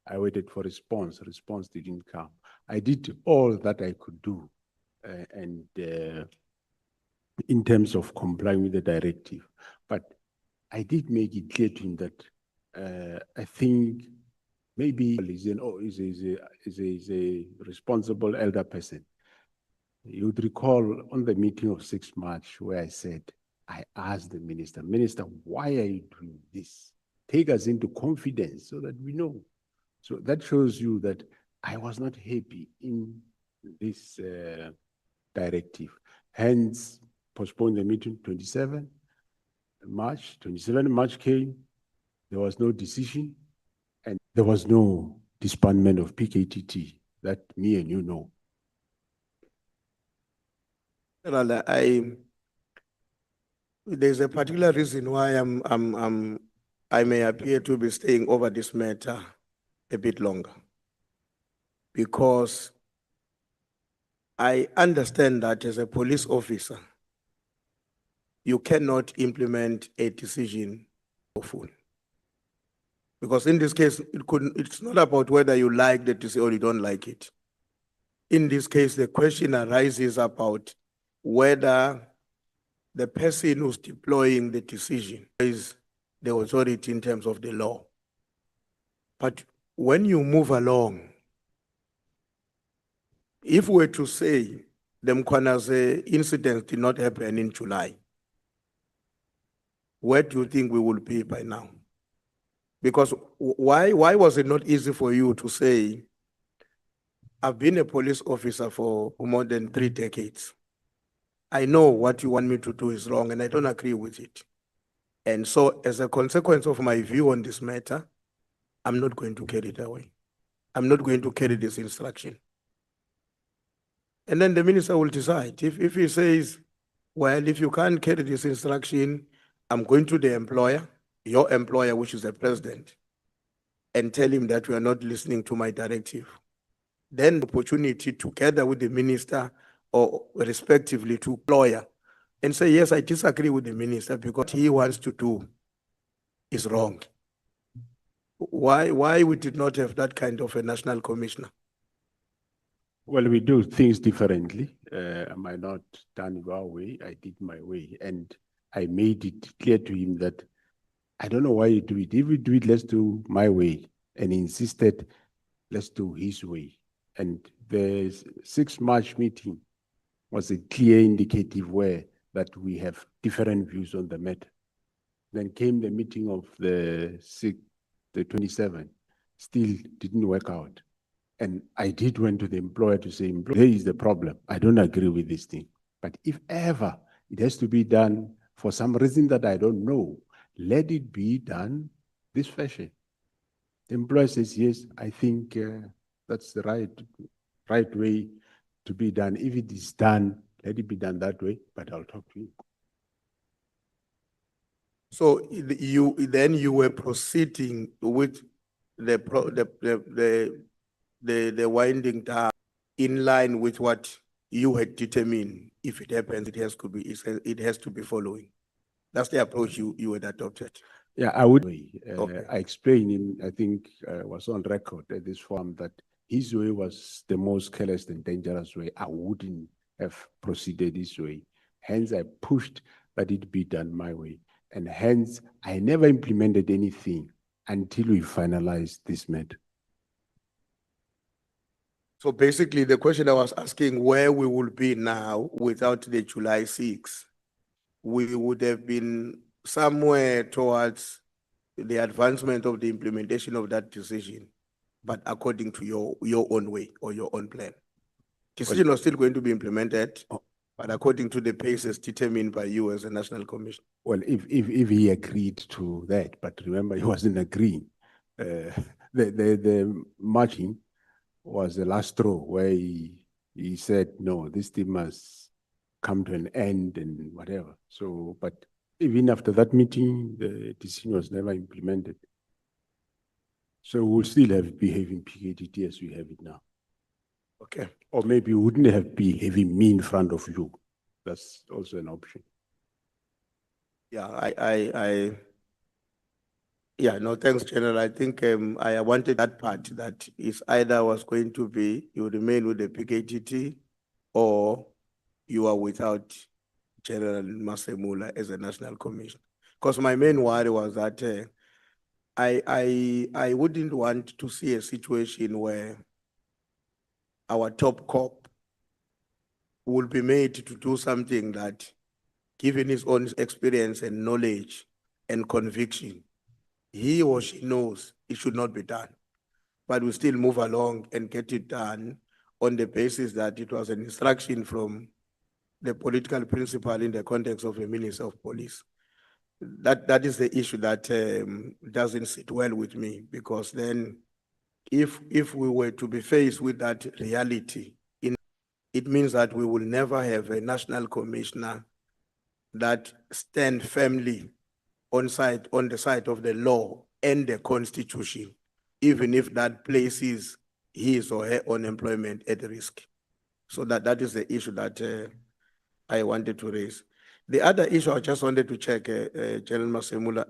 [SPEAKER 2] I waited for response. Response didn't come. I did all that I could do. In terms of complying with the directive. But I did make it clear to him that I think maybe is a responsible elder person. You would recall on the meeting of 6 March where I said, I asked the minister, Minister, why are you doing this? Take us into confidence so that we know. So that shows you that I was not happy in this directive. Hence, postpone the meeting 27 March came, there was no decision, and there was no disbandment of PKTT that me and you know.
[SPEAKER 10] Well, there's a particular reason why I may appear to be staying over this matter a bit longer. Because I understand that as a police officer, you cannot implement a decision full. Because in this case, it's not about whether you like the decision or you don't like it. In this case, the question arises about whether the person who's deploying the decision is the authority in terms of the law. But when you move along, if we were to say the Mkhwanazi incident did not happen in July, where do you think we will be by now? Because why was it not easy for you to say, I've been a police officer for more than 3 decades. I know what you want me to do is wrong and I don't agree with it. And so as a consequence of my view on this matter, I'm not going to carry it away. I'm not going to carry this instruction. And then the minister will decide. If he says, well, if you can't carry this instruction, I'm going to the employer, your employer, which is the president, and tell him that you are not listening to my directive. Then the opportunity together with the minister or respectively to employer and say, yes, I disagree with the minister because what he wants to do is wrong. Why we did not have that kind of a national commissioner?
[SPEAKER 2] Well, we do things differently. I might not done your way. I did my way. And I made it clear to him that I don't know why you do it. If we do it, let's do my way. And he insisted, let's do his way. And the 6 March meeting was a clear indicative way that we have different views on the matter. Then came the meeting of the 27th, still didn't work out. And I did went to the employer to say, there is the problem. I don't agree with this thing. But if ever it has to be done for some reason that I don't know, let it be done this fashion. The employer says, yes, I think that's the right way to be done. If it is done, let it be done that way, but I'll talk to you.
[SPEAKER 10] So you were proceeding with the winding down in line with what you had determined. If it happens, it has to be following. That's the approach you had adopted.
[SPEAKER 2] Yeah, I would.
[SPEAKER 10] Okay.
[SPEAKER 2] I explained him, I think was on record at this forum, that his way was the most careless and dangerous way. I wouldn't have proceeded this way. Hence, I pushed that it be done my way. And hence, I never implemented anything until we finalized this matter.
[SPEAKER 10] So basically, the question I was asking, where we will be now without the July 6, we would have been somewhere towards the advancement of the implementation of that decision, but according to your own way or your own plan. Decision was still going to be implemented, but according to the paces determined by you as a national commission.
[SPEAKER 2] Well, if he agreed to that, but remember, he wasn't agreeing. The marching was the last straw where he said, no, this thing must come to an end and whatever. So, but even after that meeting, the decision was never implemented. So we'll still have behaving PKTT as we have it now.
[SPEAKER 10] Okay.
[SPEAKER 2] Or maybe we wouldn't have behaving me in front of you. That's also an option.
[SPEAKER 10] Yeah, yeah, no, thanks, General. I think I wanted that part that is either was going to be you remain with the PKTT or you are without General Masemola as a national commission. Because my main worry was that I wouldn't want to see a situation where our top cop will be made to do something that, given his own experience and knowledge and conviction, he or she knows it should not be done. But we still move along and get it done on the basis that it was an instruction from the political principal in the context of a minister of police. That is the issue that doesn't sit well with me, because then if we were to be faced with that reality, it means that we will never have a national commissioner that stand firmly on the side of the law and the constitution, even if that places his or her own employment at risk. So that is the issue that I wanted to raise. The other issue I just wanted to check, General Masemola,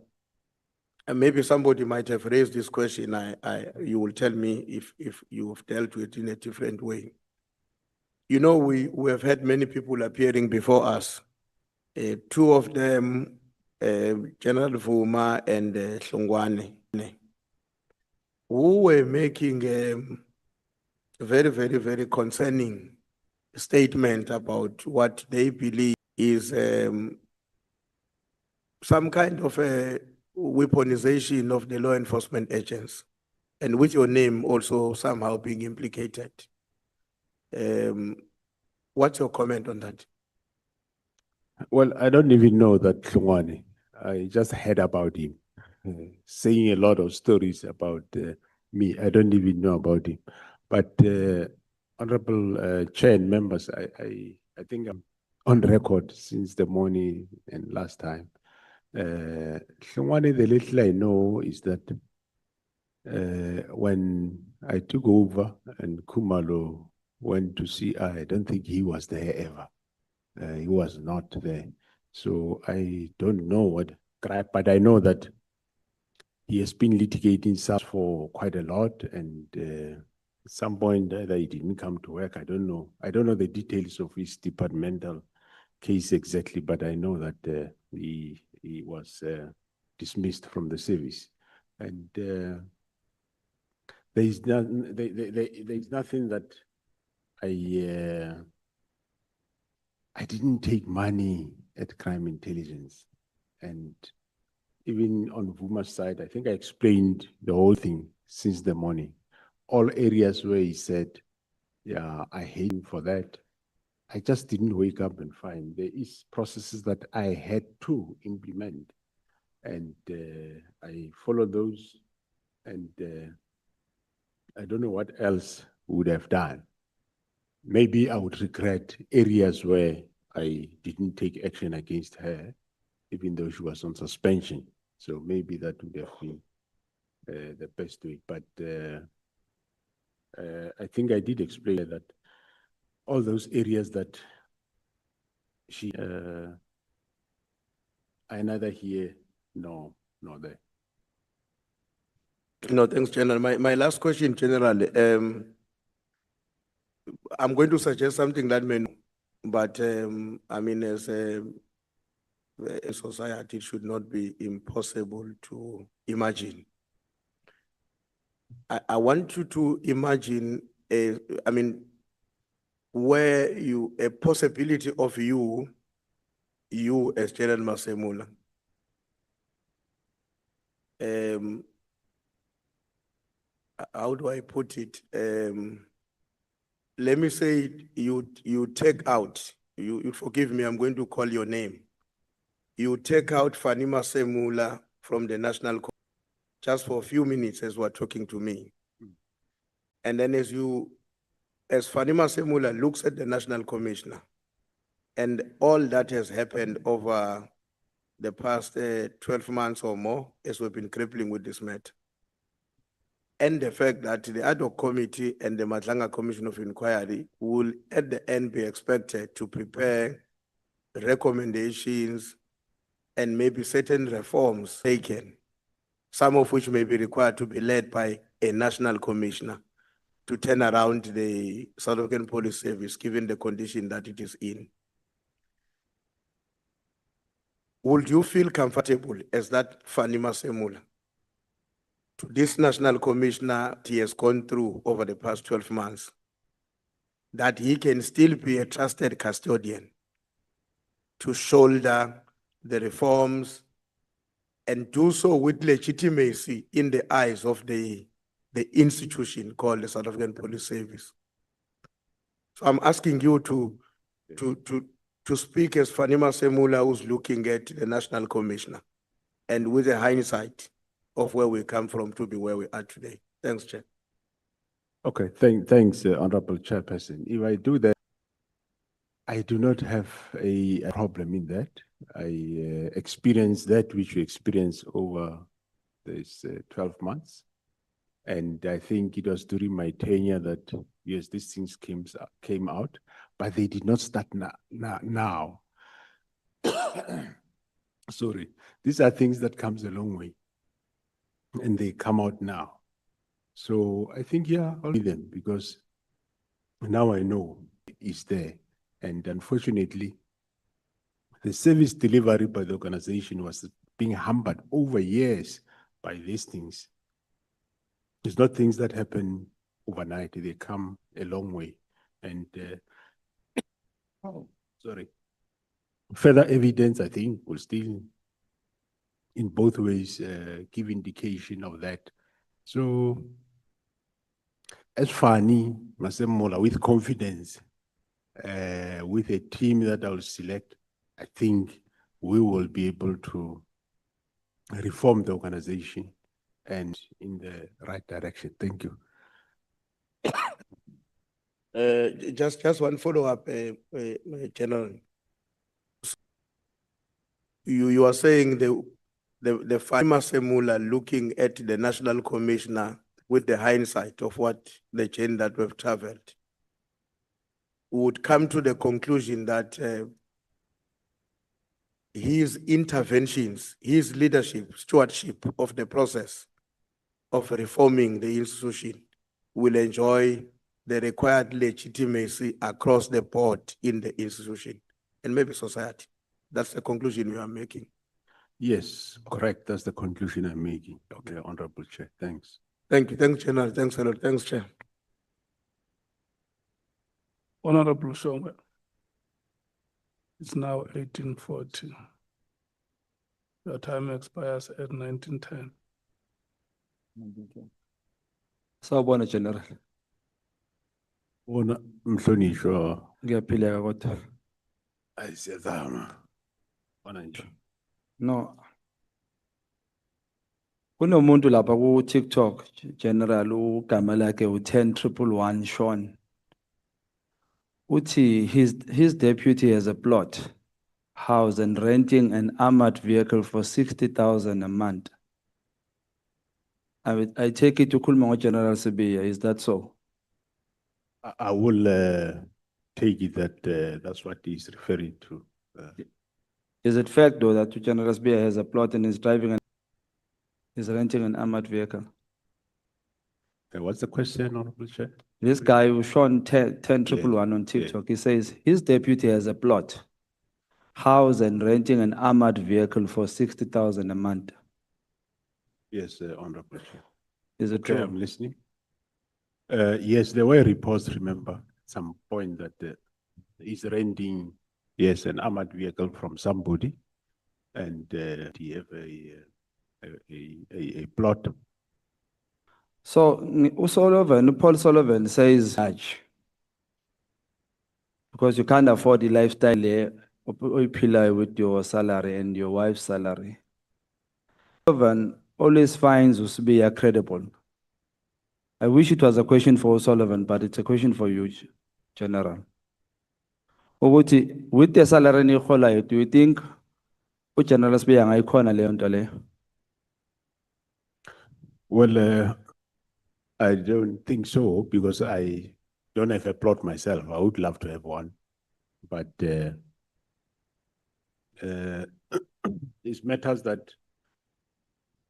[SPEAKER 10] and maybe somebody might have raised this question. You will tell me if you've dealt with it in a different way. You know, we have had many people appearing before us. Two of them, General Vuma and Hlongwane, who were making a very, very, very concerning statement about what they believe is some kind of a weaponization of the law enforcement agents, and with your name also somehow being implicated. What's your comment on that?
[SPEAKER 2] Well, I don't even know that Hlongwane. I just heard about him saying a lot of stories about me. I don't even know about him. But Honorable Chair and members, I think I'm on record since the morning and last time. Khumani, the little I know is that when I took over and Khumalo went to see, I don't think he was there ever. He was not there. So I don't know what crap, but I know that he has been litigating Sauls for quite a lot, and at some point either he didn't come to work. I don't know. I don't know the details of his departmental case exactly, but I know that he was dismissed from the service, and there is nothing that I didn't take money at crime intelligence, and even on Vuma's side, I think I explained the whole thing since the morning. All areas where he said, yeah, I hate him for that. I just didn't wake up and find there is processes that I had to implement. And I followed those, and I don't know what else would have done. Maybe I would regret areas where I didn't take action against her, even though she was on suspension. So maybe that would have been the best way. But I think I did explain that all those areas that she, I neither here nor there.
[SPEAKER 10] No, thanks, General. My last question, General, I'm going to suggest something that may, but I mean, as a society, it should not be impossible to imagine. I want you to imagine I mean, where a possibility of you as General Masemola, how do I put it? Let me say you take out, you forgive me, I'm going to call your name. You take out Fani Masemola from the National Commission just for a few minutes as we're talking to me. And then as Fani Masemola looks at the National Commissioner and all that has happened over the past 12 months or more as we've been grappling with this matter, and the fact that the Adhoc Committee and the Madlanga Commission of Inquiry will at the end be expected to prepare recommendations and maybe certain reforms taken, some of which may be required to be led by a national commissioner to turn around the South African Police Service, given the condition that it is in. Would you feel comfortable as that Fani Masemola to this national commissioner he has gone through over the past 12 months, that he can still be a trusted custodian to shoulder the reforms and do so with legitimacy in the eyes of the institution called the South African Police Service? So I'm asking you to speak as Fani Masemola, who's looking at the national commissioner, and with a hindsight of where we come from to be where we are today. Thanks, Chair.
[SPEAKER 2] Okay, thanks, Honorable Chairperson. If I do that, I do not have a problem in that. I experienced that which we experienced over this 12 months. And I think it was during my tenure that, yes, these things came out, but they did not start now. Sorry. These are things that comes a long way, and they come out now. So I think, yeah, I'll be them, because now I know it's there. And unfortunately, the service delivery by the organization was being hampered over years by these things. It's not things that happen overnight. They come a long way. And further evidence, I think, will still, in both ways, give indication of that. So, as Fani Masemola, with confidence, with a team that I will select, I think we will be able to reform the organization and in the right direction. Thank you.
[SPEAKER 10] Just one follow-up, General. You are saying the Masemola looking at the National Commissioner with the hindsight of what the chain that we've traveled would come to the conclusion that his interventions, his leadership, stewardship of the process of reforming the institution will enjoy the required legitimacy across the board in the institution and maybe society. That's the conclusion you are making.
[SPEAKER 2] Yes, correct. That's the conclusion I'm making. Okay, Honorable Chair. Thanks.
[SPEAKER 10] Thank you. Thanks, General. Thanks a lot. Thanks, Chair.
[SPEAKER 3] Honorable Shongwe. It's now 1840. Your time expires at 1910.
[SPEAKER 8] Sawubona General.
[SPEAKER 2] Bona Mhlonishwa,
[SPEAKER 8] Ngiyaphila kodwa.
[SPEAKER 2] ayisiyazama. Bona nje.
[SPEAKER 8] No. Kunomuntu lapha ku TikTok General ugama lakhe u10111 Sean. Uthi his deputy has a plot, house and renting an armored vehicle for 60,000 a month. I take it to Kulmango General Sibiya, is that so?
[SPEAKER 2] I will take it that that's what he's referring to.
[SPEAKER 8] Is it fact though that General Sibiya has a plot and is is renting an armored vehicle?
[SPEAKER 2] What's the question, Honorable Chair?
[SPEAKER 8] This guy who Sean 10111 on TikTok, he says his deputy has a plot, house and renting an armored vehicle for 60,000 a month.
[SPEAKER 2] Yes, Honorable Chair.
[SPEAKER 8] Is it
[SPEAKER 2] Okay,
[SPEAKER 8] true?
[SPEAKER 2] I'm listening. Yes, there were reports, remember, some point that he's renting, yes, an armored vehicle from somebody, and he have a plot.
[SPEAKER 8] So Paul Sullivan says, because you can't afford the lifestyle there, with your salary and your wife's salary. Sullivan always finds Usbiya credible. I wish it was a question for Sullivan, but it's a question for you, General. With the salary Nqola, do you think General Usbiya ngayikhona leyo nto leyo?
[SPEAKER 2] Well, I don't think so, because I don't have a plot myself. I would love to have one, but it's matters that,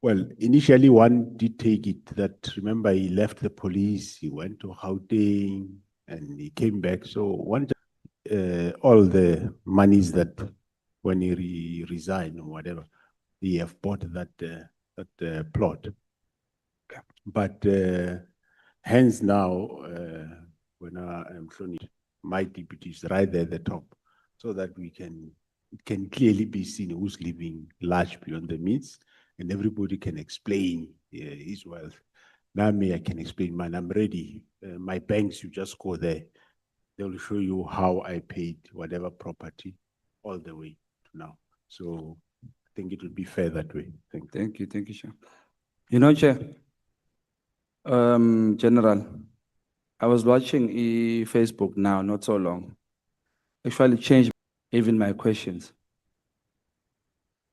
[SPEAKER 2] well, initially one did take it that, remember, he left the police, he went to Gauteng, and he came back. So one, all the monies that when he resigned or whatever, he have bought that plot. But hence now, when I'm showing it, my deputy is right there at the top, so that it can clearly be seen who's living large beyond the means, and everybody can explain his wealth. Now me, I can explain mine. I'm ready. My banks, you just go there. They will show you how I paid whatever property all the way to now. So I think it would be fair that way. Thank you.
[SPEAKER 8] Thank you, Chair. You know, Chair, General, I was watching Facebook now, not so long. Actually changed even my questions.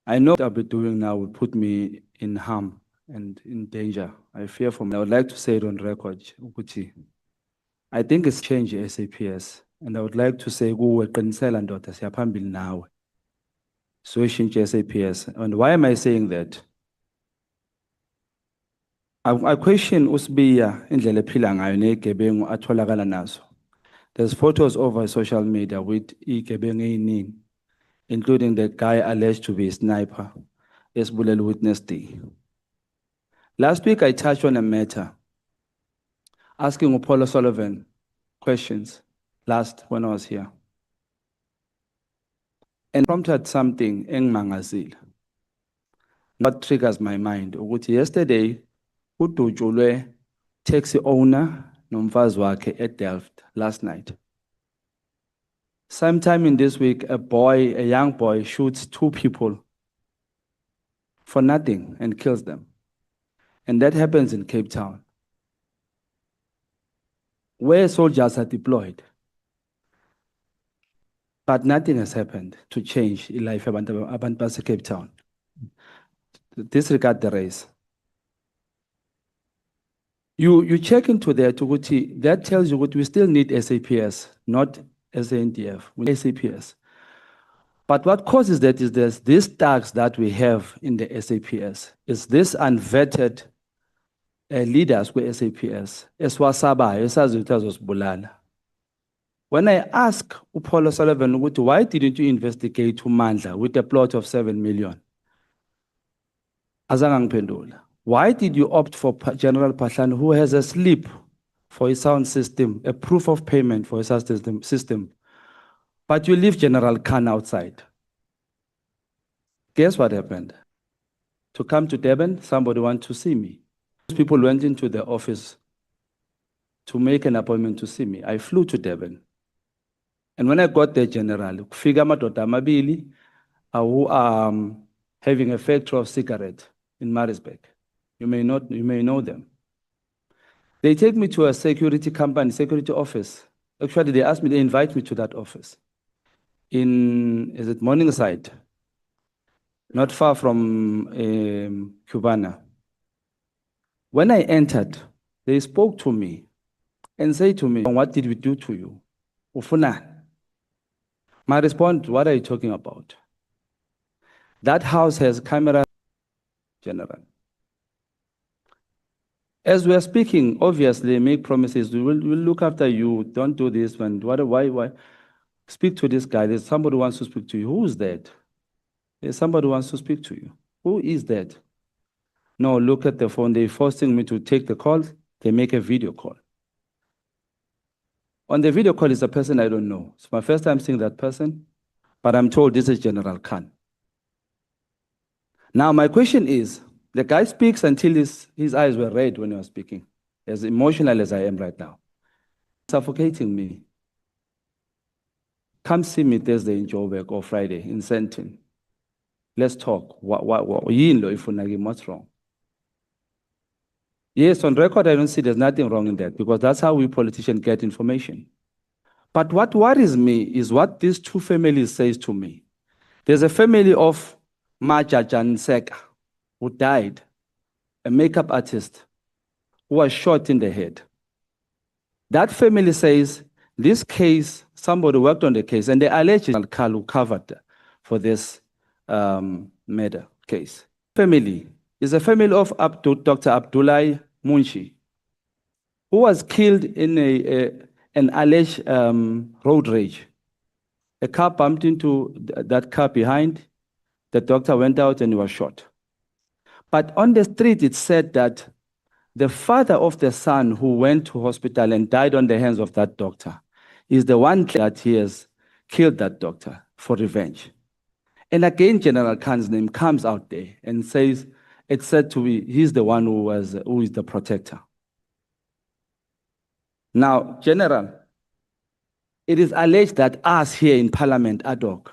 [SPEAKER 8] I know what I'll be doing now will put me in harm and in danger. I fear for me. I would like to say it on record, Ukuti. I think it's changed SAPS, and I would like to say, go qinisela ndoda siyaphambili nawe. So ishintshe SAPS. And why am I saying that? I question Usbiya indlela ephila ngayo negebengu atholakala nazo. There's photos over social media with igebengu eyiningi, including the guy alleged to be a sniper, esibulele witness D. Last week I touched on a matter, asking Paul Sullivan questions when I was here, and prompted something engimangazile. What triggers my mind? Ukuthi yesterday, udutshulwe taxi owner nomfazi wakhe at Delft last night. Sometime in this week, a young boy shoots two people for nothing and kills them. And that happens in Cape Town, where soldiers are deployed. But nothing has happened to change life abantu base Cape Town. Disregard the race. You check into that, that tells you what we still need SAPS, not SANDF, we need SAPS. But what causes that is there's this tax that we have in the SAPS. It's this unvetted leaders with SAPS. When I ask Upolo Sullivan, why didn't you investigate Umandla with a plot of 7 million? Azangang pendula. Why did you opt for General Pashan, who has a slip for his sound system, a proof of payment for his sound system, but you leave General Khan outside? Guess what happened? To come to Durban, somebody wanted to see me. People went into the office to make an appointment to see me. I flew to Durban. And when I got there, General, figure madoda amabili who are having a factory of cigarettes in Maritzburg. You may know them. They take me to a security company, security office. Actually, they asked me, they invite me to that office. Is it Morningside? Not far from Cubana. When I entered, they spoke to me and said to me, what did we do to you? Ufuna. My response, what are you talking about? That house has cameras, General. As we are speaking, obviously, make promises. We'll look after you. Don't do this. And why? Speak to this guy. There's somebody who wants to speak to you. Who is that? There's somebody who wants to speak to you. Who is that? No, look at the phone. They're forcing me to take the call. They make a video call. On the video call is a person I don't know. It's my first time seeing that person, but I'm told this is General Khan. Now, my question is, the guy speaks until his eyes were red when he was speaking, as emotional as I am right now. Suffocating me. Come see me Thursday in Joburg or Friday in Sentin. Let's talk. What's wrong? Yes, on record, I don't see there's nothing wrong in that because that's how we politicians get information. But what worries me is what these two families say to me. There's a family of Majajan Seka who died, a makeup artist who was shot in the head. That family says this case, somebody worked on the case, and they allege Kalu covered for this murder case. Family is a family of Dr. Abdullah Munshi, who was killed in an alleged road rage. A car bumped into that car behind. The doctor went out and he was shot. But on the street, it said that the father of the son who went to hospital and died on the hands of that doctor is the one that he has killed that doctor for revenge. And again, General Khan's name comes out there and says, it's said to be, he's the one who is the protector. Now, General, it is alleged that us here in Parliament, Adhoc,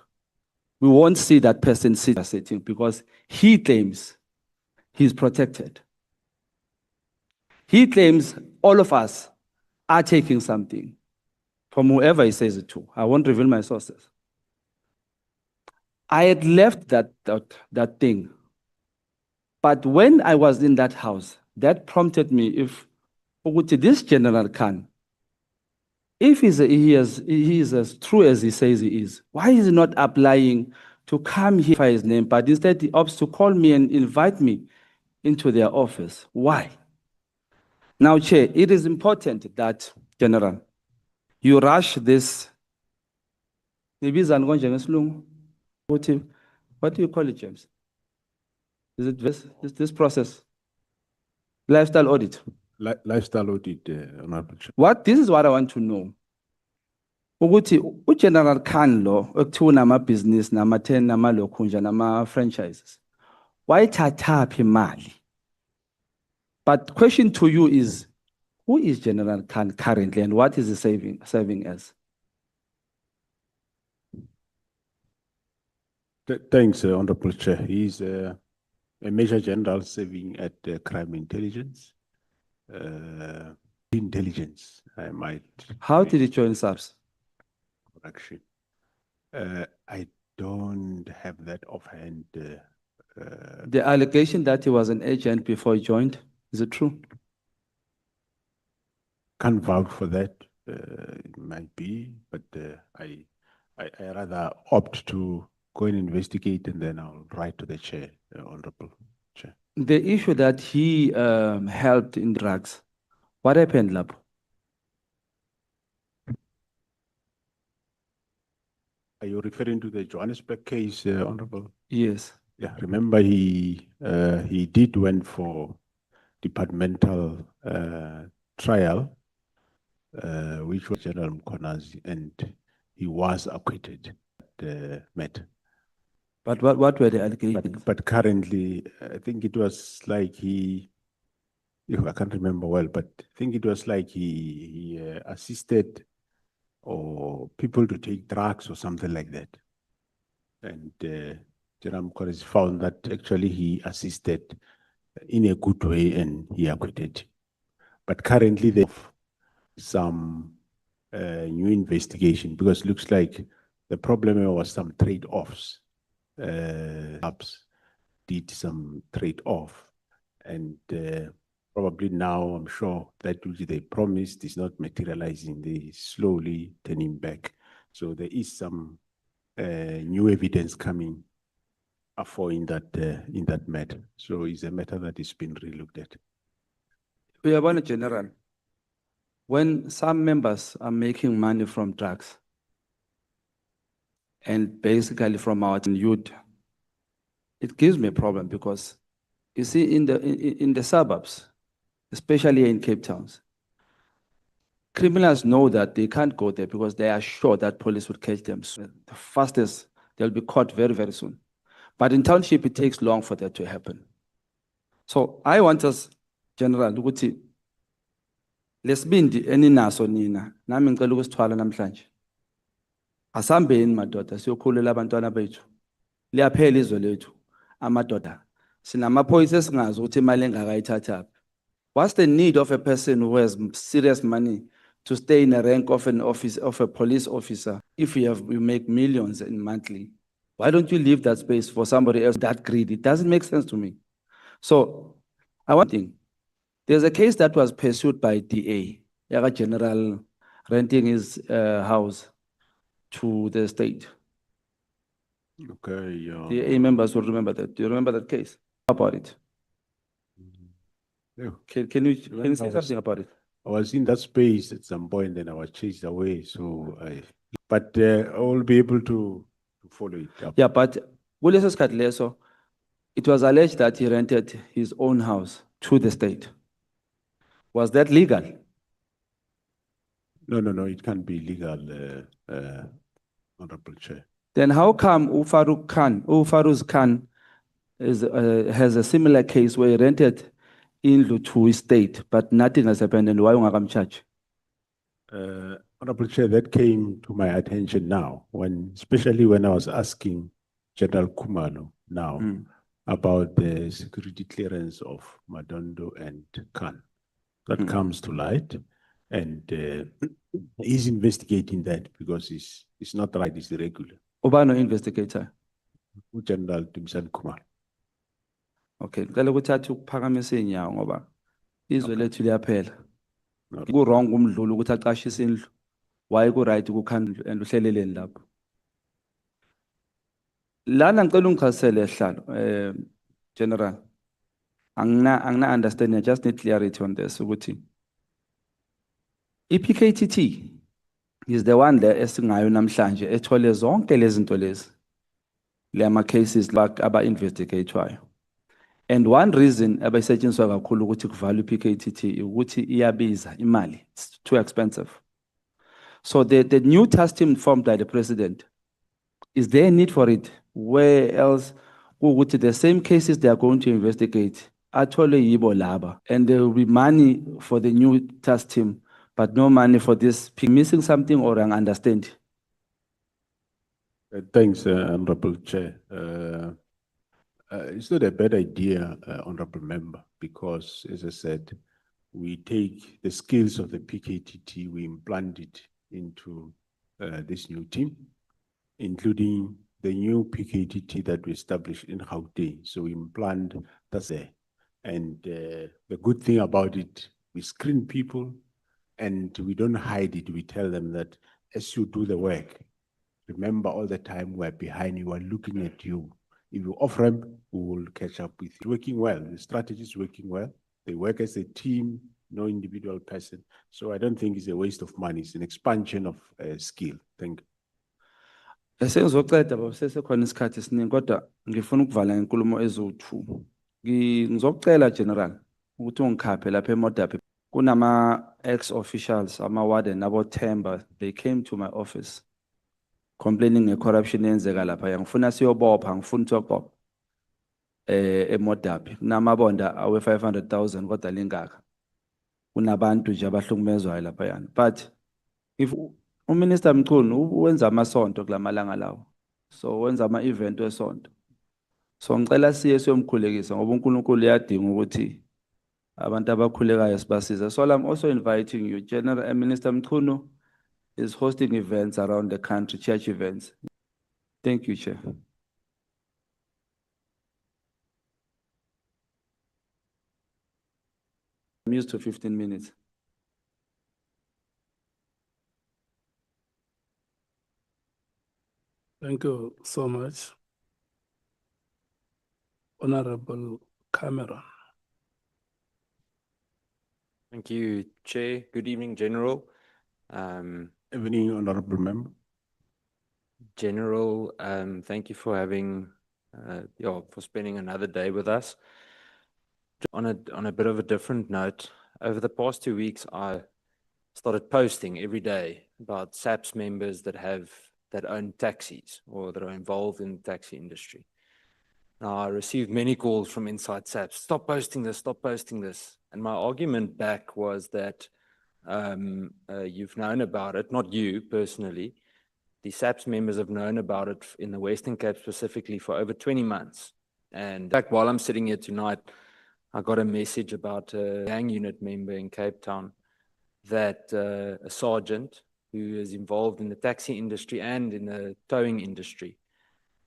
[SPEAKER 8] we won't see that person sitting because he claims he's protected. He claims all of us are taking something from whoever he says it to. I won't reveal my sources. I had left that thing. But when I was in that house, that prompted me, if this General Khan, if he is as true as he says he is, why is he not applying to come here for his name, but instead he opts to call me and invite me into their office? Why? Now, Chair, it is important that, General, you rush this. What do you call it, James? Is it this process? Lifestyle audit.
[SPEAKER 2] Lifestyle audit, Honorable Chair.
[SPEAKER 8] This is what I want to know. General Khan lo, nama business, nama 10, nama lokunja, nama franchises. Why tataphi mali? But question to you is, who is General Khan currently and what is he serving as?
[SPEAKER 2] Thanks, Honorable Chair. He's a Major General serving at Crime Intelligence. Intelligence, I might.
[SPEAKER 8] How did he join SARS?
[SPEAKER 2] Correction. I don't have that offhand.
[SPEAKER 8] The allegation that he was an agent before he joined, is it true?
[SPEAKER 2] Can't vouch for that. It might be, but I rather opt to go and investigate, and then I'll write to the chair, Honorable Chair.
[SPEAKER 8] The issue that he helped in drugs, what happened, Lab?
[SPEAKER 2] Are you referring to the Johannesburg case, Honorable?
[SPEAKER 8] Yes.
[SPEAKER 2] Yeah, remember he did went for departmental trial, which was General Mkhwanazi, and he was acquitted at the matter.
[SPEAKER 8] But what were the allegations?
[SPEAKER 2] But currently, I think it was like I can't remember well, but I think it was like he assisted or people to take drugs or something like that. And General Mkhwanazi found that actually he assisted in a good way and he acquitted. But currently they have some new investigation because it looks like the problem was some trade-offs. Labs did some trade-off, and probably now I'm sure that which they promised is not materializing. They slowly turning back. So there is some new evidence coming for in that matter. So it's a matter that is being relooked at.
[SPEAKER 8] We are one general. When some members are making money from drugs, and basically from our youth, it gives me a problem because you see in the suburbs, especially in Cape Towns, criminals know that they can't go there because they are sure that police would catch them. So the fastest, they'll be caught very, very soon. But in township, it takes long for that to happen. So I want us, General, ukuthi lesibindi eninaso nina, nami ngicela ukusithwala namhlanje. Asambeni madoda siyokhulela abantwana bethu. Liyaphela izwe lethu amadoda. Sinamaphoyisa esingazi ukuthi imali engakayithatha. What's the need of a person who has serious money to stay in a rank of an office of a police officer if you make millions in monthly? Why don't you leave that space for somebody else that greedy? It doesn't make sense to me. So I want thing. There's a case that was pursued by DA, Yaga General renting his house to the state.
[SPEAKER 2] Okay, yeah.
[SPEAKER 8] DA members will remember that. Do you remember that case? About it.
[SPEAKER 2] Yeah.
[SPEAKER 8] Can you say something about it?
[SPEAKER 2] I was in that space at some point and I was chased away. So but I will be able to follow it up.
[SPEAKER 8] Yeah, but Julius Malema, it was alleged that he rented his own house to the state. Was that legal?
[SPEAKER 2] No, it can't be legal, Honorable Chair.
[SPEAKER 8] Then how come Farouz Khan has a similar case where he rented in to his state, but nothing has happened, and why ungakam charge?
[SPEAKER 2] Honorable Chair, that came to my attention now, especially when I was asking General Khumalo now about the security clearance of Madondo and Khan. That comes to light, and he's investigating that because it's not right, it's irregular.
[SPEAKER 8] Ubano investigator.
[SPEAKER 2] General Timsan Khumalo.
[SPEAKER 8] Okay, ngicela ukuthi athi ukuphakamisa inyawo ngoba izwe lethu liyaphela. Ku wrong umdlulu ukuthi aqashise indlu. Why ku right ukukhandla and uhleleleni lapho. Lana ngicela ungichasele hlalo General. Angina understand, I just need clarity on this ukuthi iPKTT is the one there esingayo namhlanje ethole zonke lezi zinto lezi. Lema cases like aba investigatwayo. And one reason abayisetshenziswa kakhulu ukuthi kuvalwe iPKTT ukuthi iyabiza imali. It's too expensive. So the new task team formed by the president, is there a need for it? Where else would the same cases they are going to investigate actually yibo laba, and there will be money for the new task team, but no money for this? Missing something or I understand?
[SPEAKER 2] Thanks, Honorable Chair. It's not a bad idea, Honorable Member, because as I said, we take the skills of the PKTT, we implant it into this new team, including the new PKTT that we established in Gauteng. So we implant that's there. And the good thing about it, we screen people and we don't hide it. We tell them that as you do the work, remember all the time we're behind you, we're looking at you. If you off ramp, we will catch up with you. Working well, the strategy is working well. They work as a team, no individual person. So I don't think it's a waste of money. It's an expansion of skill. Thank you.
[SPEAKER 8] Sengizoceda baba sesekhona isikhathi esiningi kodwa ngifuna ukuvala ngenkulumo eziwu-2. Ngizocela General ukuthi ungikhaphe lapha eModaphi. Kunama ex-officials, ama-warden, abo-Themba, they came to my office complaining nge-corruption eyenzeka lapha. Ngifuna siyobopha, ngifuna ukuyobopha eModaphi. Kunamabonda awe 500,000 kodwa lingaka. Kunabantu nje abahlukumezwayo lapha yana. But if uMinister Mkhunu wenza amasonto kulamalanga lawo. So wenza ama-event wesonto. So ngicela siye siyomkhulekisa ngoba uNkulunkulu uyadinga ukuthi abantu abakhulekayo sibasiza. So I'm also inviting you. General Minister Mkhunu is hosting events around the country, church events. Thank you, Chair. I'm used to 15 minutes.
[SPEAKER 3] Thank you so much. Honorable Cameron.
[SPEAKER 11] Thank you, Chair. Good evening, General.
[SPEAKER 2] Evening, Honorable Member.
[SPEAKER 11] General, thank you for having, for spending another day with us. On a bit of a different note, over the past 2 weeks, I started posting every day about SAPS members that own taxis or that are involved in the taxi industry. Now, I received many calls from inside SAPS, stop posting this, stop posting this. And my argument back was that you've known about it, not you personally. The SAPS members have known about it in the Western Cape specifically for over 20 months. And in fact, while I'm sitting here tonight, I got a message about a gang unit member in Cape Town that a sergeant who is involved in the taxi industry and in the towing industry.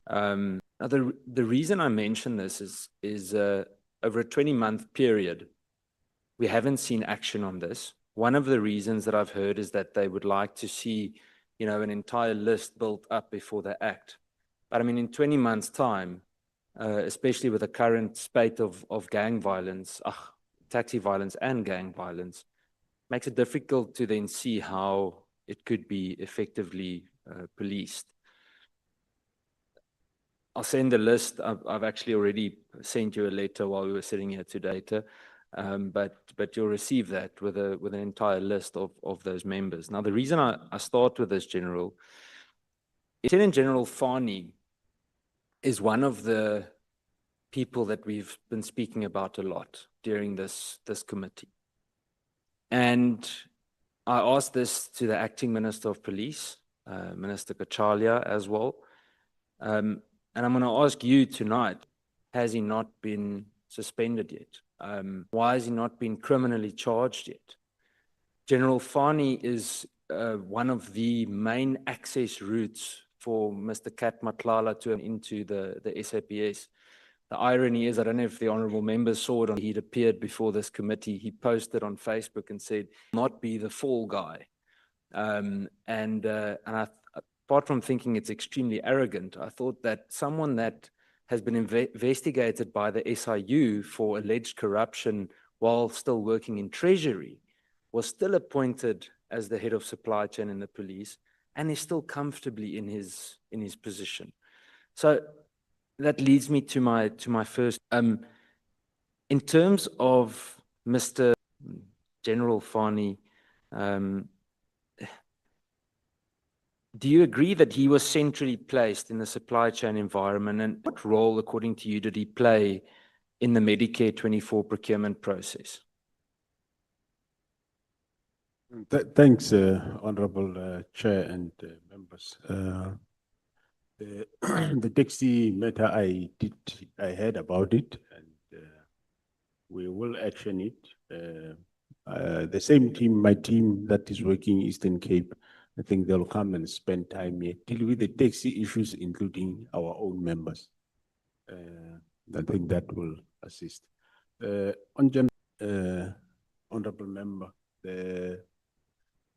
[SPEAKER 11] Now the reason I mention this is over a 20-month period, we haven't seen action on this. One of the reasons that I've heard is that they would like to see, an entire list built up before they act. But I mean, in 20 months' time, especially with the current spate of gang violence, taxi violence and gang violence, makes it difficult to then see how it could be effectively policed. I'll send the list. I've actually already sent you a letter while we were sitting here today, but you'll receive that with an entire list of those members. Now, the reason I start with this, General, Lieutenant General Fani is one of the people that we've been speaking about a lot during this committee. And I asked this to the Acting Minister of Police, Minister Kachalia as well. And I'm going to ask you tonight, has he not been suspended yet? Why has he not been criminally charged yet? General Fani is one of the main access routes for Mr. Kat Matlala to into the SAPS. The irony is, I don't know if the honourable members saw it, he'd appeared before this committee. He posted on Facebook and said, not be the fall guy. And apart from thinking it's extremely arrogant, I thought that someone that has been investigated by the SIU for alleged corruption while still working in Treasury was still appointed as the head of supply chain in the police and is still comfortably in his position. So that leads me to my first. In terms of Mr. General Fani, do you agree that he was centrally placed in the supply chain environment, and what role, according to you, did he play in the Medicare 24 procurement process?
[SPEAKER 2] Thanks, Honorable Chair and members. The, the taxi matter, I heard about it, and we will action it. The same team, my team that is working Eastern Cape, I think they'll come and spend time here, deal with the taxi issues, including our own members. I think that will assist. Honorable member, the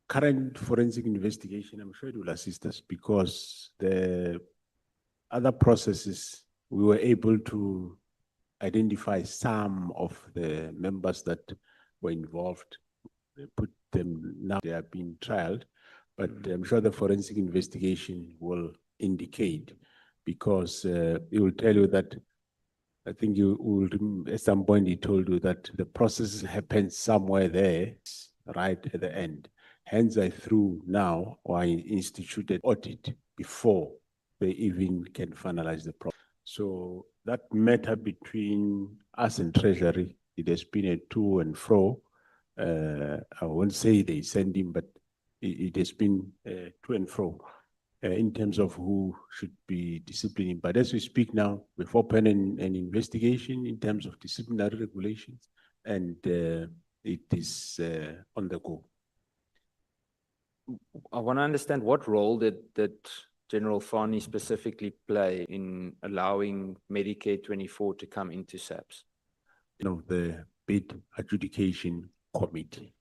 [SPEAKER 2] current forensic investigation, I'm sure it will assist us, because the other processes, we were able to identify some of the members that were involved, put them, now they are being trialed, but I'm sure the forensic investigation will indicate, because it will tell you that, I think you will, at some point he told you that the process happens somewhere there, right at the end. Hence I threw now, or I instituted audit before they even can finalize the process. So that matter between us and Treasury, it has been a to and fro. I won't say they send him, but it has been to and fro in terms of who should be disciplining. But as we speak now, we've opened an investigation in terms of disciplinary regulations, and it is on the go.
[SPEAKER 11] I want to understand, what role did General Fani specifically play in allowing Medicare 24 to come into SAPS?
[SPEAKER 2] The bid adjudication committee.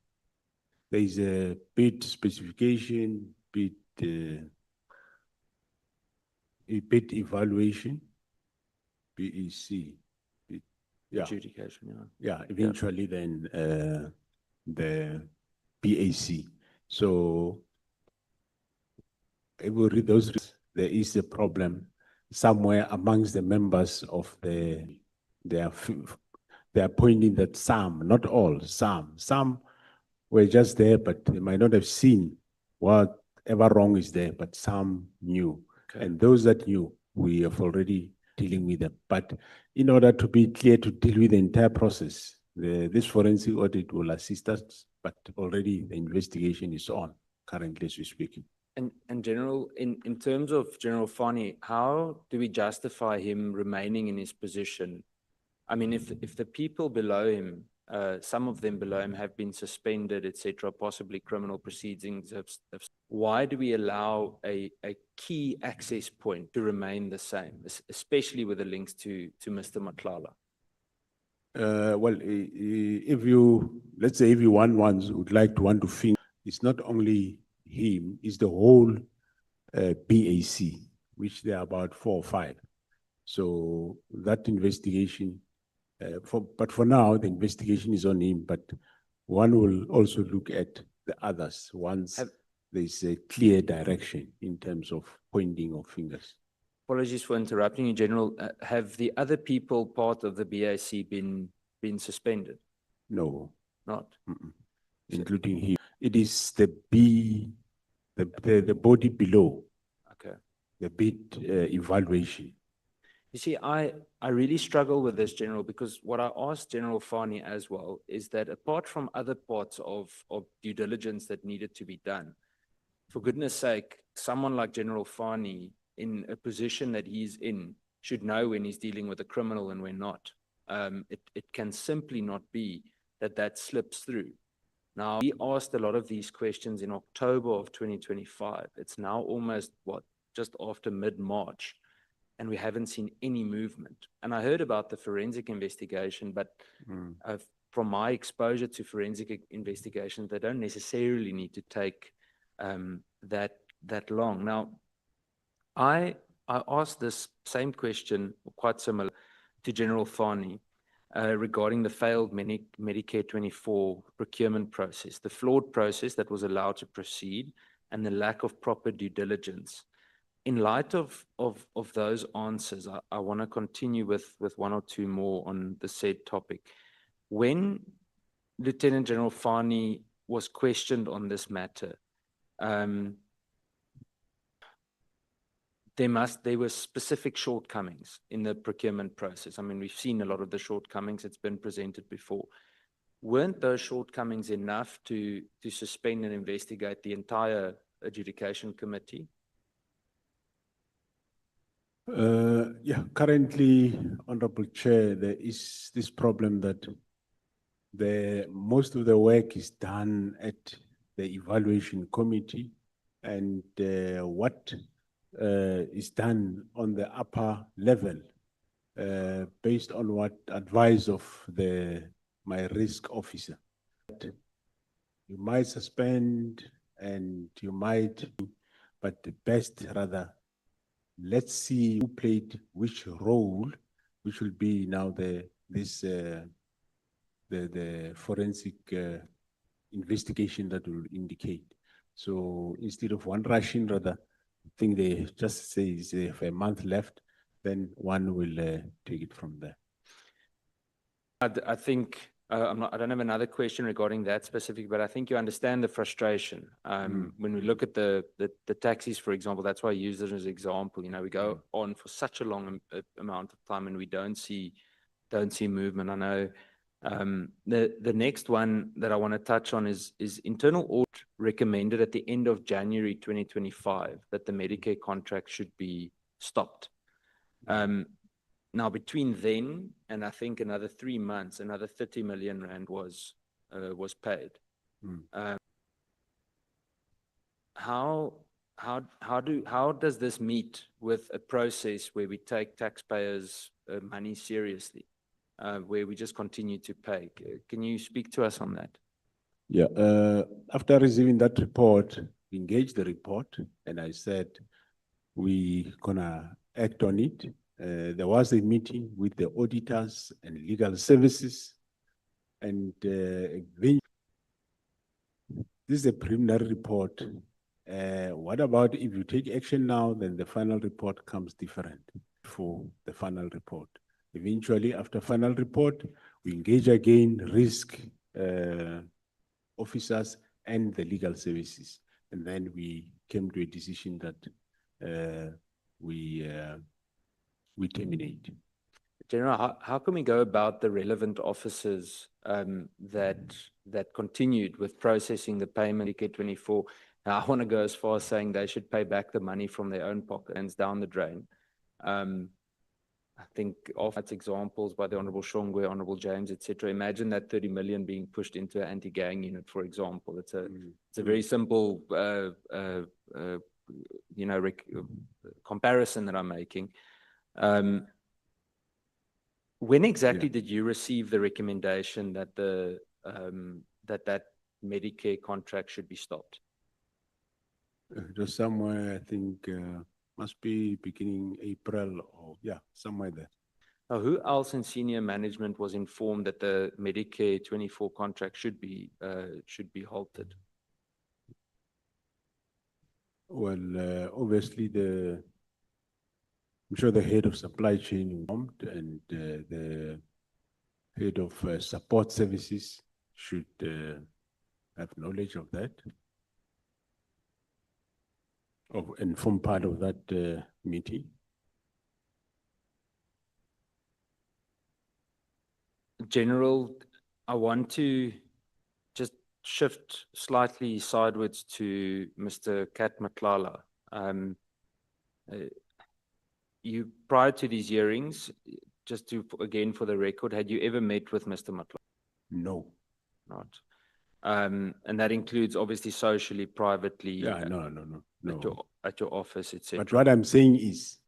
[SPEAKER 2] There is a bid specification, bid evaluation, BEC. Yeah.
[SPEAKER 11] Adjudication,
[SPEAKER 2] Yeah, eventually then the BAC. So if we read those, there is a problem somewhere amongst the members of they are pointing that some, not all, some were just there, but they might not have seen whatever wrong is there, but some knew. Okay. And those that knew, we have already dealing with them. But in order to be clear to deal with the entire process, this forensic audit will assist us, but already the investigation is on currently as we speak.
[SPEAKER 11] And General, in terms of General Fani, how do we justify him remaining in his position? I mean, if the people below him, some of them below him have been suspended, etc., possibly criminal proceedings, why do we allow a key access point to remain the same, especially with the links to Mr. Mkhwanazi?
[SPEAKER 2] Well, let's say if you would like to want to think, it's not only him, it's the whole BAC, which there are about 4 or 5. So that investigation, but for now, the investigation is on him, but one will also look at the others once there's a clear direction in terms of pointing of fingers.
[SPEAKER 11] Apologies for interrupting you, General. Have the other people part of the BAC been suspended?
[SPEAKER 2] No.
[SPEAKER 11] Not?
[SPEAKER 2] Including him. It is the body below.
[SPEAKER 11] Okay.
[SPEAKER 2] The bid evaluation.
[SPEAKER 11] You see, I really struggle with this, General, because what I asked General Fani as well is that apart from other parts of due diligence that needed to be done, for goodness sake, someone like General Fani in a position that he's in should know when he's dealing with a criminal and when not. It can simply not be that slips through. Now, we asked a lot of these questions in October of 2025. It's now almost, just after mid-March, and we haven't seen any movement. And I heard about the forensic investigation, but from my exposure to forensic investigations, they don't necessarily need to take that long. Now, I asked this same question, quite similar, to General Fani regarding the failed Medicare 24 procurement process, the flawed process that was allowed to proceed, and the lack of proper due diligence. In light of those answers, I want to continue with 1 or 2 more on the said topic. When Lieutenant General Fani was questioned on this matter, there were specific shortcomings in the procurement process. I mean, we've seen a lot of the shortcomings. It's been presented before. Weren't those shortcomings enough to suspend and investigate the entire adjudication committee?
[SPEAKER 2] Yeah, currently, Honorable Chair, there is this problem that most of the work is done at the evaluation committee, and what is done on the upper level, based on what advice of my risk officer. You might suspend and you might, but the best rather, let's see who played which role, which will be now the forensic investigation that will indicate. So instead of one rushing, rather, I think they just say they have a month left, then one will take it from there.
[SPEAKER 11] I think I don't have another question regarding that specific, but I think you understand the frustration. When we look at the taxis, for example, that's why I use it as an example. You know, we go on for such a long amount of time and we don't see movement. I know the next one that I want to touch on is internal audit recommended at the end of January 2025 that the Medicare contract should be stopped. Now, between then and I think another 3 months, another 30 million rand was paid. How does this meet with a process where we take taxpayers' money seriously, where we just continue to pay? Can you speak to us on that?
[SPEAKER 2] Yeah. After receiving that report, we engaged the report, and I said we gonna act on it. There was a meeting with the auditors and legal services, and this is a preliminary report. What about if you take action now, then the final report comes different for the final report. Eventually, after final report, we engage again risk officers and the legal services, and then we came to a decision that we terminate.
[SPEAKER 11] General, how can we go about the relevant officers that continued with processing the payment Medicare 24? Now, I want to go as far as saying they should pay back the money from their own pockets down the drain. I think of that's examples by the Honorable Shongwe, Honorable James, etc. Imagine that 30 million being pushed into an anti-gang unit, for example. It's a very simple comparison that I'm making. When exactly did you receive the recommendation that that Medicare contract should be stopped?
[SPEAKER 2] It was somewhere, I think, must be beginning April or somewhere there.
[SPEAKER 11] Now, who else in senior management was informed that the Medicare 24 contract should be halted?
[SPEAKER 2] Well, obviously I'm sure the head of supply chain informed, and the head of support services should have knowledge of that, and form part of that meeting.
[SPEAKER 11] General, I want to just shift slightly sideways to Mr. Kat Matlala. You, prior to these hearings, just to, again, for the record, had you ever met with Mr. Matlala?
[SPEAKER 2] No.
[SPEAKER 11] Not. And that includes obviously socially, privately.
[SPEAKER 2] Yeah, no.
[SPEAKER 11] At your office, etc.
[SPEAKER 2] But what I'm saying is,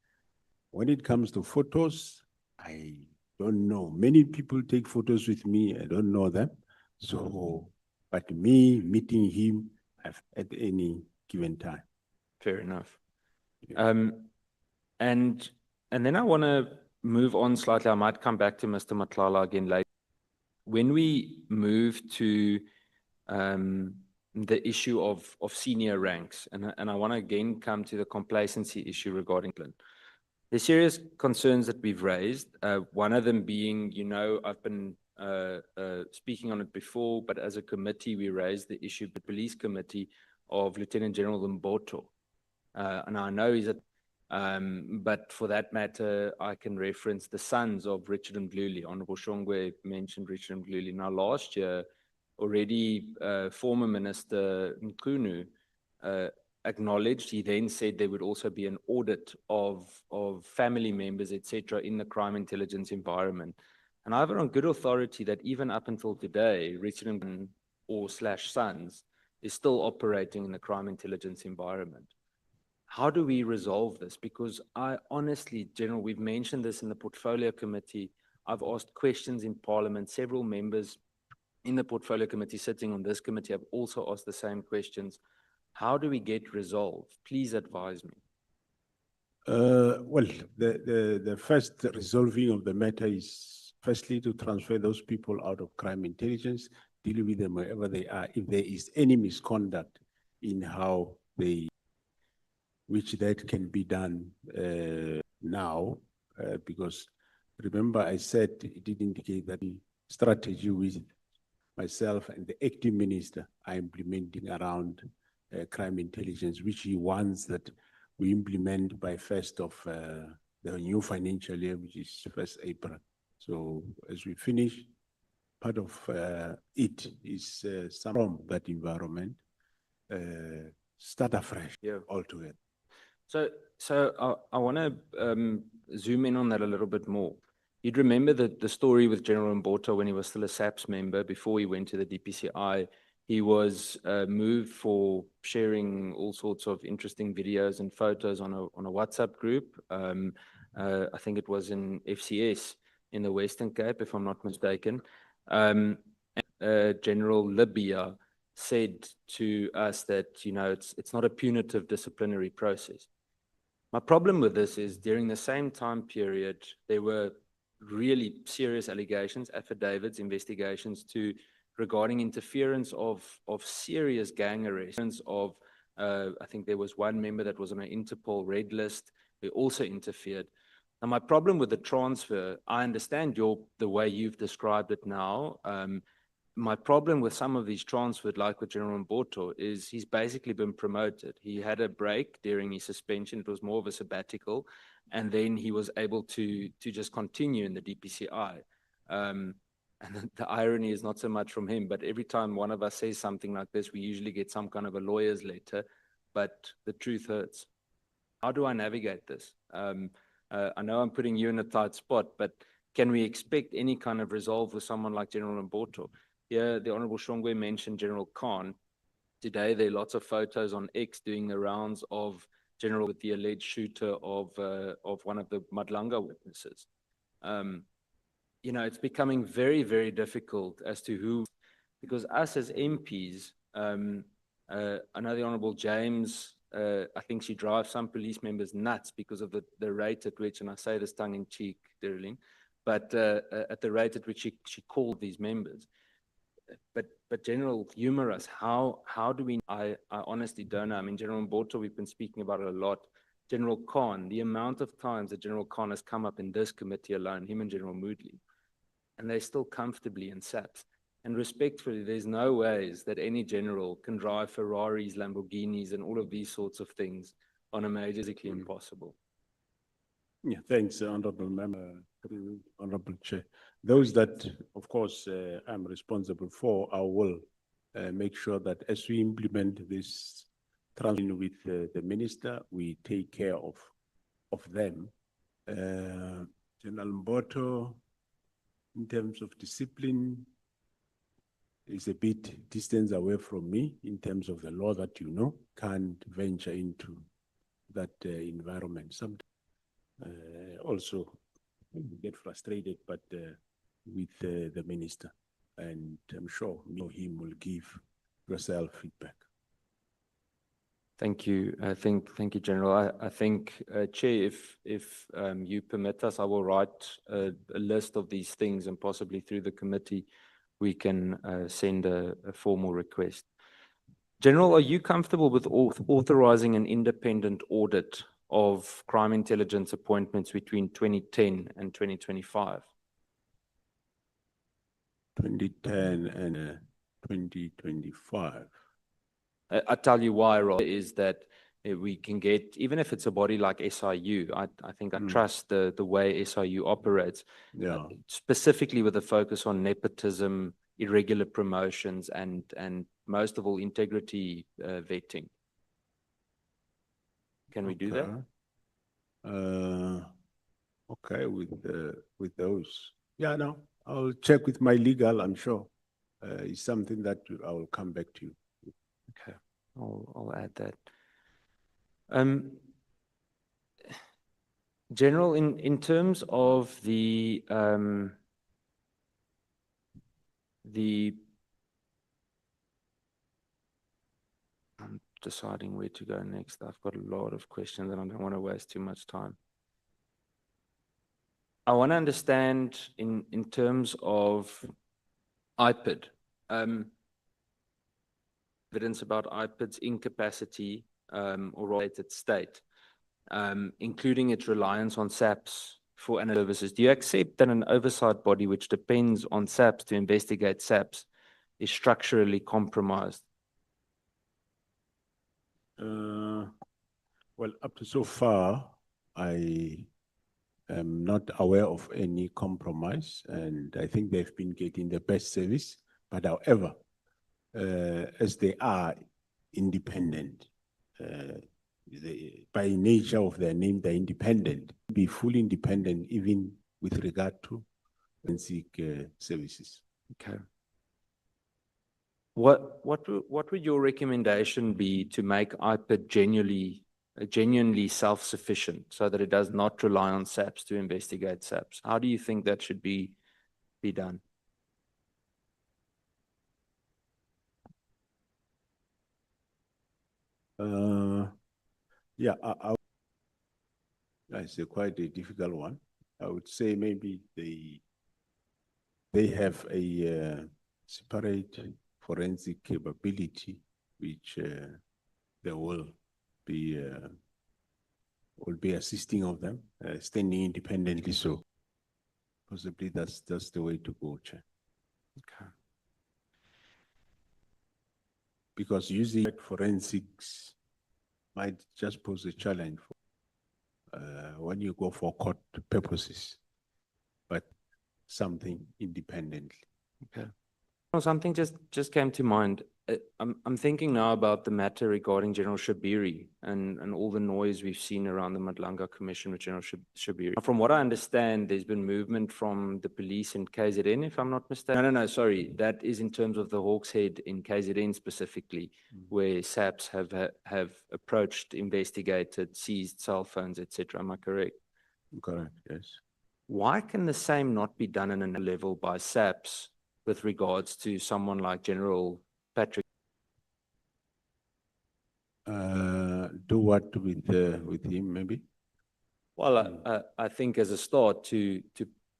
[SPEAKER 2] when it comes to photos, I don't know. Many people take photos with me. I don't know them. So, but me meeting him at any given time.
[SPEAKER 11] Fair enough. Yeah. And then I want to move on slightly. I might come back to Mr. Matlala again later. When we move to the issue of senior ranks, and I want to again come to the complacency issue regarding England. The serious concerns that we've raised, one of them being, I've been speaking on it before, but as a committee, we raised the issue, the police committee of Lieutenant General Mboto. And I know he's but for that matter, I can reference the sons of Richard Mkhwanazi. Honorable Shongwe mentioned Richard Mkhwanazi. Now, last year, already former Minister Mkhwanazi acknowledged. He then said there would also be an audit of family members, etc., in the crime intelligence environment. And I have it on good authority that even up until today, Richard or slash Sons is still operating in the crime intelligence environment. How do we resolve this? Because I honestly, General, we've mentioned this in the portfolio committee. I've asked questions in Parliament. Several members in the portfolio committee sitting on this committee have also asked the same questions. How do we get resolved? Please advise me.
[SPEAKER 2] Well, the first resolving of the matter is firstly to transfer those people out of crime intelligence, deal with them wherever they are. If there is any misconduct in how they, which that can be done now, because remember I said it did indicate that the strategy with myself and the acting minister are implementing around crime intelligence, which he wants that we implement by 1st of the new financial year, which is 1st April. So as we finish, part of it is some from that environment, start afresh altogether.
[SPEAKER 11] So I want to zoom in on that a little bit more. You'd remember the story with General Mkhwanazi when he was still a SAPS member before he went to the DPCI. He was moved for sharing all sorts of interesting videos and photos on a WhatsApp group. I think it was in FCS in the Western Cape, if I'm not mistaken. General Libya said to us that, you know, it's not a punitive disciplinary process. My problem with this is during the same time period, there were really serious allegations, affidavits, investigations regarding interference of serious gang arrests, I think there was one member that was on an Interpol red list who also interfered. Now, my problem with the transfer, I understand the way you've described it now. My problem with some of these transferred, like with General Mkhwanazi, is he's basically been promoted. He had a break during his suspension. It was more of a sabbatical. And then he was able to just continue in the DPCI. And the irony is not so much from him, but every time one of us says something like this, we usually get some kind of a lawyer's letter, but the truth hurts. How do I navigate this? I know I'm putting you in a tight spot, but can we expect any kind of resolve with someone like General Mkhwanazi? Yeah, the Honorable Shongwe mentioned General Khan. Today, there are lots of photos on X doing the rounds of General with the alleged shooter of one of the Madlanga witnesses. You know, it's becoming very, very difficult as to who, because us as MPs, I know the Honorable James, I think she drives some police members nuts because of the rate at which, and I say this tongue in cheek, Dereleen, but at the rate at which she called these members. But General, humor us. How do we? I honestly don't know. I mean, General Mkhwanazi, we've been speaking about it a lot. General Khan, the amount of times that General Khan has come up in this committee alone, him and General Moodley, and they're still comfortably in SAPS. And respectfully, there's no ways that any general can drive Ferraris, Lamborghinis, and all of these sorts of things on a major, physically impossible.
[SPEAKER 2] Yeah, thanks, Honorable Member, Honorable Chair. Those that, of course, I'm responsible for, I will make sure that as we implement this transition with the minister, we take care of them. General Mkhwanazi, in terms of discipline, is a bit distance away from me in terms of the law that you know, can't venture into that environment. Sometimes also get frustrated, but with the minister, and I'm sure him will give yourself feedback.
[SPEAKER 11] Thank you. Thank you, General. I think, Chair, if you permit us, I will write a list of these things, and possibly through the committee, we can send a formal request. General, are you comfortable with authorizing an independent audit of crime intelligence appointments between 2010 and 2025?
[SPEAKER 2] 2010 and 2025.
[SPEAKER 11] I tell you why, Rob, is that we can get, even if it's a body like SIU, I think I trust the way SIU operates, specifically with a focus on nepotism, irregular promotions, and most of all, integrity vetting. Can we do that?
[SPEAKER 2] Okay, with those. Yeah, no, I'll check with my legal, I'm sure. It's something that I will come back to you.
[SPEAKER 11] Okay, I'll add that. General, in terms of the I'm deciding where to go next. I've got a lot of questions and I don't want to waste too much time. I want to understand in terms of IPID, evidence about IPID's incapacity or related state, including its reliance on SAPS for analysis services. Do you accept that an oversight body which depends on SAPS to investigate SAPS is structurally compromised?
[SPEAKER 2] Well, up to so far, I am not aware of any compromise, and I think they've been getting the best service. But however, as they are independent, by nature of their name, they're independent, be fully independent even with regard to forensic services.
[SPEAKER 11] Okay. What would your recommendation be to make IPID genuinely self-sufficient so that it does not rely on SAPS to investigate SAPS? How do you think that should be done?
[SPEAKER 2] Yeah, it's quite a difficult one. I would say maybe they have a separate forensic capability, which they will be assisting of them, standing independently. So possibly that's the way to go, Chair.
[SPEAKER 11] Okay.
[SPEAKER 2] Because using forensics might just pose a challenge for when you go for court purposes, but something independently.
[SPEAKER 11] Okay. Well, something just came to mind. I'm thinking now about the matter regarding General Shabiri and all the noise we've seen around the Madlanga Commission with General Shabiri. From what I understand, there's been movement from the police in KZN, if I'm not mistaken. No, sorry. That is in terms of the Hawks Head in KZN specifically, where SAPS have approached, investigated, seized cell phones, etc. Am I correct?
[SPEAKER 2] Correct, yes.
[SPEAKER 11] Why can the same not be done at a level by SAPS with regards to someone like General Patrick?
[SPEAKER 2] Do what with him, maybe?
[SPEAKER 11] Well, I think as a start to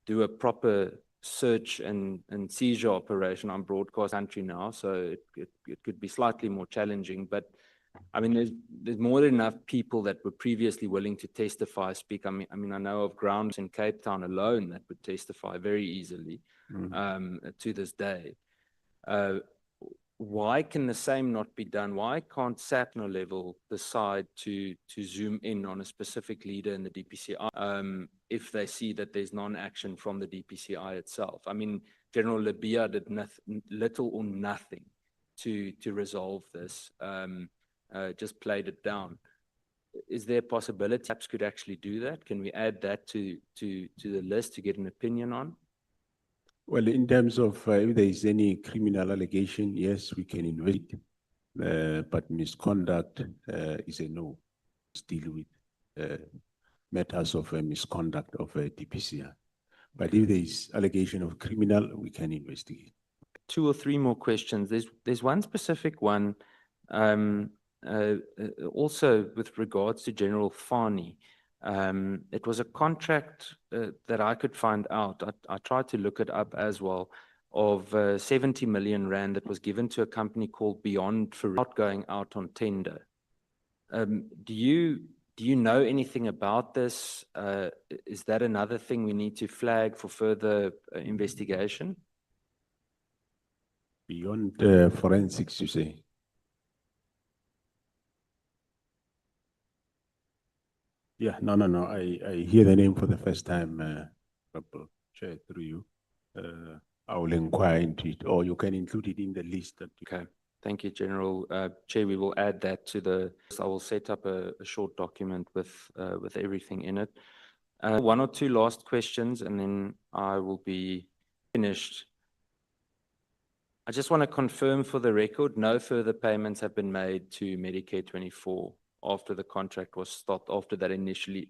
[SPEAKER 11] do a proper search and seizure operation on broadcast country now, so it could be slightly more challenging. But I mean, there's more than enough people that were previously willing to testify, speak. I mean, I know of grounds in Cape Town alone that would testify very easily to this day. Why can the same not be done? Why can't SAP no level decide to zoom in on a specific leader in the DPCI if they see that there's non-action from the DPCI itself? I mean, General Libya did little or nothing to resolve this, just played it down. Is there a possibility SAPS could actually do that? Can we add that to the list to get an opinion on?
[SPEAKER 2] Well, in terms of if there is any criminal allegation, yes, we can investigate. But misconduct is a no. Deal with matters of misconduct of DPCI. But if there is allegation of criminal, we can investigate.
[SPEAKER 11] 2 or 3 more questions. There's one specific one, also with regards to General Fani. It was a contract that I could find out. I tried to look it up as well, of 70 million rand that was given to a company called Beyond for not going out on tender. Do you know anything about this? Is that another thing we need to flag for further investigation?
[SPEAKER 2] Beyond forensics, you say? Yeah, no. I hear the name for the first time, Chair, through you. I will inquire into it, or you can include it in the list. That
[SPEAKER 11] Okay. Thank you, General. Chair, we will add that to the, I will set up a short document with everything in it. One or two last questions and then I will be finished. I just want to confirm for the record, no further payments have been made to Medicare 24 after the contract was stopped, after that initially,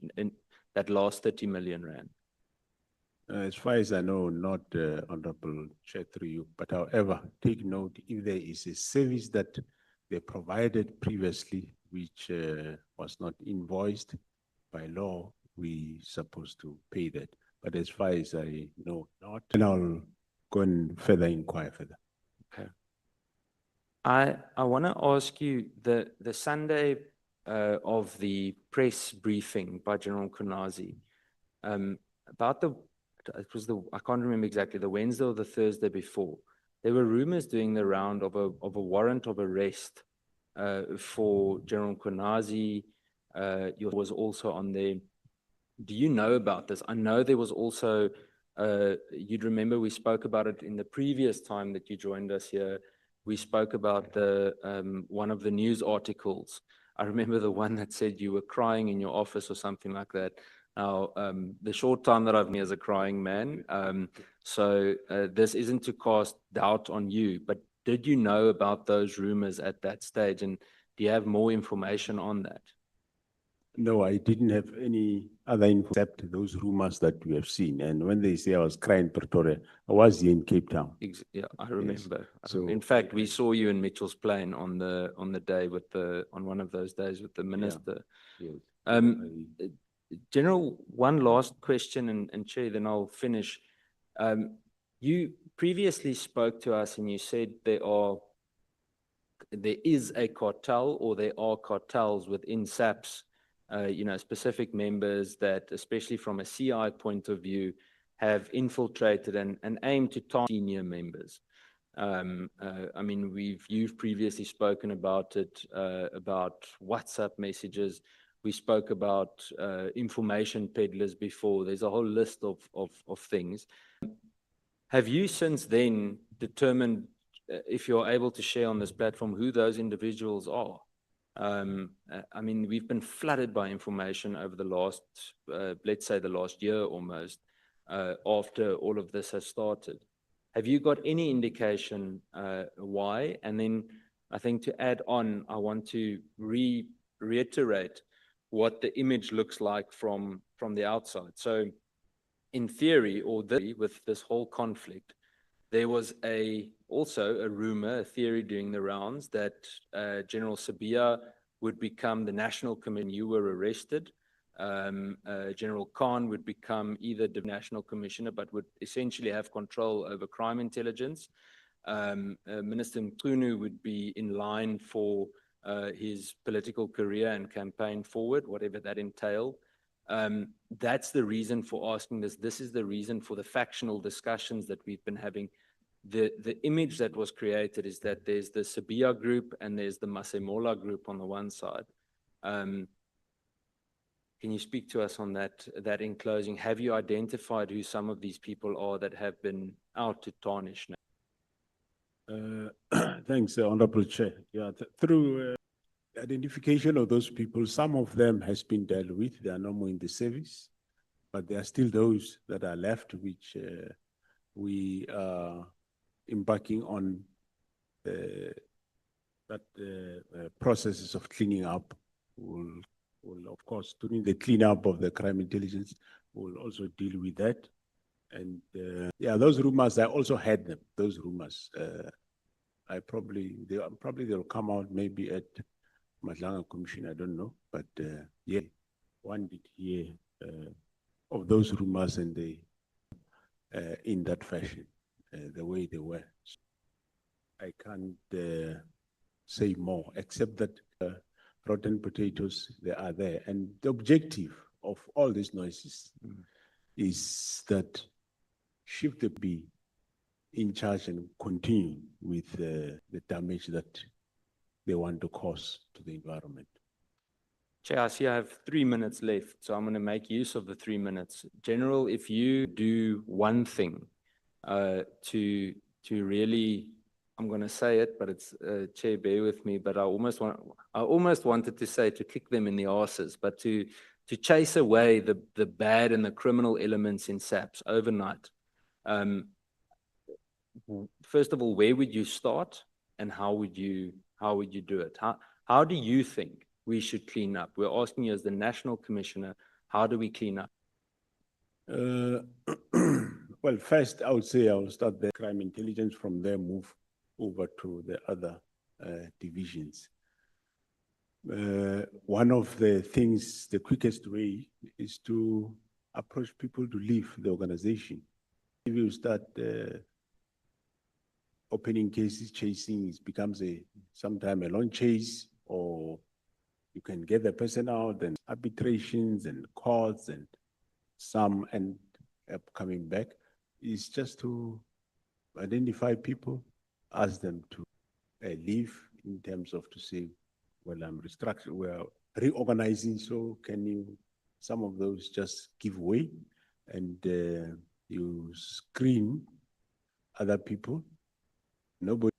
[SPEAKER 11] that last 30 million rand.
[SPEAKER 2] As far as I know, not Honorable Chair through you, but however, take note, if there is a service that they provided previously, which was not invoiced by law, we supposed to pay that. But as far as I know, not, and I'll go and further inquire further.
[SPEAKER 11] Okay. I want to ask you, the Sunday of the press briefing by General Mkhwanazi, about it was I can't remember exactly, the Wednesday or the Thursday before, there were rumors doing the round of a warrant of arrest for General Mkhwanazi. Was also on there. Do you know about this? I know there was also, you'd remember we spoke about it in the previous time that you joined us here. We spoke about the one of the news articles. I remember the one that said you were crying in your office or something like that. Now, the short time that I've been as a crying man, so this isn't to cast doubt on you, but did you know about those rumors at that stage, and do you have more information on that?
[SPEAKER 2] No, I didn't have any other info except those rumors that we have seen. And when they say I was crying in Pretoria, I was here in Cape Town.
[SPEAKER 11] Yeah, I remember.
[SPEAKER 2] Yes. So,
[SPEAKER 11] in fact, we saw you in Mitchell's Plain on the day on one of those days with the minister.
[SPEAKER 2] Yeah. Yes.
[SPEAKER 11] General, one last question, and Chair, then I'll finish. You previously spoke to us and you said there is a cartel, or there are cartels within SAPS, specific members that, especially from a CI point of view, have infiltrated and aim to target senior members. I mean, you've previously spoken about it, about WhatsApp messages. We spoke about information peddlers before. There's a whole list of things. Have you since then determined, if you're able to share on this platform, who those individuals are? I mean, we've been flooded by information over the last, let's say the last year almost, after all of this has started. Have you got any indication why? And then I think to add on, I want to reiterate what the image looks like from the outside. So in theory, with this whole conflict, there was also a rumor, a theory doing the rounds that General Sabia would become the national commissioner. You were arrested. General Khan would become either the national commissioner, but would essentially have control over crime intelligence. Minister Mkhunu would be in line for his political career and campaign forward, whatever that entailed. That's the reason for asking this. This is the reason for the factional discussions that we've been having. The image that was created is that there's the Sabia group and there's the Masemola group on the one side. Can you speak to us on that in closing? Have you identified who some of these people are that have been out to tarnish now?
[SPEAKER 2] Thanks, Honorable Chair. Yeah, through identification of those people, some of them has been dealt with. They are no more in the service, but there are still those that are left, which we are embarking on processes of cleaning up. We'll, of course, during the cleanup of the crime intelligence, we'll also deal with that. And yeah, those rumors, I also had them, those rumors. They'll come out maybe at Madlanga Commission, I don't know. But yeah, one did hear of those rumors, and they, in that fashion, the way they were. So I can't say more, except that rotten potatoes, they are there. And the objective of all these noises is that should they be in charge and continue with the damage that they want to cause to the environment.
[SPEAKER 11] Chair, I see I have 3 minutes left, so I'm going to make use of the 3 minutes. General, if you do one thing to really I'm going to say it, but it's, Chair, bear with me, but I almost wanted to say to kick them in the arses, but to chase away the bad and the criminal elements in SAPS overnight. First of all, where would you start and how would you do it? How do you think we should clean up? We're asking you as the National Commissioner, how do we clean up?
[SPEAKER 2] Well, first, I would say I will start the crime intelligence, from there move over to the other divisions. One of the things, the quickest way is to approach people to leave the organization. If you start opening cases, chasing, it becomes sometimes a long chase, or you can get the person out, and arbitrations and courts, and some end up coming back. It's just to identify people, ask them to leave, in terms of to say, well, I'm restructuring, we're reorganizing, so can you, some of those just give way, and you screen other people. Nobody,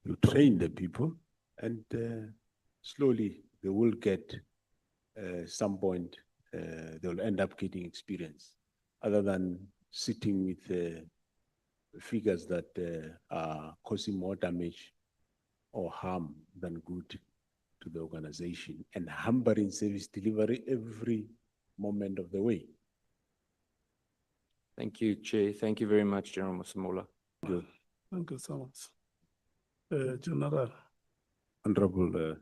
[SPEAKER 2] you train the people, and slowly they will get some point, they'll end up getting experience, other than sitting with figures that are causing more damage or harm than good to the organization, and hampering service delivery every moment of the way.
[SPEAKER 11] Thank you, Chair. Thank you very much, General Masemola.
[SPEAKER 3] Thank you so much. General.
[SPEAKER 2] Honorable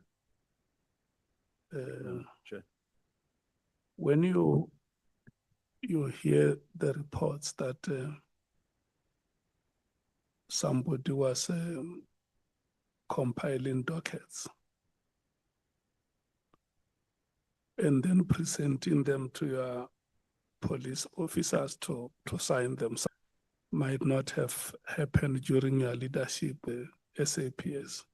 [SPEAKER 2] Chair.
[SPEAKER 3] When you hear the reports that somebody was compiling dockets and then presenting them to your police officers to sign them, might not have happened during your leadership, SAPS.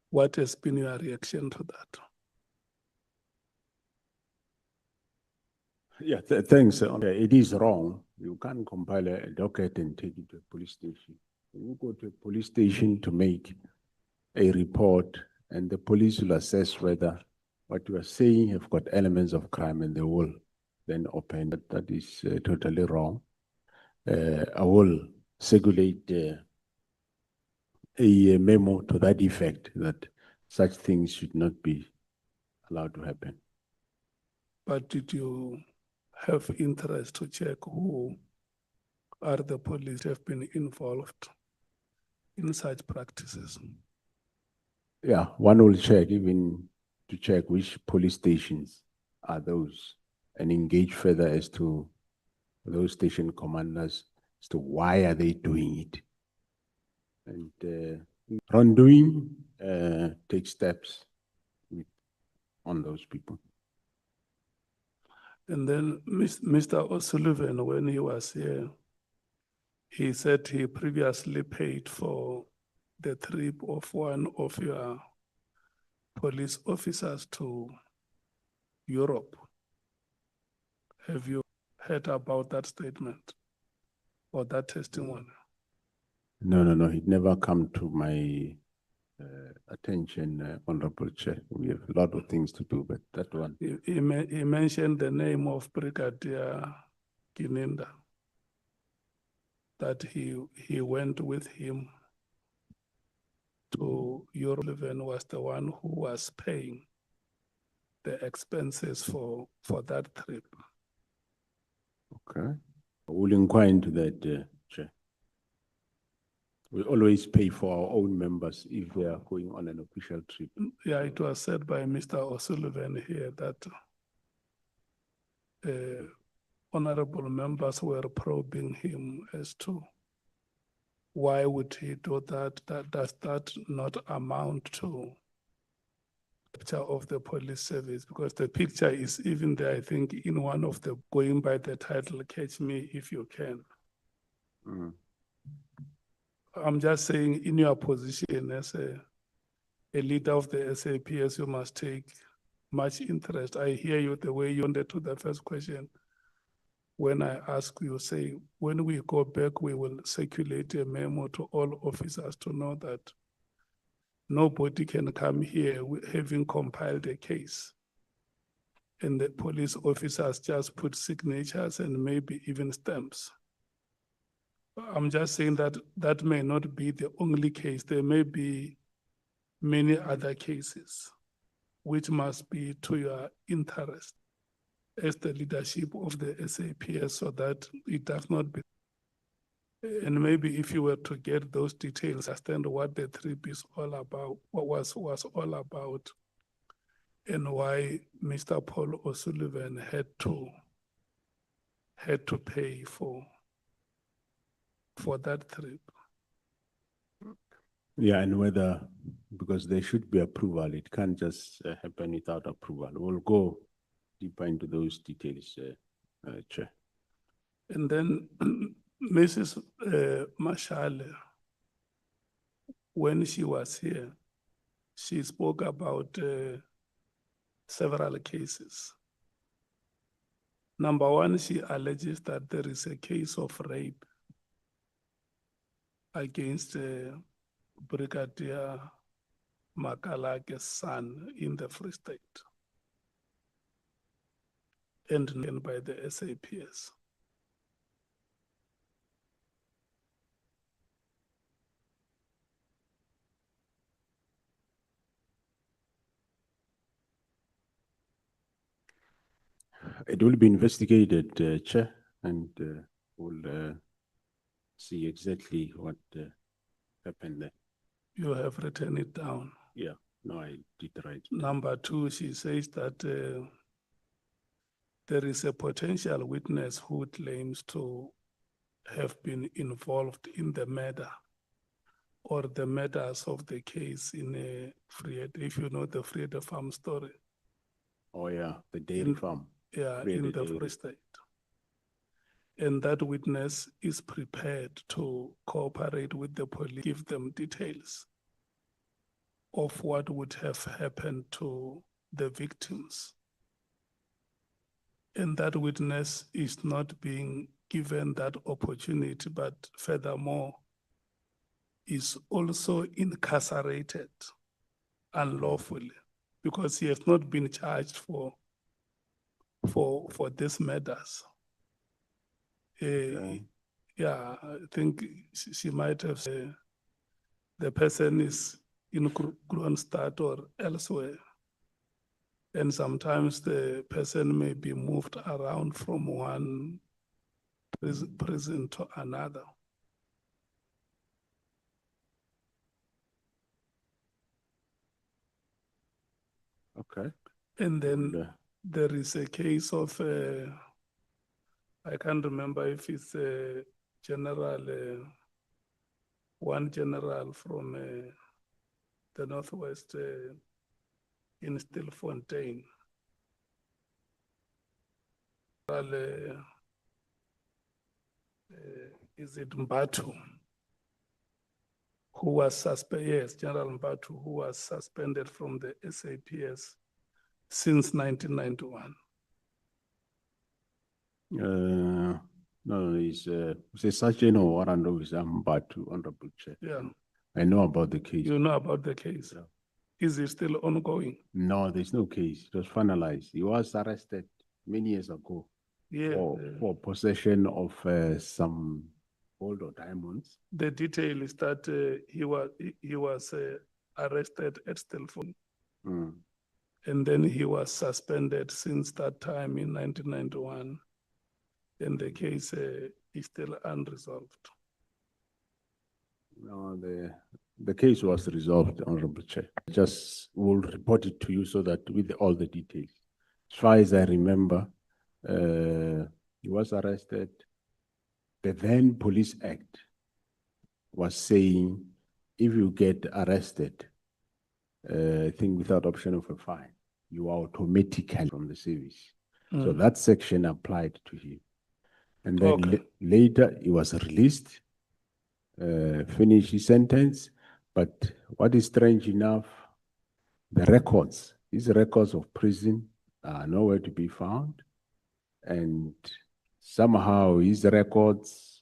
[SPEAKER 3] What has been your reaction to that?
[SPEAKER 2] Yeah, thanks. It is wrong. You can't compile a docket and take it to a police station. You go to a police station to make a report, and the police will assess whether what you are saying have got elements of crime, and they will then open. That is totally wrong. I will circulate a memo to that effect, that such things should not be allowed to happen.
[SPEAKER 3] But did you have interest to check who are the police have been involved in such practices?
[SPEAKER 2] Yeah, one will check, even to check which police stations are those, and engage further as to those station commanders as to why are they doing it. And wrongdoing, take steps on those people.
[SPEAKER 3] And then Mr. O'Sullivan, when he was here, he said he previously paid for the trip of one of your police officers to Europe. Have you heard about that statement or that testimony?
[SPEAKER 2] No, it never come to my attention, Honorable Chair. We have a lot of things to do, but that one.
[SPEAKER 3] He mentioned the name of Brigadier Kininda, that he went with him to Europe and was the one who was paying the expenses for that trip.
[SPEAKER 2] Okay. We'll inquire into that, Chair. We always pay for our own members if they are going on an official trip.
[SPEAKER 3] Yeah, it was said by Mr. O'Sullivan here that honorable members were probing him as to why would he do that? Does that not amount to picture of the police service? Because the picture is even there, I think, in one of the, going by the title, Catch Me If You Can.
[SPEAKER 2] Mm.
[SPEAKER 3] I'm just saying, in your position as a leader of the SAPS, you must take much interest. I hear you the way you wanted to the first question. when I ask you, say, when we go back, we will circulate a memo to all officers to know that nobody can come here having compiled a case. And the police officers just put signatures and maybe even stamps. I'm just saying that that may not be the only case. There may be many other cases which must be to your interest as the leadership of the SAPS, so that it does not be. And maybe if you were to get those details, understand what the trip is all about, what was all about, and why Mr. Paul O'Sullivan had to pay for that trip.
[SPEAKER 2] Yeah, and whether, because there should be approval, it can't just happen without approval. We'll go deeper into those details, Chair.
[SPEAKER 3] And then Mrs. Mashale, when she was here, she spoke about several cases. Number one, she alleges that there is a case of rape against Brigadier Makalake's son in the Free State and by the SAPS.
[SPEAKER 2] It will be investigated, Chair, and we'll see exactly what happened there.
[SPEAKER 3] You have written it down.
[SPEAKER 2] Yeah, no, I did write.
[SPEAKER 3] Number two, she says that there is a potential witness who claims to have been involved in the murder or the murders of the case in a Friede, if you know the Friede farm story.
[SPEAKER 2] Oh yeah, the dairy farm.
[SPEAKER 3] Yeah,
[SPEAKER 2] Friede
[SPEAKER 3] in the
[SPEAKER 2] dairy.
[SPEAKER 3] Free State. And that witness is prepared to cooperate with the police, give them details of what would have happened to the victims. And that witness is not being given that opportunity, but furthermore, is also incarcerated unlawfully because he has not been charged for these murders. Yeah, I think she might have said the person is in Kronstadt or elsewhere. And sometimes the person may be moved around from one prison to another.
[SPEAKER 2] Okay.
[SPEAKER 3] And then there is a case of, I can't remember if it's a general, one general from the Northwest in Stilfontein. Is it Mbatu? Who was suspended, yes, General Mbatu, who was suspended from the SAPS since 1991.
[SPEAKER 2] No, he's a sergeant or warrant officer, Mbatu, Honorable Chair.
[SPEAKER 3] Yeah.
[SPEAKER 2] I know about the case.
[SPEAKER 3] You know about the case?
[SPEAKER 2] Yeah.
[SPEAKER 3] Is it still ongoing?
[SPEAKER 2] No, there's no case. It was finalized. He was arrested many years ago for possession of some gold or diamonds.
[SPEAKER 3] The detail is that he was arrested at Stilfontein. And then he was suspended since that time in 1991. And the case is still unresolved.
[SPEAKER 2] No, the case was resolved, Honorable Chair. Just will report it to you so that with all the details. As far as I remember, he was arrested. The then Police Act was saying if you get arrested, I think without option of a fine, you are automatically from the service. So that section applied to him. And then later he was released, finished his sentence. But what is strange enough, the records, these records of prison are nowhere to be found. And somehow his records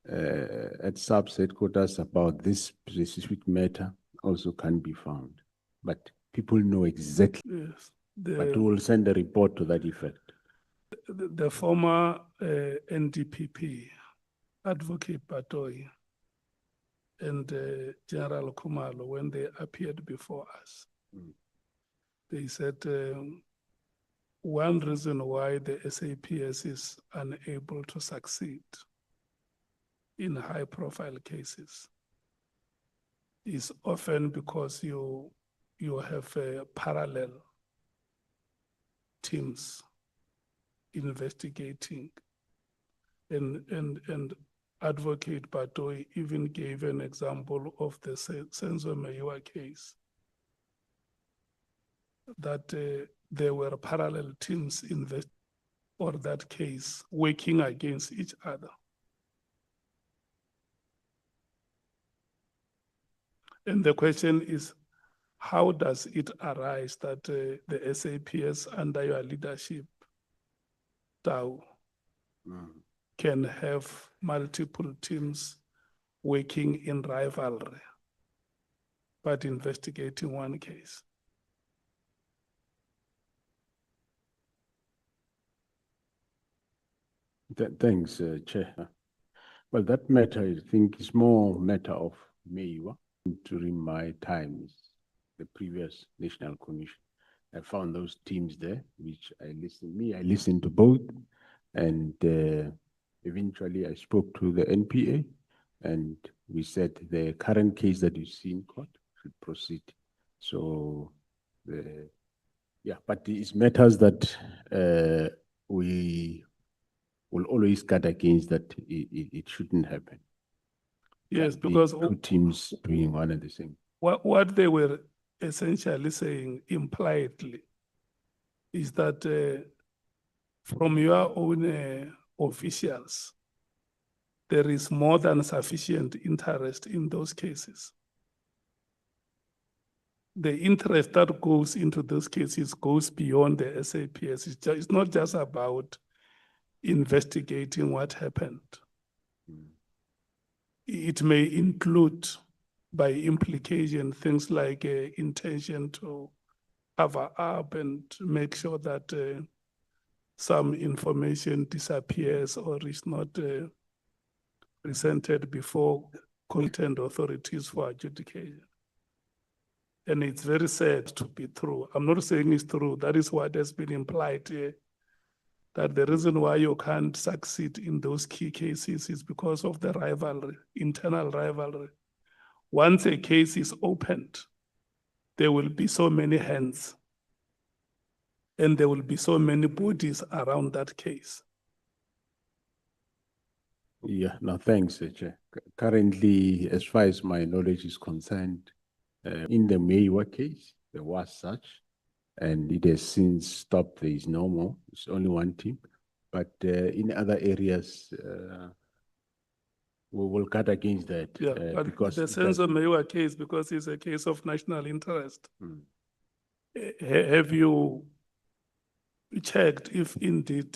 [SPEAKER 2] at SAPS headquarters about this specific matter also can be found. But people know exactly,
[SPEAKER 3] Yes.
[SPEAKER 2] but we will send a report to that effect.
[SPEAKER 3] The former NDPP, Advocate Batoyi, and General Khumalo, when they appeared before us, they said one reason why the SAPS is unable to succeed in high-profile cases is often because you have parallel teams investigating, and Advocate Batoyi even gave an example of the Senzo Meyiwa case, that there were parallel teams or that case working against each other. And the question is, how does it arise that the SAPS under your leadership, Tau, can have multiple teams working in rivalry, but investigating one case?
[SPEAKER 2] Thanks, Chair. Well, that matter, I think, is more matter of Meyiwa. During my time, the previous National Commission, I found those teams there, which I listened to both, and eventually I spoke to the NPA, and we said the current case that you see in court should proceed. So, yeah, but it's matters that we will always guard against, that it shouldn't happen.
[SPEAKER 3] Yes, because
[SPEAKER 2] two teams doing one and the same.
[SPEAKER 3] What they were essentially saying impliedly is that from your own officials, there is more than sufficient interest in those cases. The interest that goes into those cases goes beyond the SAPS. It's not just about investigating what happened. It may include, by implication, things like intention to cover up and make sure that some information disappears or is not presented before competent authorities for adjudication. And it's very sad to be true. I'm not saying it's true. That is what has been implied here, that the reason why you can't succeed in those key cases is because of the rivalry, internal rivalry. Once a case is opened, there will be so many hands and there will be so many bodies around that case.
[SPEAKER 2] Yeah, no, thanks, Chair. Currently, as far as my knowledge is concerned, in the Meyiwa case, there was such, and it has since stopped. There is no more. It's only one team. But in other areas, we will cut against that.
[SPEAKER 3] Yeah, but
[SPEAKER 2] because
[SPEAKER 3] the Senzo Meyiwa case, because it's a case of national interest, have you checked if indeed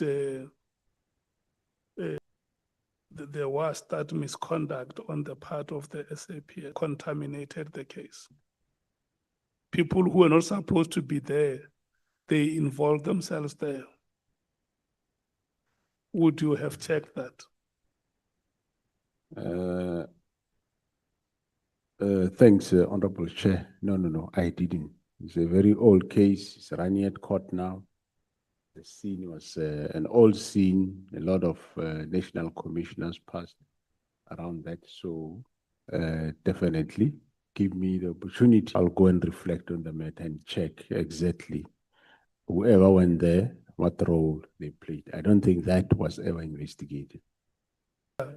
[SPEAKER 3] there was that misconduct on the part of the SAP contaminated the case? People who are not supposed to be there, they involve themselves there. Would you have checked that?
[SPEAKER 2] Thanks, Honorable Chair. No, I didn't. It's a very old case. It's running at court now. The scene was an old scene. A lot of national commissioners passed around that. So definitely give me the opportunity. I'll go and reflect on the matter and check exactly whoever went there, what role they played. I don't think that was ever investigated.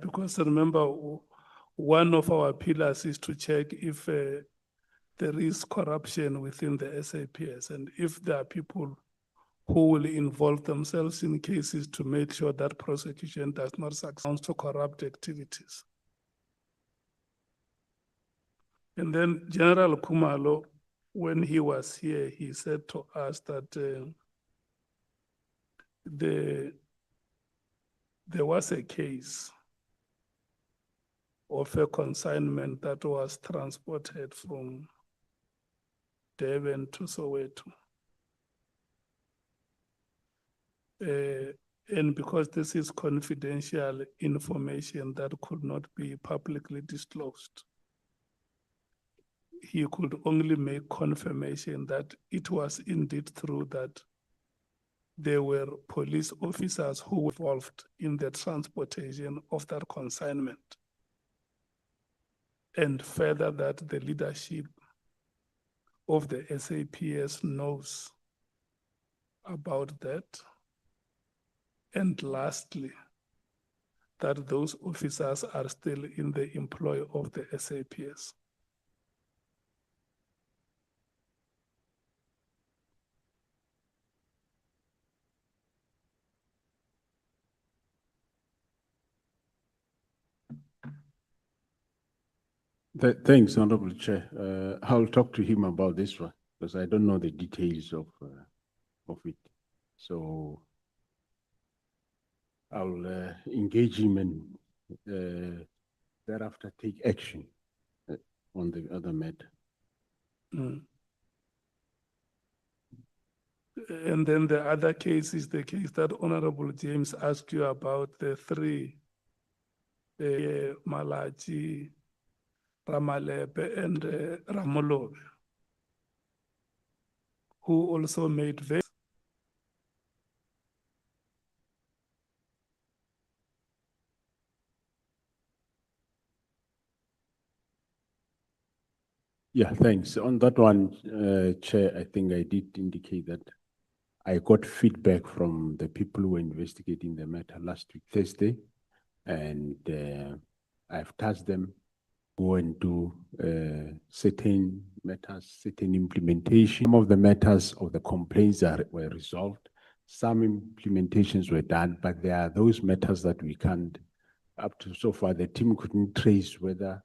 [SPEAKER 3] Because remember, one of our pillars is to check if there is corruption within the SAPS, and if there are people who will involve themselves in cases to make sure that prosecution does not succumb to corrupt activities. And then General Khumalo, when he was here, he said to us that the there was a case of a consignment that was transported from Durban to Soweto. And because this is confidential information that could not be publicly disclosed, he could only make confirmation that it was indeed true that there were police officers who were involved in the transportation of that consignment. And further, that the leadership of the SAPS knows about that. And lastly, that those officers are still in the employ of the SAPS.
[SPEAKER 2] Thanks, Honorable Chair. I'll talk to him about this one because I don't know the details of it. So I'll engage him and thereafter take action on the other matter.
[SPEAKER 3] Mm. And then the other case is the case that Honorable James asked you about, the three, Malachi, Ramalepe, and Ramolobe, who also made very
[SPEAKER 2] Yeah, thanks. On that one, Chair, I think I did indicate that I got feedback from the people who were investigating the matter last week, Thursday, and I've tasked them go and do certain matters, certain implementation. Some of the matters of the complaints were resolved. Some implementations were done, but there are those matters that we can't, up to so far, the team couldn't trace whether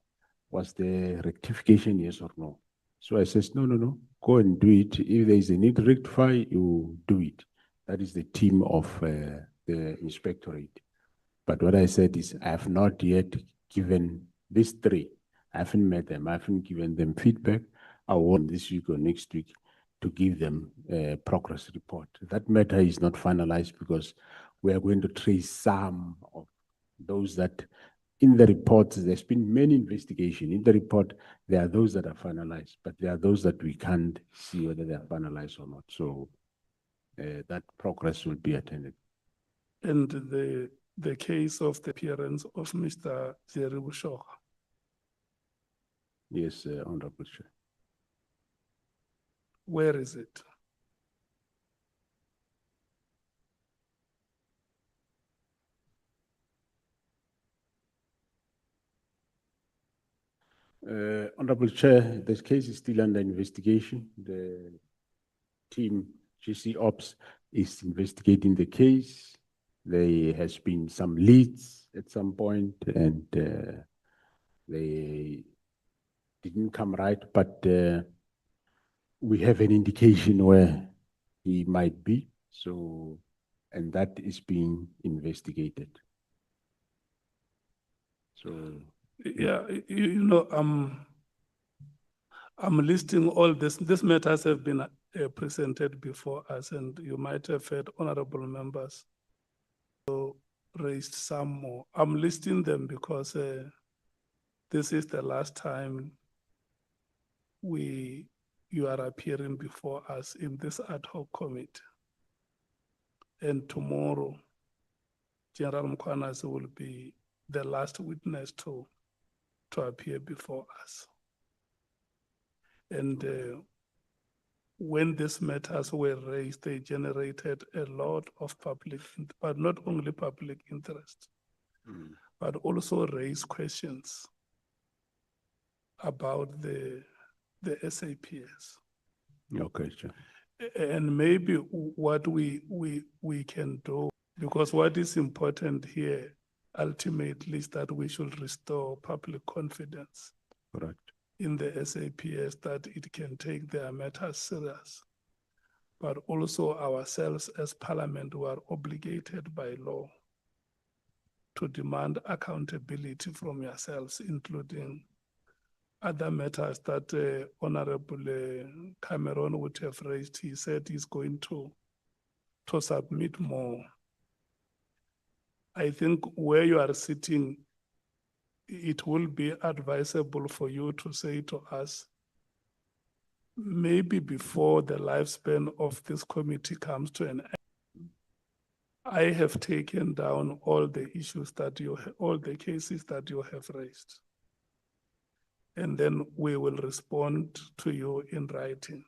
[SPEAKER 2] was the rectification yes or no. So I says, no, go and do it. If there is a need to rectify, you do it. That is the team of the inspectorate. But what I said is I have not yet given these three. I haven't met them. I haven't given them feedback. I want this week or next week to give them a progress report. That matter is not finalized because we are going to trace some of those that in the report, there's been many investigations. In the report, there are those that are finalized, but there are those that we can't see whether they are finalized or not. So that progress will be attended.
[SPEAKER 3] and the case of the appearance of Mr. Jerry Bushoka.
[SPEAKER 2] Yes, Honorable Chair.
[SPEAKER 3] Where is it?
[SPEAKER 2] Honorable Chair, this case is still under investigation. The team, GC Ops, is investigating the case. There has been some leads at some point, and they didn't come right, but we have an indication where he might be. So, and that is being investigated. So,
[SPEAKER 3] Yeah, you know, I'm listing all this. These matters have been presented before us, and you might have heard honorable members so raised some more. I'm listing them because this is the last time you are appearing before us in this ad hoc committee. And tomorrow, General Mkhwanazi will be the last witness to appear before us. And when these matters were raised, they generated a lot of public, but not only public interest, but also raised questions about the SAPS.
[SPEAKER 2] okay, sure.
[SPEAKER 3] And maybe what we can do, because what is important here ultimately is that we should restore public confidence.
[SPEAKER 2] Correct.
[SPEAKER 3] In the SAPS, that it can take their matters serious. But also ourselves as Parliament, we are obligated by law to demand accountability from yourselves, including other matters that Honorable Cameron would have raised. He said he's going to submit more. I think where you are sitting, it will be advisable for you to say to us, maybe before the lifespan of this committee comes to an end, I have taken down all the issues that all the cases that you have raised. And then we will respond to you in writing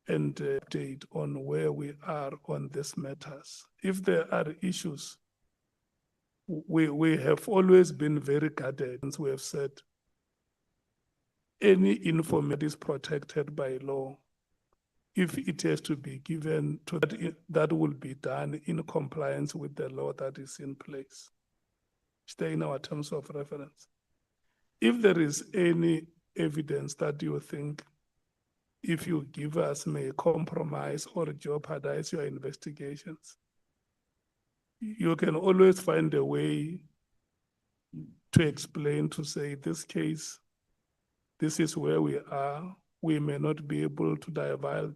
[SPEAKER 3] and update on where we are on these matters. If there are issues, we have always been very guarded. We have said any information is protected by law. If it has to be given to that will be done in compliance with the law that is in place. Stay in our terms of reference. If there is any evidence that you think, if you give us, may compromise or jeopardize your investigations, you can always find a way to explain, to say, this case, this is where we are. We may not be able to divulge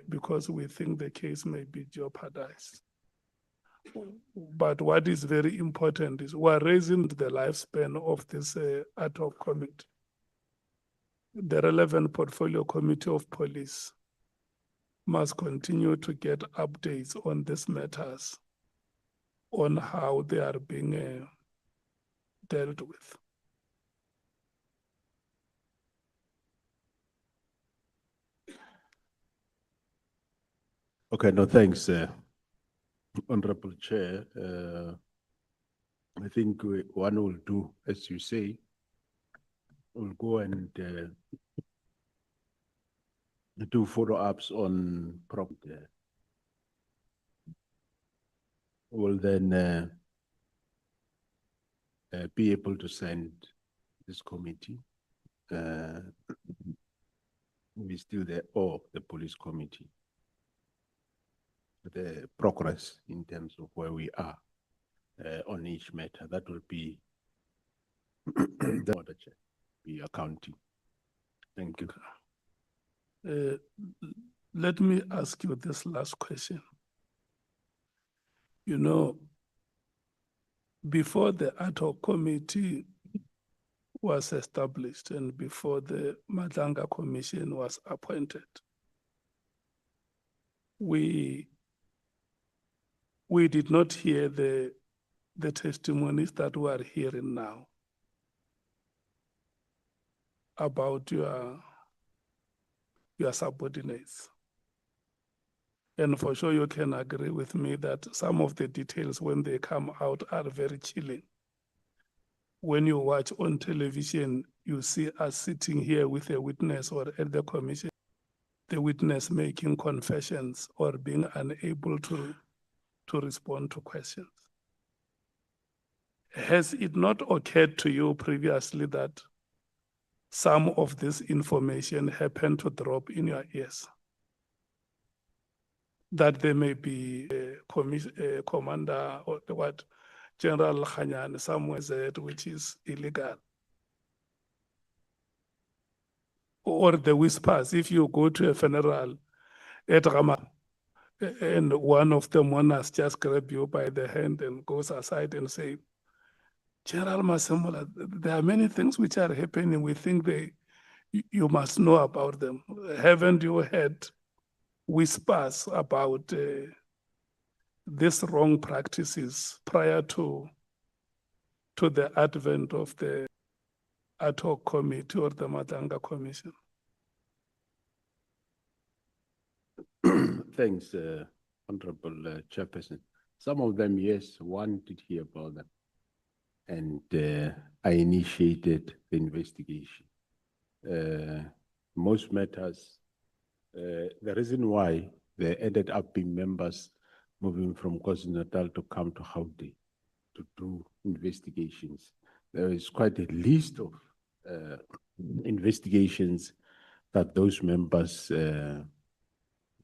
[SPEAKER 3] because we think the case may be jeopardized. But what is very important is we are raising the lifespan of this ad hoc committee. The relevant portfolio committee of police must continue to get updates on these matters, on how they are being dealt with.
[SPEAKER 2] Okay, no, thanks, Honorable Chair. I think one will do, as you say, we'll go and do follow-ups on property. We'll then be able to send this committee, we still there, or the police committee, the progress in terms of where we are on each matter. That will be the order, Chair, be accounting. Thank you.
[SPEAKER 3] Let me ask you this last question. You know, before the ad hoc committee was established and before the Madlanga Commission was appointed, we did not hear the testimonies that we are hearing now about your subordinates. And for sure you can agree with me that some of the details when they come out are very chilling. When you watch on television, you see us sitting here with a witness or at the commission, the witness making confessions or being unable to respond to questions. Has it not occurred to you previously that some of this information happened to drop in your ears? That there may be a commander or what, General Lekganyane somewhere said, which is illegal. Or the whispers, if you go to a funeral at Rama, and one of the mourners just grab you by the hand and goes aside and say, General Masemola, there are many things which are happening. We think you must know about them. Haven't you heard whispers about these wrong practices prior to the advent of the ad hoc committee or the Madlanga Commission?
[SPEAKER 2] Thanks, Honorable Chairperson. Some of them, yes, one did hear about them. And I initiated the investigation. Most matters, the reason why they ended up being members moving from KwaZulu-Natal to come to Gauteng to do investigations. There is quite a list of investigations that those members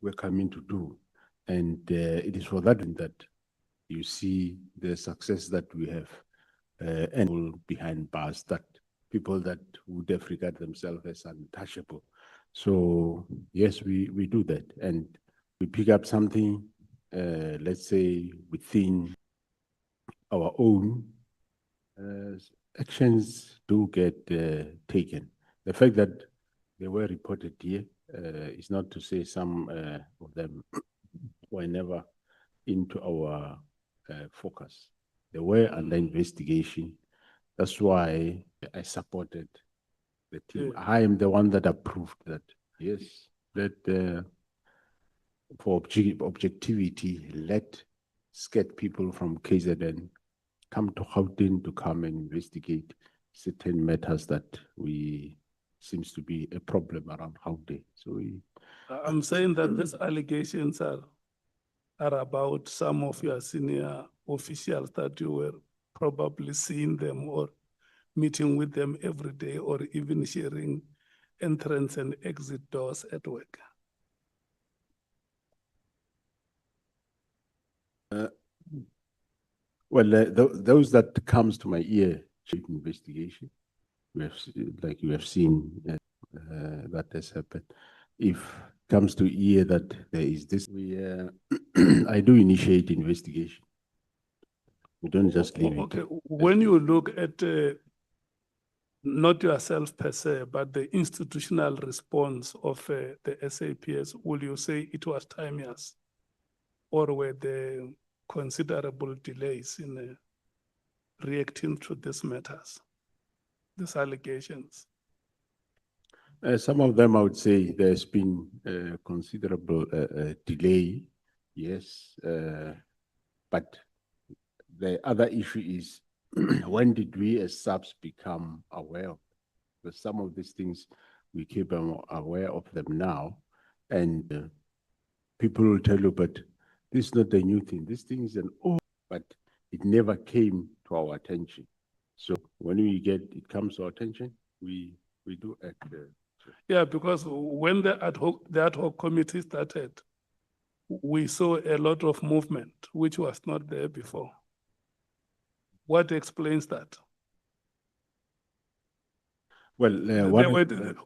[SPEAKER 2] were coming to do. And it is for that you see the success that we have and behind bars, that people that would have regarded themselves as untouchable. So yes, we do that, and we pick up something, let's say within our own actions do get taken. The fact that they were reported here is not to say some of them were never into our focus. They were under investigation. That's why I supported the team.
[SPEAKER 3] Yeah.
[SPEAKER 2] I am the one that approved that, yes, that for objectivity, let scared people from KZN come to Gauteng to come and investigate certain matters that seems to be a problem around Gauteng. So
[SPEAKER 3] I'm saying that these allegations are about some of your senior officials that you were probably seeing them or meeting with them every day or even sharing entrance and exit doors at work.
[SPEAKER 2] those that comes to my ear, investigation, like you have seen that has happened. If comes to ear that there is this, I do initiate investigation. We don't just leave it.
[SPEAKER 3] Okay, when you look at not yourself per se, but the institutional response of the SAPS, will you say it was timeous, or were there considerable delays in reacting to these matters, these allegations?
[SPEAKER 2] Some of them, I would say, there's been considerable delay, yes, but the other issue is when did we as subs become aware of? Because some of these things we keep aware of them now, and people will tell you, but this is not a new thing. This thing is an old, but it never came to our attention. So when it comes to our attention, we do act.
[SPEAKER 3] Yeah, because when the ad hoc committee started, we saw a lot of movement, which was not there before. What explains that?
[SPEAKER 2] Well,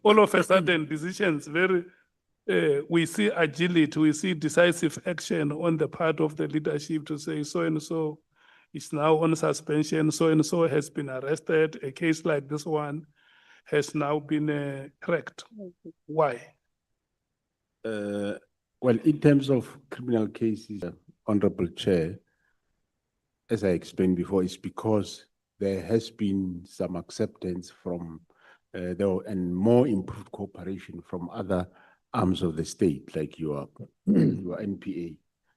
[SPEAKER 3] all of a sudden decisions we see agility, we see decisive action on the part of the leadership to say so and so is now on suspension, so and so has been arrested. A case like this one has now been cracked. Why?
[SPEAKER 2] Well, in terms of criminal cases, Honorable Chair, as I explained before, it's because there has been some acceptance from and more improved cooperation from other arms of the state, like your NPA.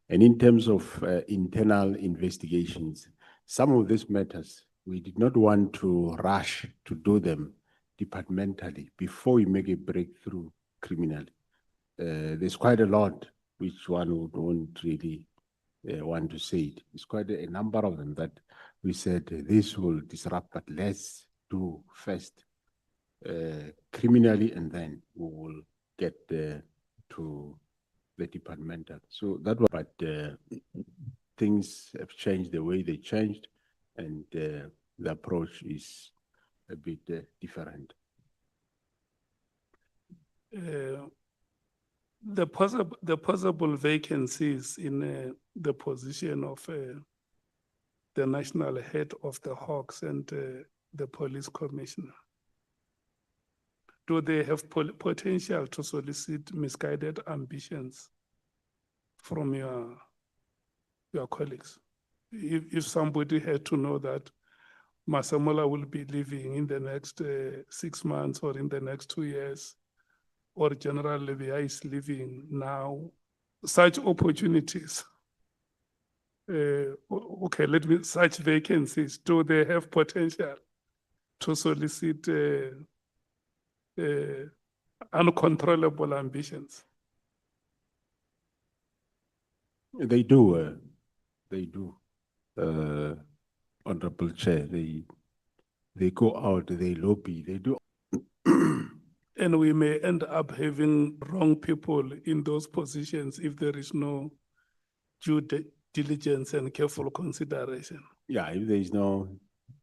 [SPEAKER 2] And in terms of internal investigations, some of these matters, we did not want to rush to do them departmentally before we make a breakthrough criminally. There's quite a lot which one won't really want to say it. It's quite a number of them that we said this will disrupt, but let's do first criminally, and then we will get to the departmental. So that was, but things have changed the way they changed, and the approach is a bit different.
[SPEAKER 3] The possible vacancies in the position of the national head of the Hawks and the police commissioner, do they have potential to solicit misguided ambitions from your colleagues? If somebody had to know that Masemola will be leaving in the next 6 months or in the next 2 years, or General Levia is leaving now, such opportunities, such vacancies, do they have potential to solicit uncontrollable ambitions?
[SPEAKER 2] They do, Honorable Chair. They go out, they lobby, they do.
[SPEAKER 3] And we may end up having wrong people in those positions if there is no diligence and careful consideration.
[SPEAKER 2] Yeah, if there is no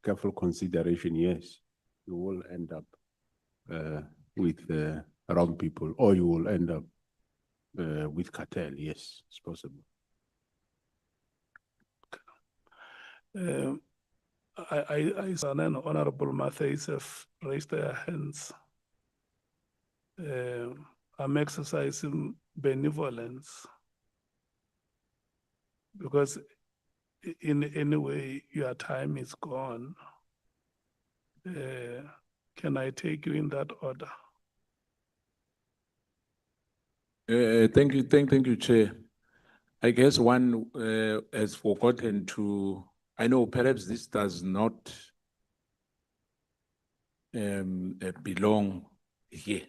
[SPEAKER 2] careful consideration, yes, you will end up with wrong people, or you will end up with cartel. Yes, it's possible.
[SPEAKER 3] I saw an Honorable Matthias have raised their hands. I'm exercising benevolence because in any way your time is gone. Can I take you in that order?
[SPEAKER 12] Thank you, Chair. I guess one has forgotten to, I know perhaps this does not belong here.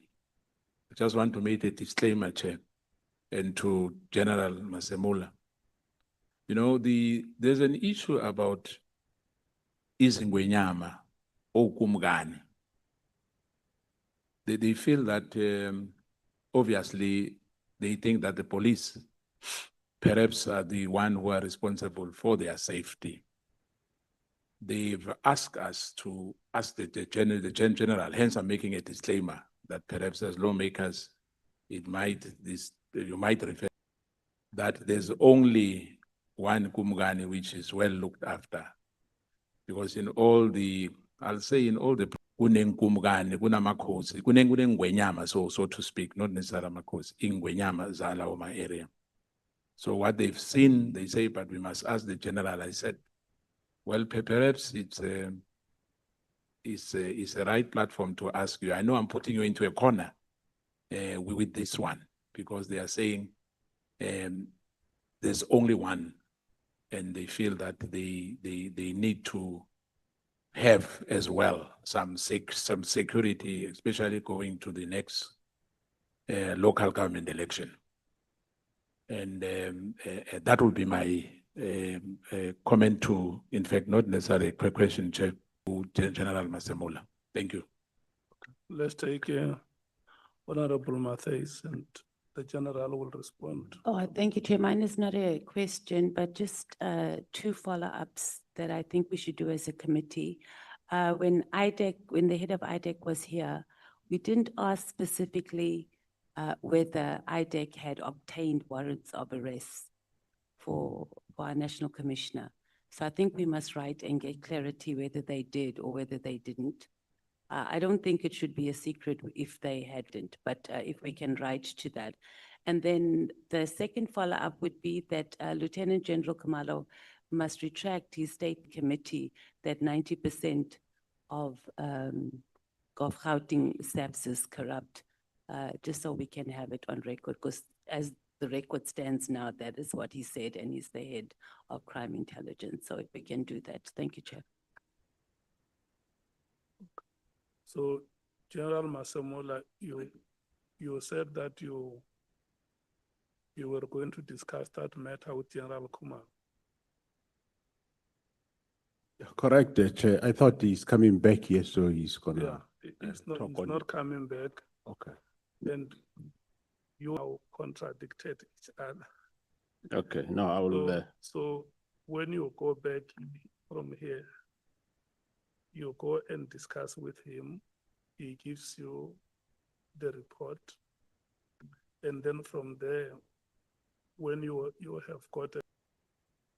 [SPEAKER 12] I just want to make a disclaimer, Chair, and to General Masemola. You know, there's an issue about izingwenyama okumgani. They feel that obviously they think that the police perhaps are the one who are responsible for their safety. They've asked us to ask the general, hence I'm making a disclaimer that perhaps as lawmakers, you might refer that there's only one Kumgani which is well looked after. Because in all the, I'll say in all the kunenkumgani, kunamakhosi, kunengwenyama, so to speak, not necessarily makhosi, ingwenyama zala oma area. So what they've seen, they say, but we must ask the general. I said, well, perhaps it's a right platform to ask you. I know I'm putting you into a corner with this one, because they are saying there's only one, and they feel that they need to have as well some security, especially going to the next local government election. And that would be my comment to, in fact, not necessarily a question, Chair, to General Masemola. Thank you.
[SPEAKER 3] Let's take Honorable Matthias, and the General will respond.
[SPEAKER 4] Oh, thank you, Chair. Mine is not a question, but just two follow-ups that I think we should do as a committee. When the head of IDEC was here, we didn't ask specifically whether IDEC had obtained warrants of arrest for our National Commissioner. So I think we must write and get clarity whether they did or whether they didn't. I don't think it should be a secret if they hadn't, but if we can write to that. And then the second follow-up would be that Lieutenant General Khumalo must retract his state committee that 90% of Gauteng SAPS is corrupt, just so we can have it on record, because as the record stands now, that is what he said, and he's the head of crime intelligence. So if we can do that. Thank you, Chair.
[SPEAKER 3] So, General Masemola, you said that you were going to discuss that matter with General Khumalo.
[SPEAKER 2] Correct, Chair. I thought he's coming back here, so he's gonna.
[SPEAKER 3] Yeah, he's not coming back.
[SPEAKER 2] Okay.
[SPEAKER 3] And you now contradicted each other.
[SPEAKER 2] Okay. No, I will.
[SPEAKER 3] So when you go back from here, you go and discuss with him. He gives you the report, and then from there, when you have got it,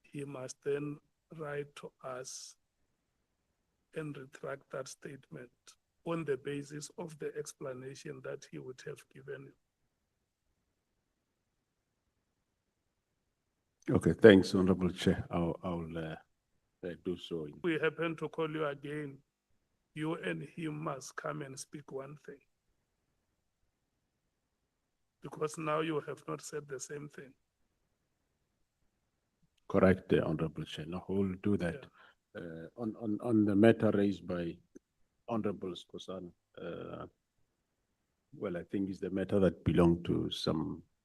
[SPEAKER 3] he must then write to us and retract that statement on the basis of the explanation that he would have given you.
[SPEAKER 2] Okay, thanks, Honorable Chair. I'll do so.
[SPEAKER 3] If we happen to call you again, you and him must come and speak one thing. Because now you have not said the same thing.
[SPEAKER 2] Correct, Honorable Chair. No, we'll do that. Yeah. On the matter raised by Honorable Skosana, well, I think it's the matter that belonged to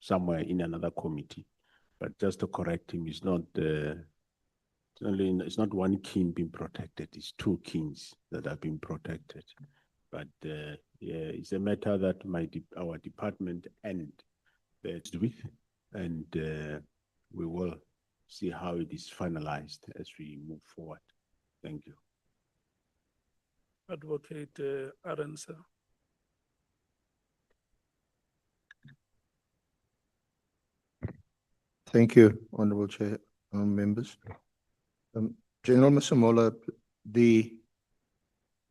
[SPEAKER 2] somewhere in another committee. But just to correct him, it's not it's not one king being protected; it's two kings that are being protected. But yeah, it's a matter that our department and with, and we will see how it is finalized as we move forward. Thank you.
[SPEAKER 3] Advocate Arendse.
[SPEAKER 13] Thank you, Honorable Chair, members. General Masemola,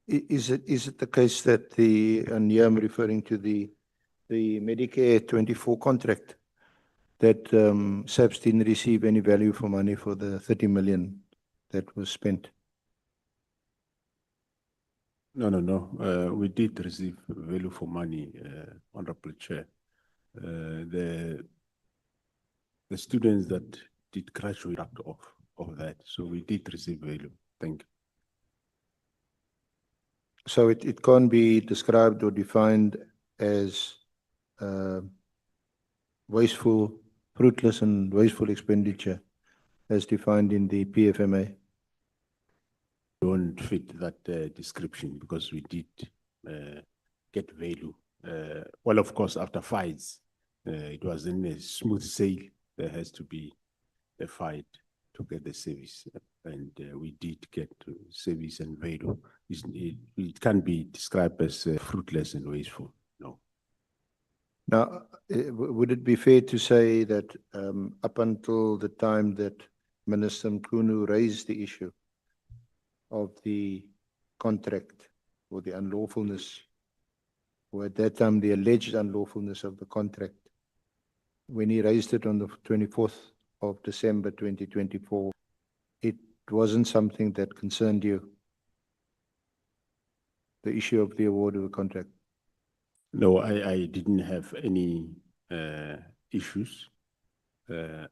[SPEAKER 13] is it the case that and here I'm referring to the Medicare 24 contract, that SAPS didn't receive any value for money for the 30 million that was spent?
[SPEAKER 2] No. We did receive value for money, Honorable Chair. The students that did graduate of that, so we did receive value. Thank you.
[SPEAKER 13] So it can't be described or defined as wasteful, fruitless and wasteful expenditure as defined in the PFMA?
[SPEAKER 2] Don't fit that description because we did get value. Well, of course, after fights, it wasn't a smooth sail. There has to be a fight to get the service, and we did get service and value. It can't be described as fruitless and wasteful. No.
[SPEAKER 13] Now, would it be fair to say that up until the time that Minister Mkhwanazi raised the issue of the contract or the unlawfulness, or at that time the alleged unlawfulness of the contract, when he raised it on the 24th of December 2024, it wasn't something that concerned you, the issue of the award of the contract?
[SPEAKER 2] No, I didn't have any issues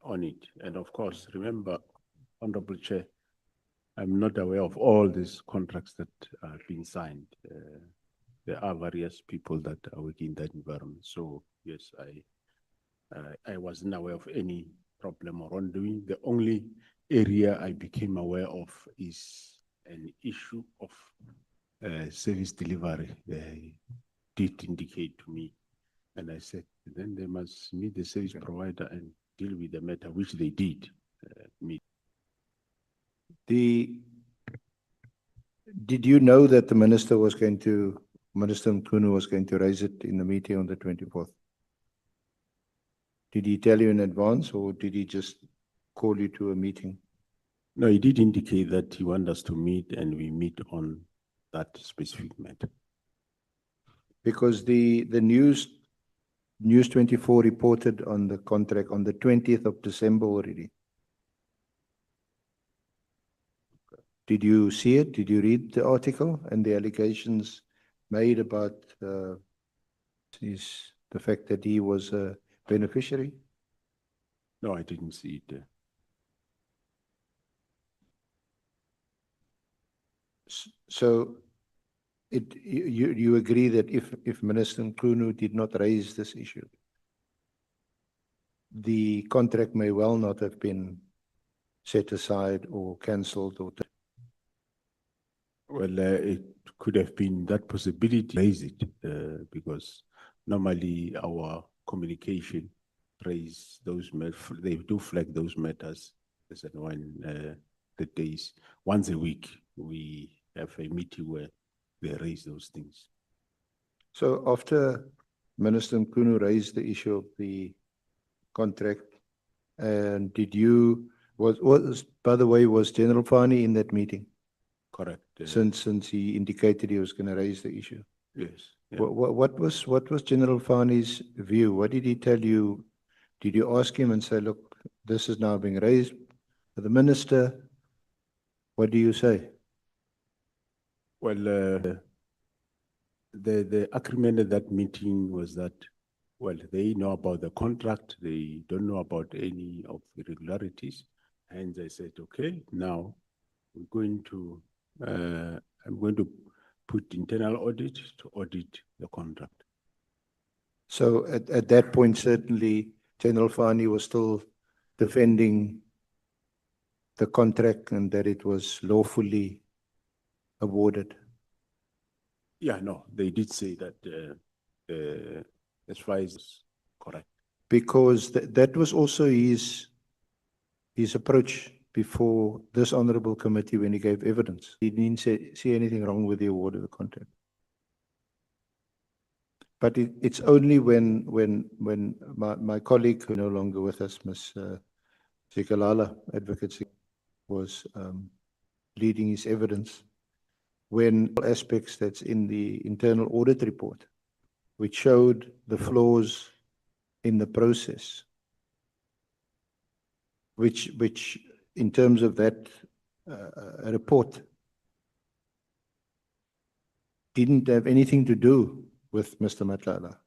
[SPEAKER 2] on it. And of course, remember, Honorable Chair, I'm not aware of all these contracts that are being signed. There are various people that are working in that environment. So yes, I wasn't aware of any problem or wrongdoing. The only area I became aware of is an issue of service delivery. They did indicate to me, and I said, then they must meet the service provider and deal with the matter, which they did meet.
[SPEAKER 13] Did you know that the Minister Mkhwanazi was going to raise it in the meeting on the 24th? Did he tell you in advance, or did he just call you to a meeting?
[SPEAKER 2] No, he did indicate that he wanted us to meet, and we meet on that specific matter.
[SPEAKER 13] Because the News 24 reported on the contract on the 20th of December already. Did you see it? Did you read the article and the allegations made about the fact that he was a beneficiary?
[SPEAKER 2] No, I didn't see it.
[SPEAKER 13] So you agree that if Minister Mkhwanazi did not raise this issue, the contract may well not have been set aside or cancelled or...
[SPEAKER 2] Well, it could have been that possibility to raise it because normally our communication raise those matters, they do flag those matters as and when the days, once a week, we have a meeting where they raise those things.
[SPEAKER 13] So after Minister Mkhwanazi raised the issue of the contract, and by the way, was General Fani in that meeting?
[SPEAKER 2] Correct.
[SPEAKER 13] Since he indicated he was going to raise the issue.
[SPEAKER 2] Yes. Yeah.
[SPEAKER 13] What was General Fani's view? What did he tell you? Did you ask him and say, look, this is now being raised by the minister? What do you say?
[SPEAKER 2] Well, the agreement at that meeting was that, well, they know about the contract, they don't know about any of the irregularities. And I said, okay, now I'm going to put internal audit to audit the contract.
[SPEAKER 13] So at that point, certainly, General Fani was still defending the contract and that it was lawfully awarded.
[SPEAKER 2] Yeah, no, they did say that as far as correct.
[SPEAKER 13] Because that was also his his approach before this honorable committee when he gave evidence. He didn't see anything wrong with the award of the contract. But it's only when my colleague, who no longer with us, Ms. Zikalala, Advocate, was leading his evidence, when aspects that's in the internal audit report, which showed the flaws in the process, which in terms of that report didn't have anything to do with Mr. Matlala.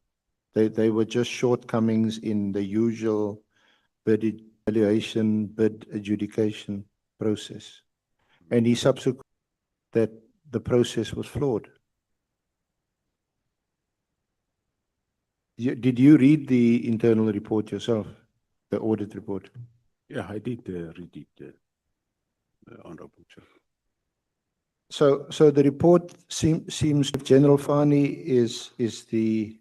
[SPEAKER 13] They were just shortcomings in the usual bid evaluation, bid adjudication process. And he subsequently that the process was flawed. Did you read the internal report yourself, the audit report?
[SPEAKER 2] Yeah, I did read it, Honorable Chair.
[SPEAKER 13] So the report seems General Fani is the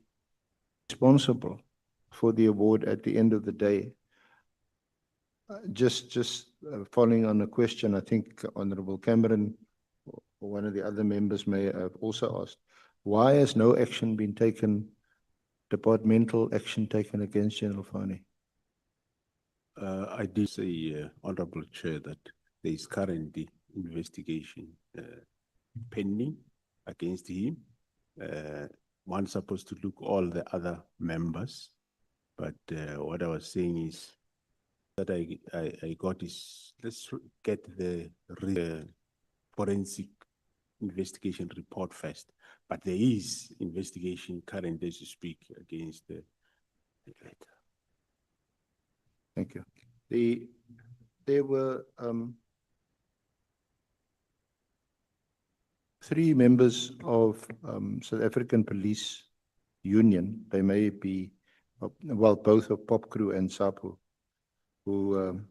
[SPEAKER 13] responsible for the award at the end of the day. Just following on a question, I think Honorable Cameron or one of the other members may have also asked, why has no action been taken, departmental action taken against General Fani?
[SPEAKER 2] I did say, Honorable Chair, that there is currently investigation pending against him. One's supposed to look all the other members, but what I was saying is that I got is, let's get the forensic investigation report first. But there is investigation current as you speak against the letter.
[SPEAKER 13] Thank you. There were 3 members of South African Police Union. They may be, well, both of Pop Crew and SAPO, who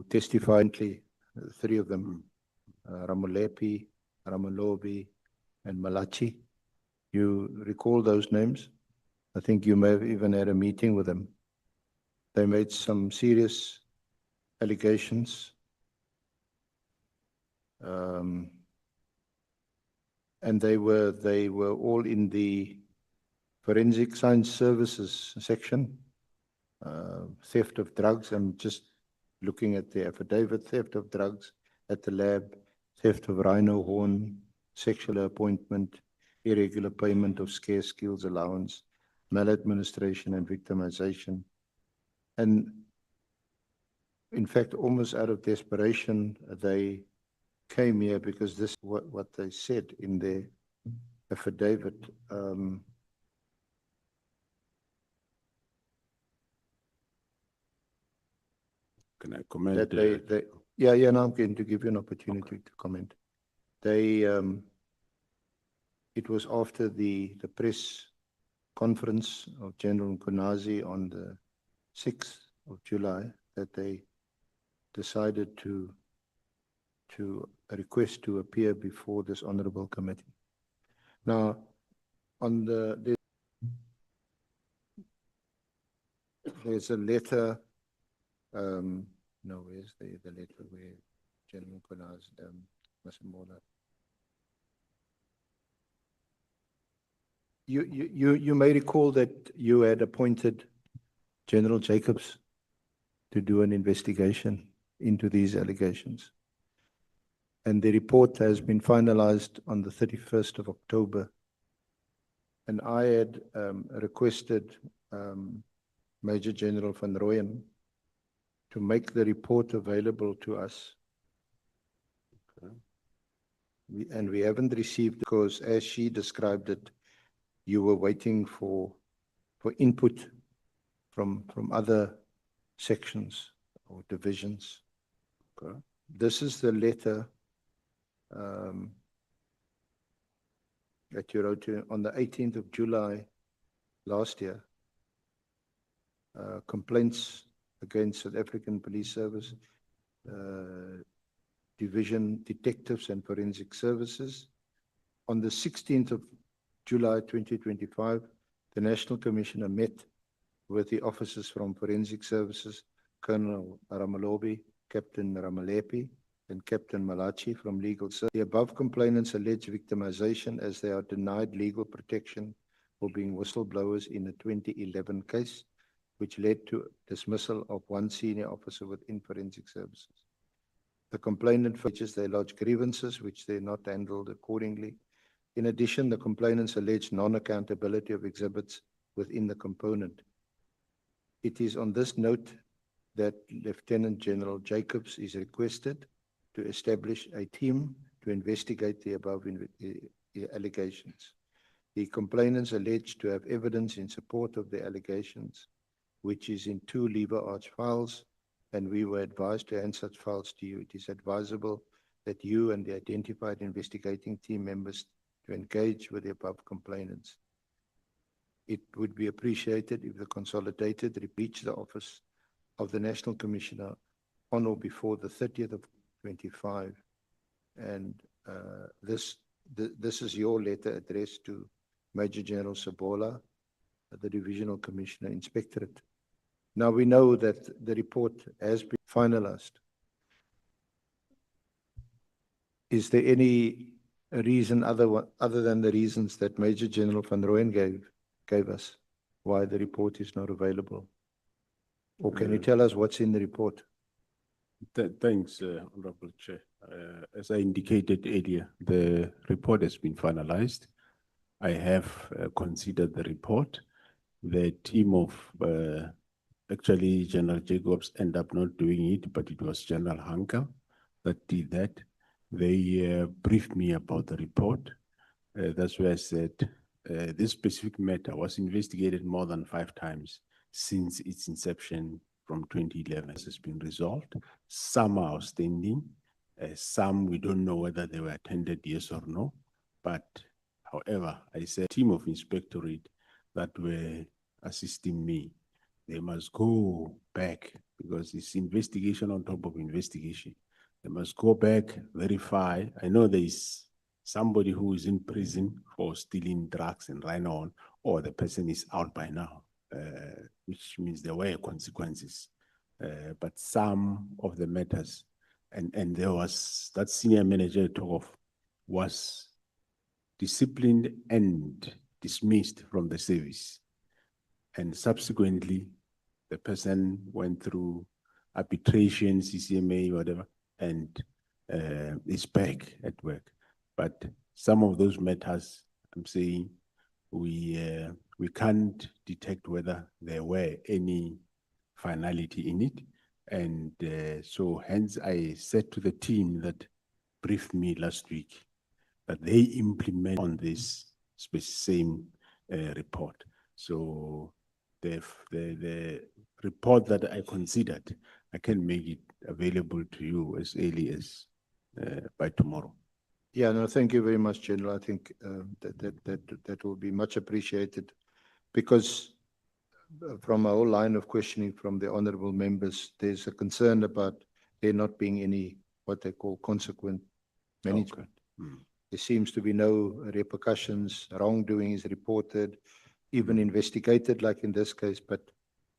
[SPEAKER 13] testified, 3 of them, Ramolepi, Ramolobi, and Malachi. You recall those names? I think you may have even had a meeting with them. They made some serious allegations. And they were all in the forensic science services section. Theft of drugs, I'm just looking at the affidavit, theft of drugs at the lab, theft of rhino horn, sexual appointment, irregular payment of scarce skills allowance, maladministration and victimization. And in fact, almost out of desperation, they came here because this is what they said in their affidavit.
[SPEAKER 2] Can I comment?
[SPEAKER 13] That yeah, now I'm going to give you an opportunity to comment. It was after the press conference of General Mkhwanazi on the 6th of July that they decided to request to appear before this honorable committee. Now, on there's a letter. No, where's the letter where General Mkhwanazi, Masemola? You may recall that you had appointed General Jacobs to do an investigation into these allegations. And the report has been finalized on the 31st of October. And I had requested Major General van Rooyen to make the report available to us. Okay. And we haven't received, because as she described it, you were waiting for input from other sections or divisions. Okay. This is the letter that you wrote on the 18th of July last year. Complaints against South African Police Service, Division Detectives and Forensic Services. On the 16th of July 2025, the National Commissioner met with the officers from Forensic Services Colonel Ramalobi, Captain Ramalepi, and Captain Malachi from Legal Services. The above complainants allege victimization as they are denied legal protection for being whistleblowers in a 2011 case, which led to dismissal of one senior officer within forensic services. The complainant alleges they lodged grievances which they not handled accordingly. In addition, the complainants allege non-accountability of exhibits within the component. It is on this note that Lieutenant General Jacobs is requested to establish a team to investigate the above allegations. The complainants allege to have evidence in support of the allegations, which is in 2 Lever Arch files, and we were advised to hand such files to you. It is advisable that you and the identified investigating team members to engage with the above complainants. It would be appreciated if the consolidated reach the office of the National Commissioner on or before the 30th of 25. And this is your letter addressed to Major General Sabola, the Divisional Commissioner Inspectorate. Now we know that the report has been finalized. Is there any reason other than the reasons that Major General Van Rooyen gave us why the report is not available? Or can you tell us what's in the report?
[SPEAKER 2] Thanks, Honorable Chair. As I indicated earlier, the report has been finalized. I have considered the report. The team of actually General Jacobs ended up not doing it, but it was General Hanka that did that. They briefed me about the report. That's where I said this specific matter was investigated more than 5 times since its inception from 2011. This has been resolved. Some are outstanding. Some we don't know whether they were attended, yes or no. But however, I said team of inspectorate that were assisting me, they must go back because it's investigation on top of investigation. They must go back, verify. I know there is somebody who is in prison for stealing drugs and right on, or the person is out by now, which means there were consequences. But some of the matters, and there was that senior manager talk of was disciplined and dismissed from the service. And subsequently, the person went through arbitration, CCMA, whatever, and is back at work. But some of those matters, I'm saying, we can't detect whether there were any finality in it. And so hence I said to the team that briefed me last week that they implement on this same report. So the report that I considered, I can make it available to you as early as by tomorrow.
[SPEAKER 13] Yeah, no, thank you very much, General. I think that will be much appreciated because from a whole line of questioning from the honorable members, there's a concern about there not being any what they call consequent management. Okay. There seems to be no repercussions. Wrongdoing is reported, even investigated, like in this case. But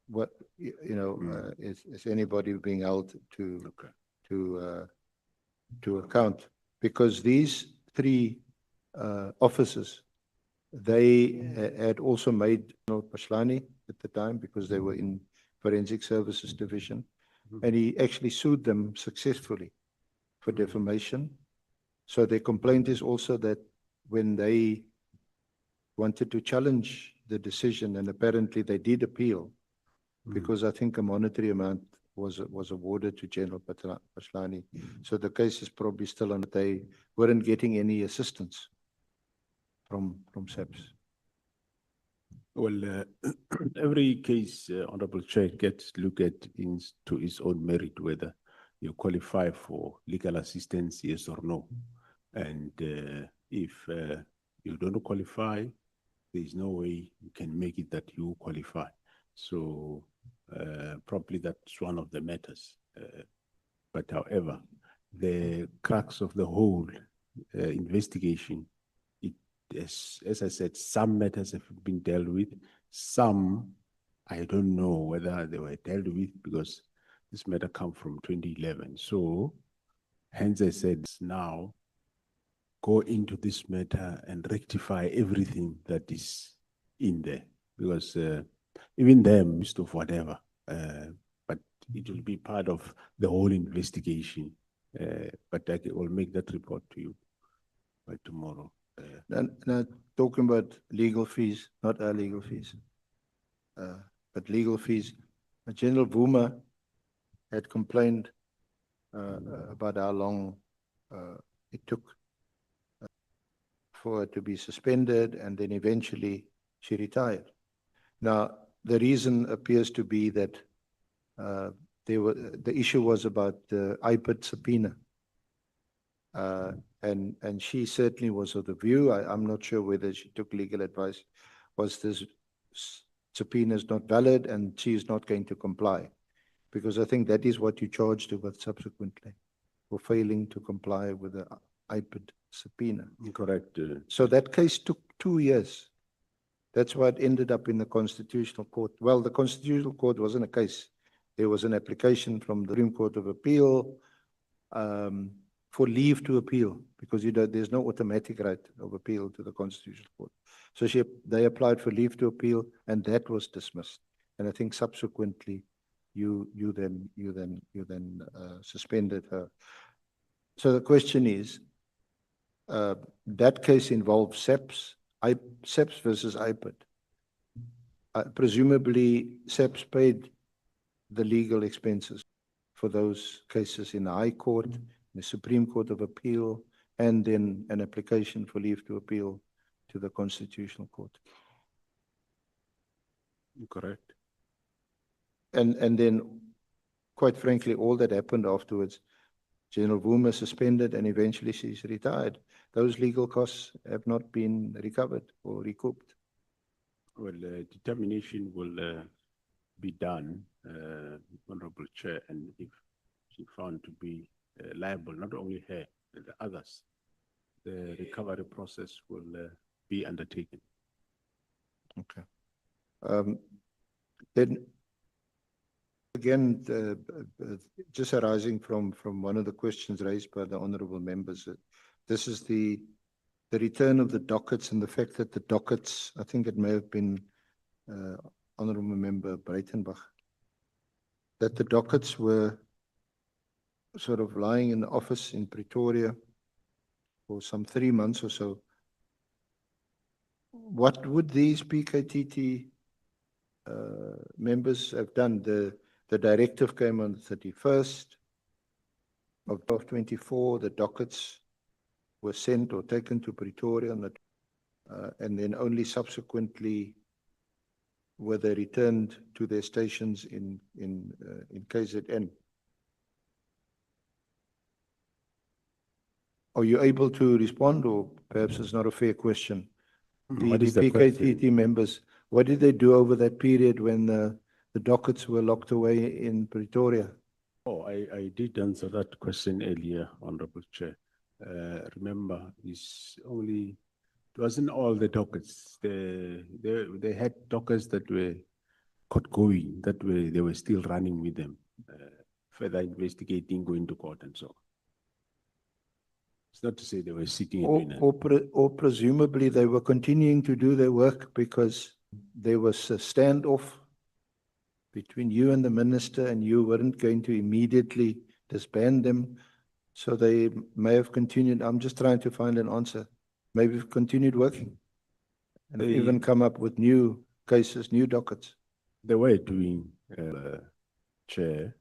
[SPEAKER 13] what is anybody being held to account? Because these 3 officers, they had also made Paslani at the time because they were in Forensic Services Division, and he actually sued them successfully for defamation. So their complaint is also that when they wanted to challenge the decision, and apparently they did appeal, because I think a monetary amount was awarded to General Paslani. So the case is probably still on. They weren't getting any assistance from SAPS.
[SPEAKER 2] Well, every case, Honorable Chair, gets looked at to its own merit, whether you qualify for legal assistance, yes or no. And if you don't qualify, there is no way you can make it that you qualify. So probably that's one of the matters. But however, the crux of the whole investigation, as I said, some matters have been dealt with. Some, I don't know whether they were dealt with because this matter come from 2011. So hence I said now go into this matter and rectify everything that is in there, because even them, list of whatever, but it will be part of the whole investigation. But I will make that report to you by tomorrow.
[SPEAKER 13] Now, talking about legal fees, not our legal fees, but legal fees. General Vuma had complained about how long it took for her to be suspended, and then eventually she retired. Now, the reason appears to be that the issue was about the IPID subpoena. And she certainly was of the view, I'm not sure whether she took legal advice, was this subpoena is not valid and she is not going to comply. Because I think that is what you charged her with subsequently, for failing to comply with the IPID subpoena.
[SPEAKER 2] Correct.
[SPEAKER 13] So that case took 2 years. That's why it ended up in the Constitutional Court. Well, the Constitutional Court wasn't a case. There was an application from the Supreme Court of Appeal for leave to appeal, because there's no automatic right of appeal to the Constitutional Court. So they applied for leave to appeal, and that was dismissed. And I think subsequently, you then suspended her. So the question is, that case involved SEPS versus IPID. Presumably, SEPS paid the legal expenses for those cases in the High Court, the Supreme Court of Appeal, and then an application for leave to appeal to the Constitutional Court.
[SPEAKER 2] Correct.
[SPEAKER 13] And then, quite frankly, all that happened afterwards, General Vuma suspended and eventually she's retired. Those legal costs have not been recovered or recouped.
[SPEAKER 2] Well, determination will be done, Honorable Chair, and if she found to be liable, not only her, but the others, the recovery process will be undertaken.
[SPEAKER 13] Okay. Then, again, just arising from one of the questions raised by the honourable members, this is the return of the dockets and the fact that the dockets, I think it may have been Honourable Member Breitenbach, that the dockets were sort of lying in the office in Pretoria for some 3 months or so. What would these PKTT members have done? The directive came on the 31st of 24. The dockets were sent or taken to Pretoria, and then only subsequently were they returned to their stations in KZN. Are you able to respond, or perhaps it's not a fair question? The PKTT members, what did they do over that period when the dockets were locked away in Pretoria?
[SPEAKER 2] Oh, I did answer that question earlier, Honorable Chair. Remember, it wasn't all the dockets. They had dockets that were caught going, they were still running with them, further investigating, going to court and so on. It's not to say they were sitting
[SPEAKER 13] or presumably they were continuing to do their work because there was a standoff between you and the minister, and you weren't going to immediately disband them. So they may have continued. I'm just trying to find an answer. Maybe continued working and even come up with new cases, new dockets.
[SPEAKER 2] They were doing, Chair.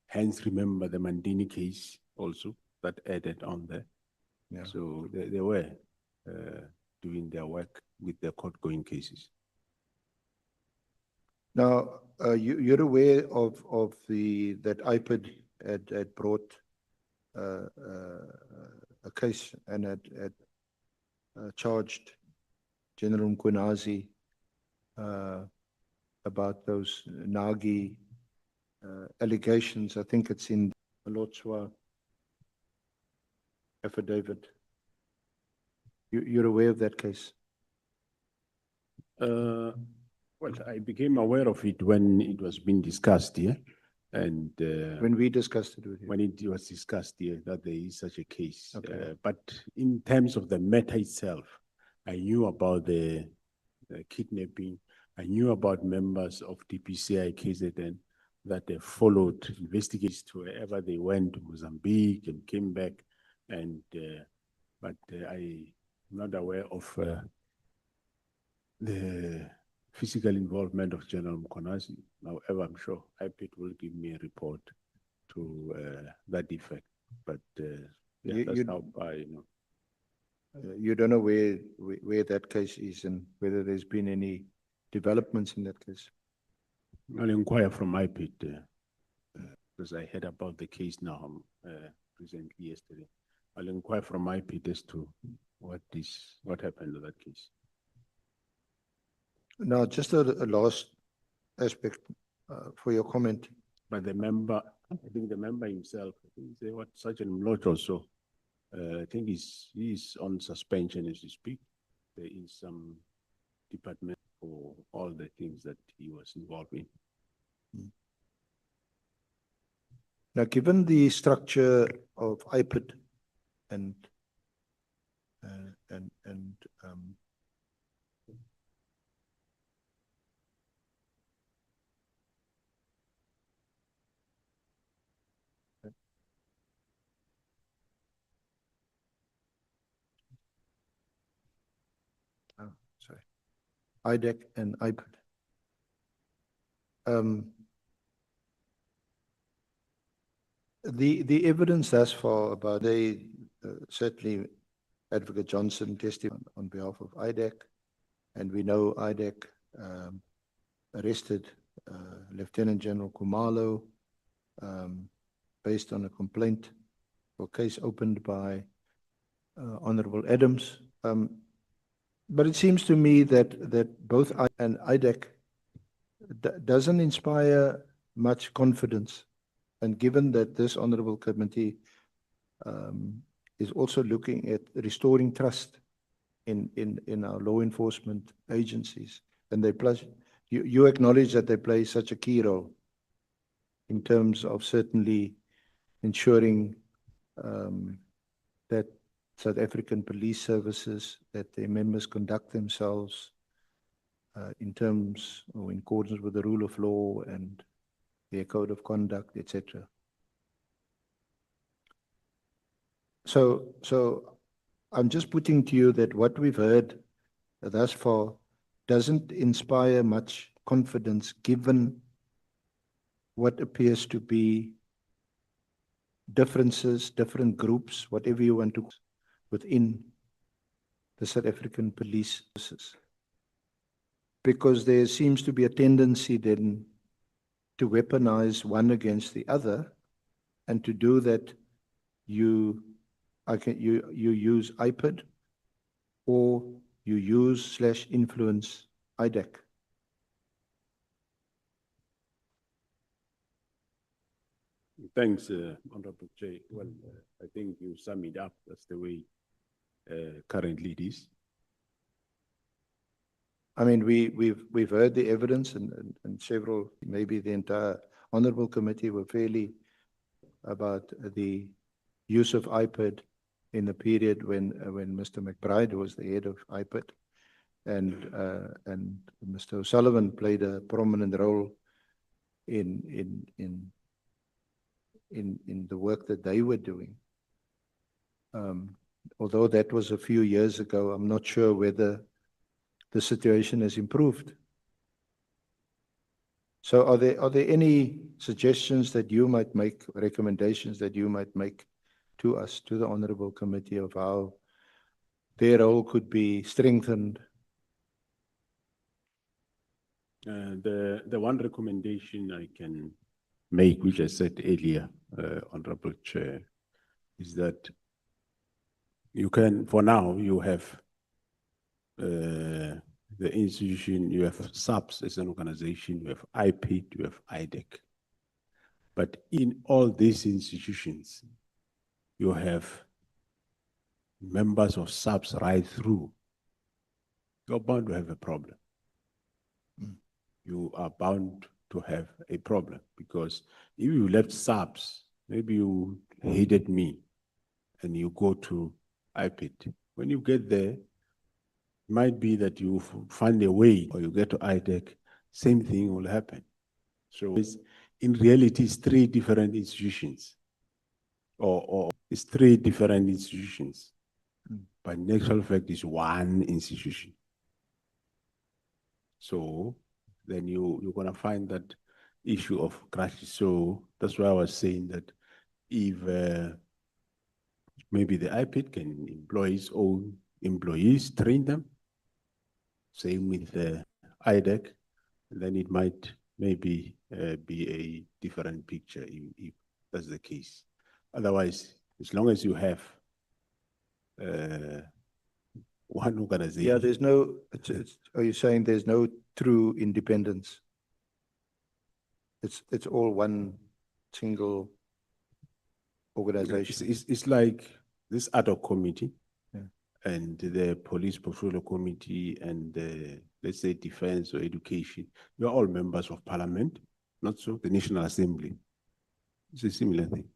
[SPEAKER 2] Hence, remember the Mandini case also that added on there.
[SPEAKER 13] Yeah.
[SPEAKER 2] So they were doing their work with their court-going cases.
[SPEAKER 13] Now, you're aware of that IPID had brought a case and had charged General Mkhwanazi about those Nagi allegations. I think it's in the Lotswa affidavit. You're aware of that case?
[SPEAKER 2] Well, I became aware of it when it was being discussed here. And
[SPEAKER 13] When we discussed it with you.
[SPEAKER 2] when it was discussed here that there is such a case.
[SPEAKER 13] Okay.
[SPEAKER 2] But in terms of the matter itself, I knew about the kidnapping. I knew about members of DPCI KZN that they followed investigations to wherever they went, to Mozambique and came back. And but I'm not aware of the physical involvement of General Mkhwanazi. However, I'm sure IPID will give me a report to that effect. But yeah, that's how far, you know.
[SPEAKER 13] You don't know where that case is and whether there's been any developments in that case?
[SPEAKER 2] I'll inquire from IPID because I heard about the case now recently yesterday. I'll inquire from IPID as to what happened to that case.
[SPEAKER 13] Now, just a last aspect for your comment.
[SPEAKER 2] But the member, I think the member himself, I think they what Sergeant Mlot also, I think he's on suspension as we speak. There is some department for all the things that he was involved in.
[SPEAKER 13] Now, given the structure of IPID and IDEC and IPID. The evidence thus far about certainly Advocate Johnson testified on behalf of IDEC, and we know IDEC arrested Lieutenant General Khumalo based on a complaint or case opened by Honorable Adams. But it seems to me that both I and IDEC doesn't inspire much confidence. And given that this honorable committee is also looking at restoring trust in our law enforcement agencies, and you acknowledge that they play such a key role in terms of certainly ensuring that South African police services, that their members conduct themselves in terms or in accordance with the rule of law and their code of conduct, etc. So I'm just putting to you that what we've heard thus far doesn't inspire much confidence given what appears to be differences, different groups, whatever you want to, within the South African police services. Because there seems to be a tendency then to weaponize one against the other, and to do that you use IPID or you use/influence IDEC.
[SPEAKER 2] Thanks, Honorable Chair. Well, I think you sum it up. That's the way currently it is.
[SPEAKER 13] I mean, we've heard the evidence, and several, maybe the entire honorable committee were fairly about the use of IPID in the period when Mr. McBride was the head of IPID, and Mr. O'Sullivan played a prominent role in the work that they were doing. Although that was a few years ago, I'm not sure whether the situation has improved. So are there any suggestions that you might make, recommendations that you might make to us, to the Honorable Committee, of how their role could be strengthened?
[SPEAKER 2] The one recommendation I can make, which I said earlier, Honorable Chair, is that you can, for now, you have the institution, you have SAPS as an organization, you have IPID, you have IDEC. But in all these institutions, you have members of SAPS right through. You're bound to have a problem. You are bound to have a problem, because if you left SAPS, maybe you hated me and you go to IPIT. When you get there, it might be that you find a way, or you get to IDEC, same thing will happen. So in reality, it's three different institutions, or it's three different institutions, but in actual fact, it's one institution. So then you're going to find that issue of crashes. So that's why I was saying that if maybe the IPIT can employ its own employees, train them, same with the IDEC, then it might maybe be a different picture if that's the case. Otherwise, as long as you have one organization.
[SPEAKER 13] Yeah, there's no, are you saying there's no true independence? It's all one single organization.
[SPEAKER 2] It's like this Adhoc committee,
[SPEAKER 13] Yeah.
[SPEAKER 2] and the police portfolio committee, and let's say defense or education. You're all members of parliament, not so? The National Assembly. It's a similar thing.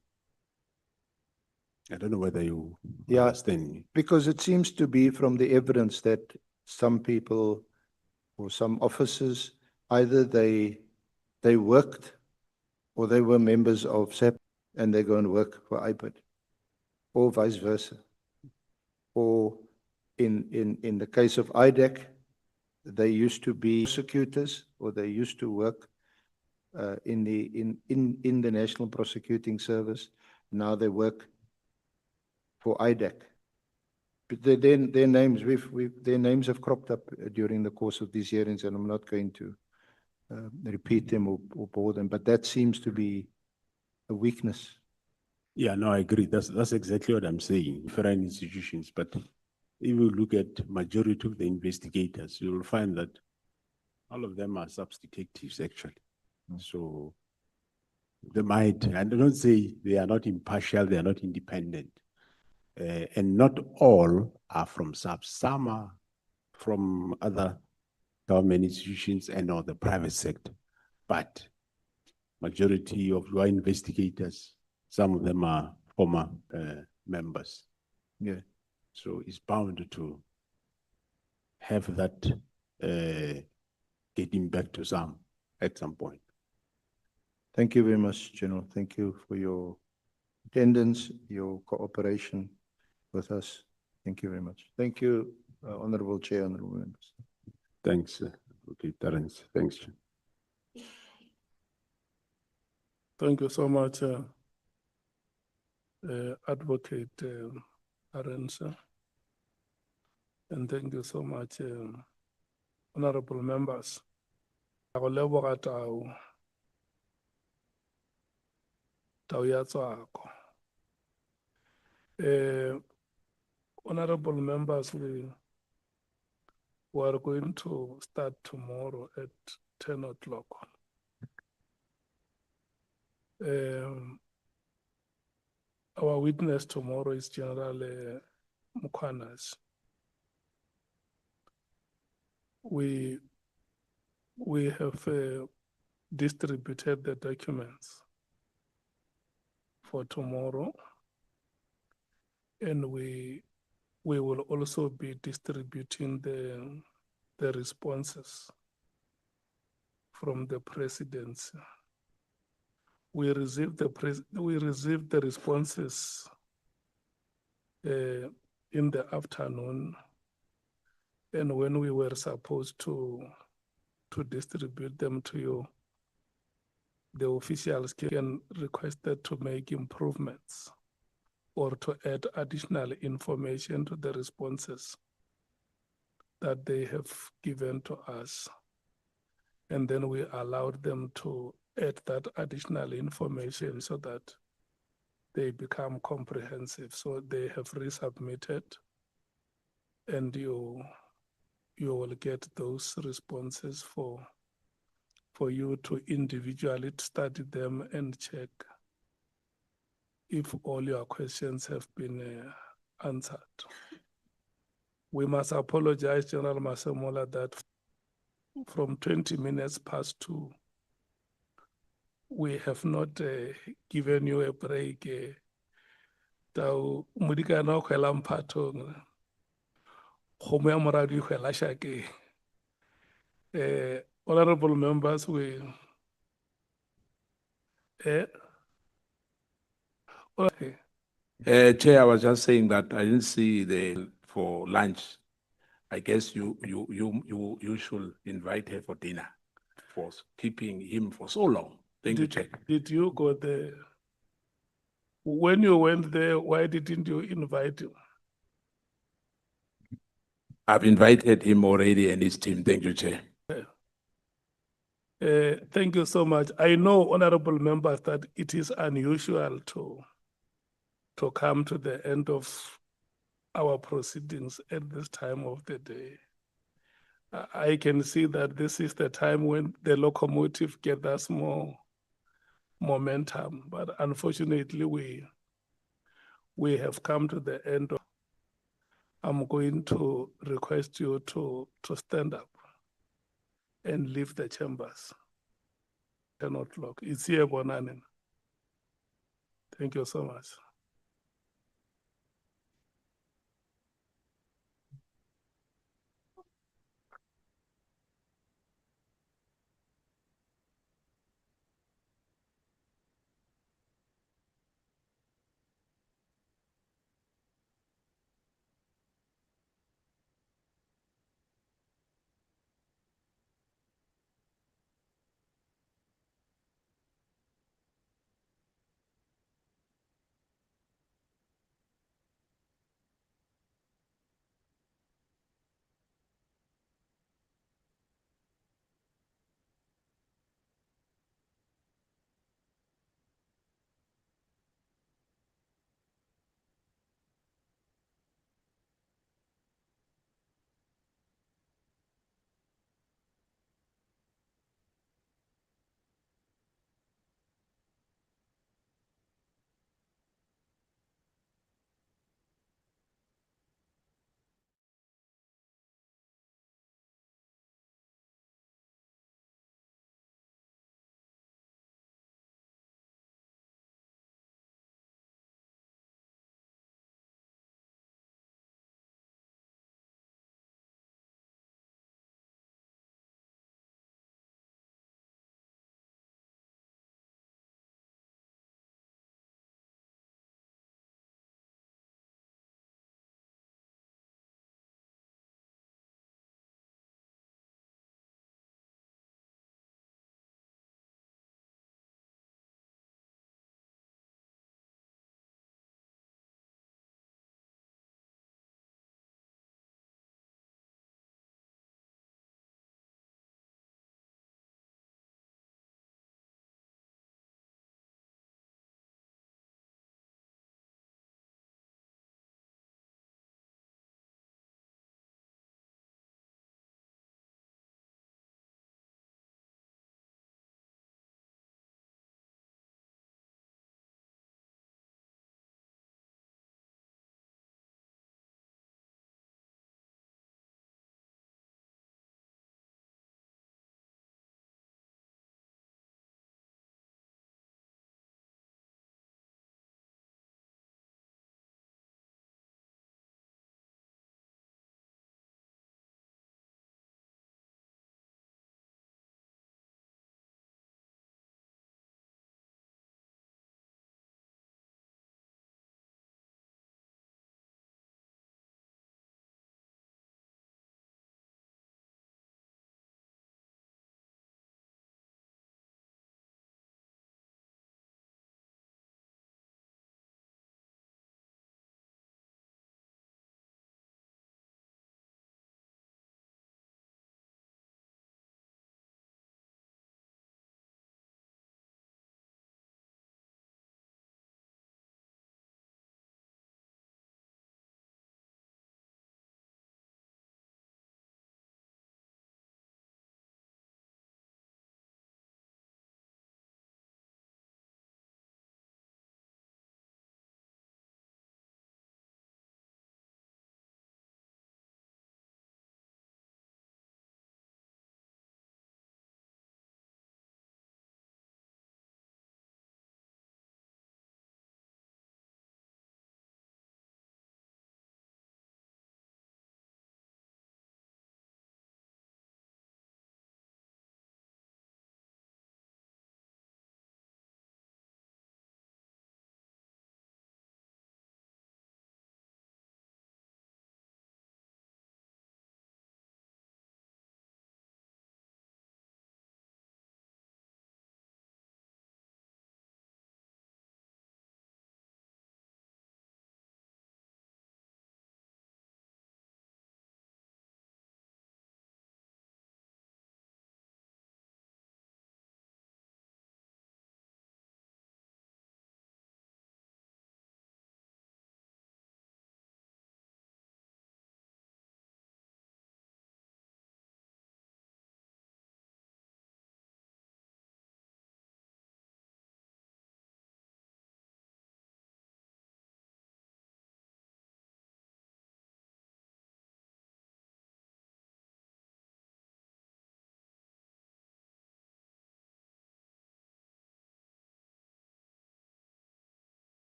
[SPEAKER 2] I don't know whether you understand me.
[SPEAKER 13] Because it seems to be from the evidence that some people or some officers, either they worked or they were members of SAP and they go and work for IPIT, or vice versa. Or in the case of IDEC, they used to be prosecutors, or they used to work in the National Prosecuting Service. Now they work for IDEC. But their names, their names have cropped up during the course of these hearings, and I'm not going to repeat them or bore them, but that seems to be a weakness.
[SPEAKER 2] Yeah, no, I agree. That's exactly what I'm saying. Different institutions, but if you look at majority of the investigators, you will find that all of them are sub-detectives actually. So they might, and I don't say they are not impartial, they are not independent. And not all are from SAPS. Some are from other government institutions and or the private sector. But majority of your investigators, some of them are former members.
[SPEAKER 13] Yeah.
[SPEAKER 2] So it's bound to have that getting back to some at some point.
[SPEAKER 13] Thank you very much, General. Thank you for your attendance, your cooperation with us. Thank you very much. Thank you, Honorable Chair, Honorable Members.
[SPEAKER 2] Thanks, okay, Terence. Thanks.
[SPEAKER 3] Thank you so much, Advocate Arensa. And thank you so much, honorable members. Honorable members, we are going to start tomorrow at 10 o'clock. Our witness tomorrow is General Mkhwanazi. We have distributed the documents for tomorrow, and we will also be distributing the responses from the presidency. We received the responses in the afternoon, and when we were supposed to distribute them to you, the officials can requested to make improvements or to add additional information to the responses that they have given to us. And then we allowed them to add that additional information so that they become comprehensive. So they have resubmitted, and you will get those responses for you to individually study them and check if all your questions have been answered. We must apologize, General Masemola, that from 20 minutes past 2, we have not given you a break. Tau Mudikana Kwelam Patong, Home Moradi Kwelashake. Honorable members, we. Okay.
[SPEAKER 12] Chair, I was just saying that I didn't see for lunch. I guess you should invite her for dinner for keeping him for so long. Thank you, Chair.
[SPEAKER 3] Did you go there? When you went there, why didn't you invite him?
[SPEAKER 12] I've invited him already and his team. Thank you, Chair.
[SPEAKER 3] Thank you so much. I know, honorable members, that it is unusual to come to the end of our proceedings at this time of the day. I can see that this is the time when the locomotive gathers more momentum, but unfortunately we have come to the end of. I'm going to request you to stand up and leave the chambers. 10 o'clock. It's here, Bonanen. Thank you so much.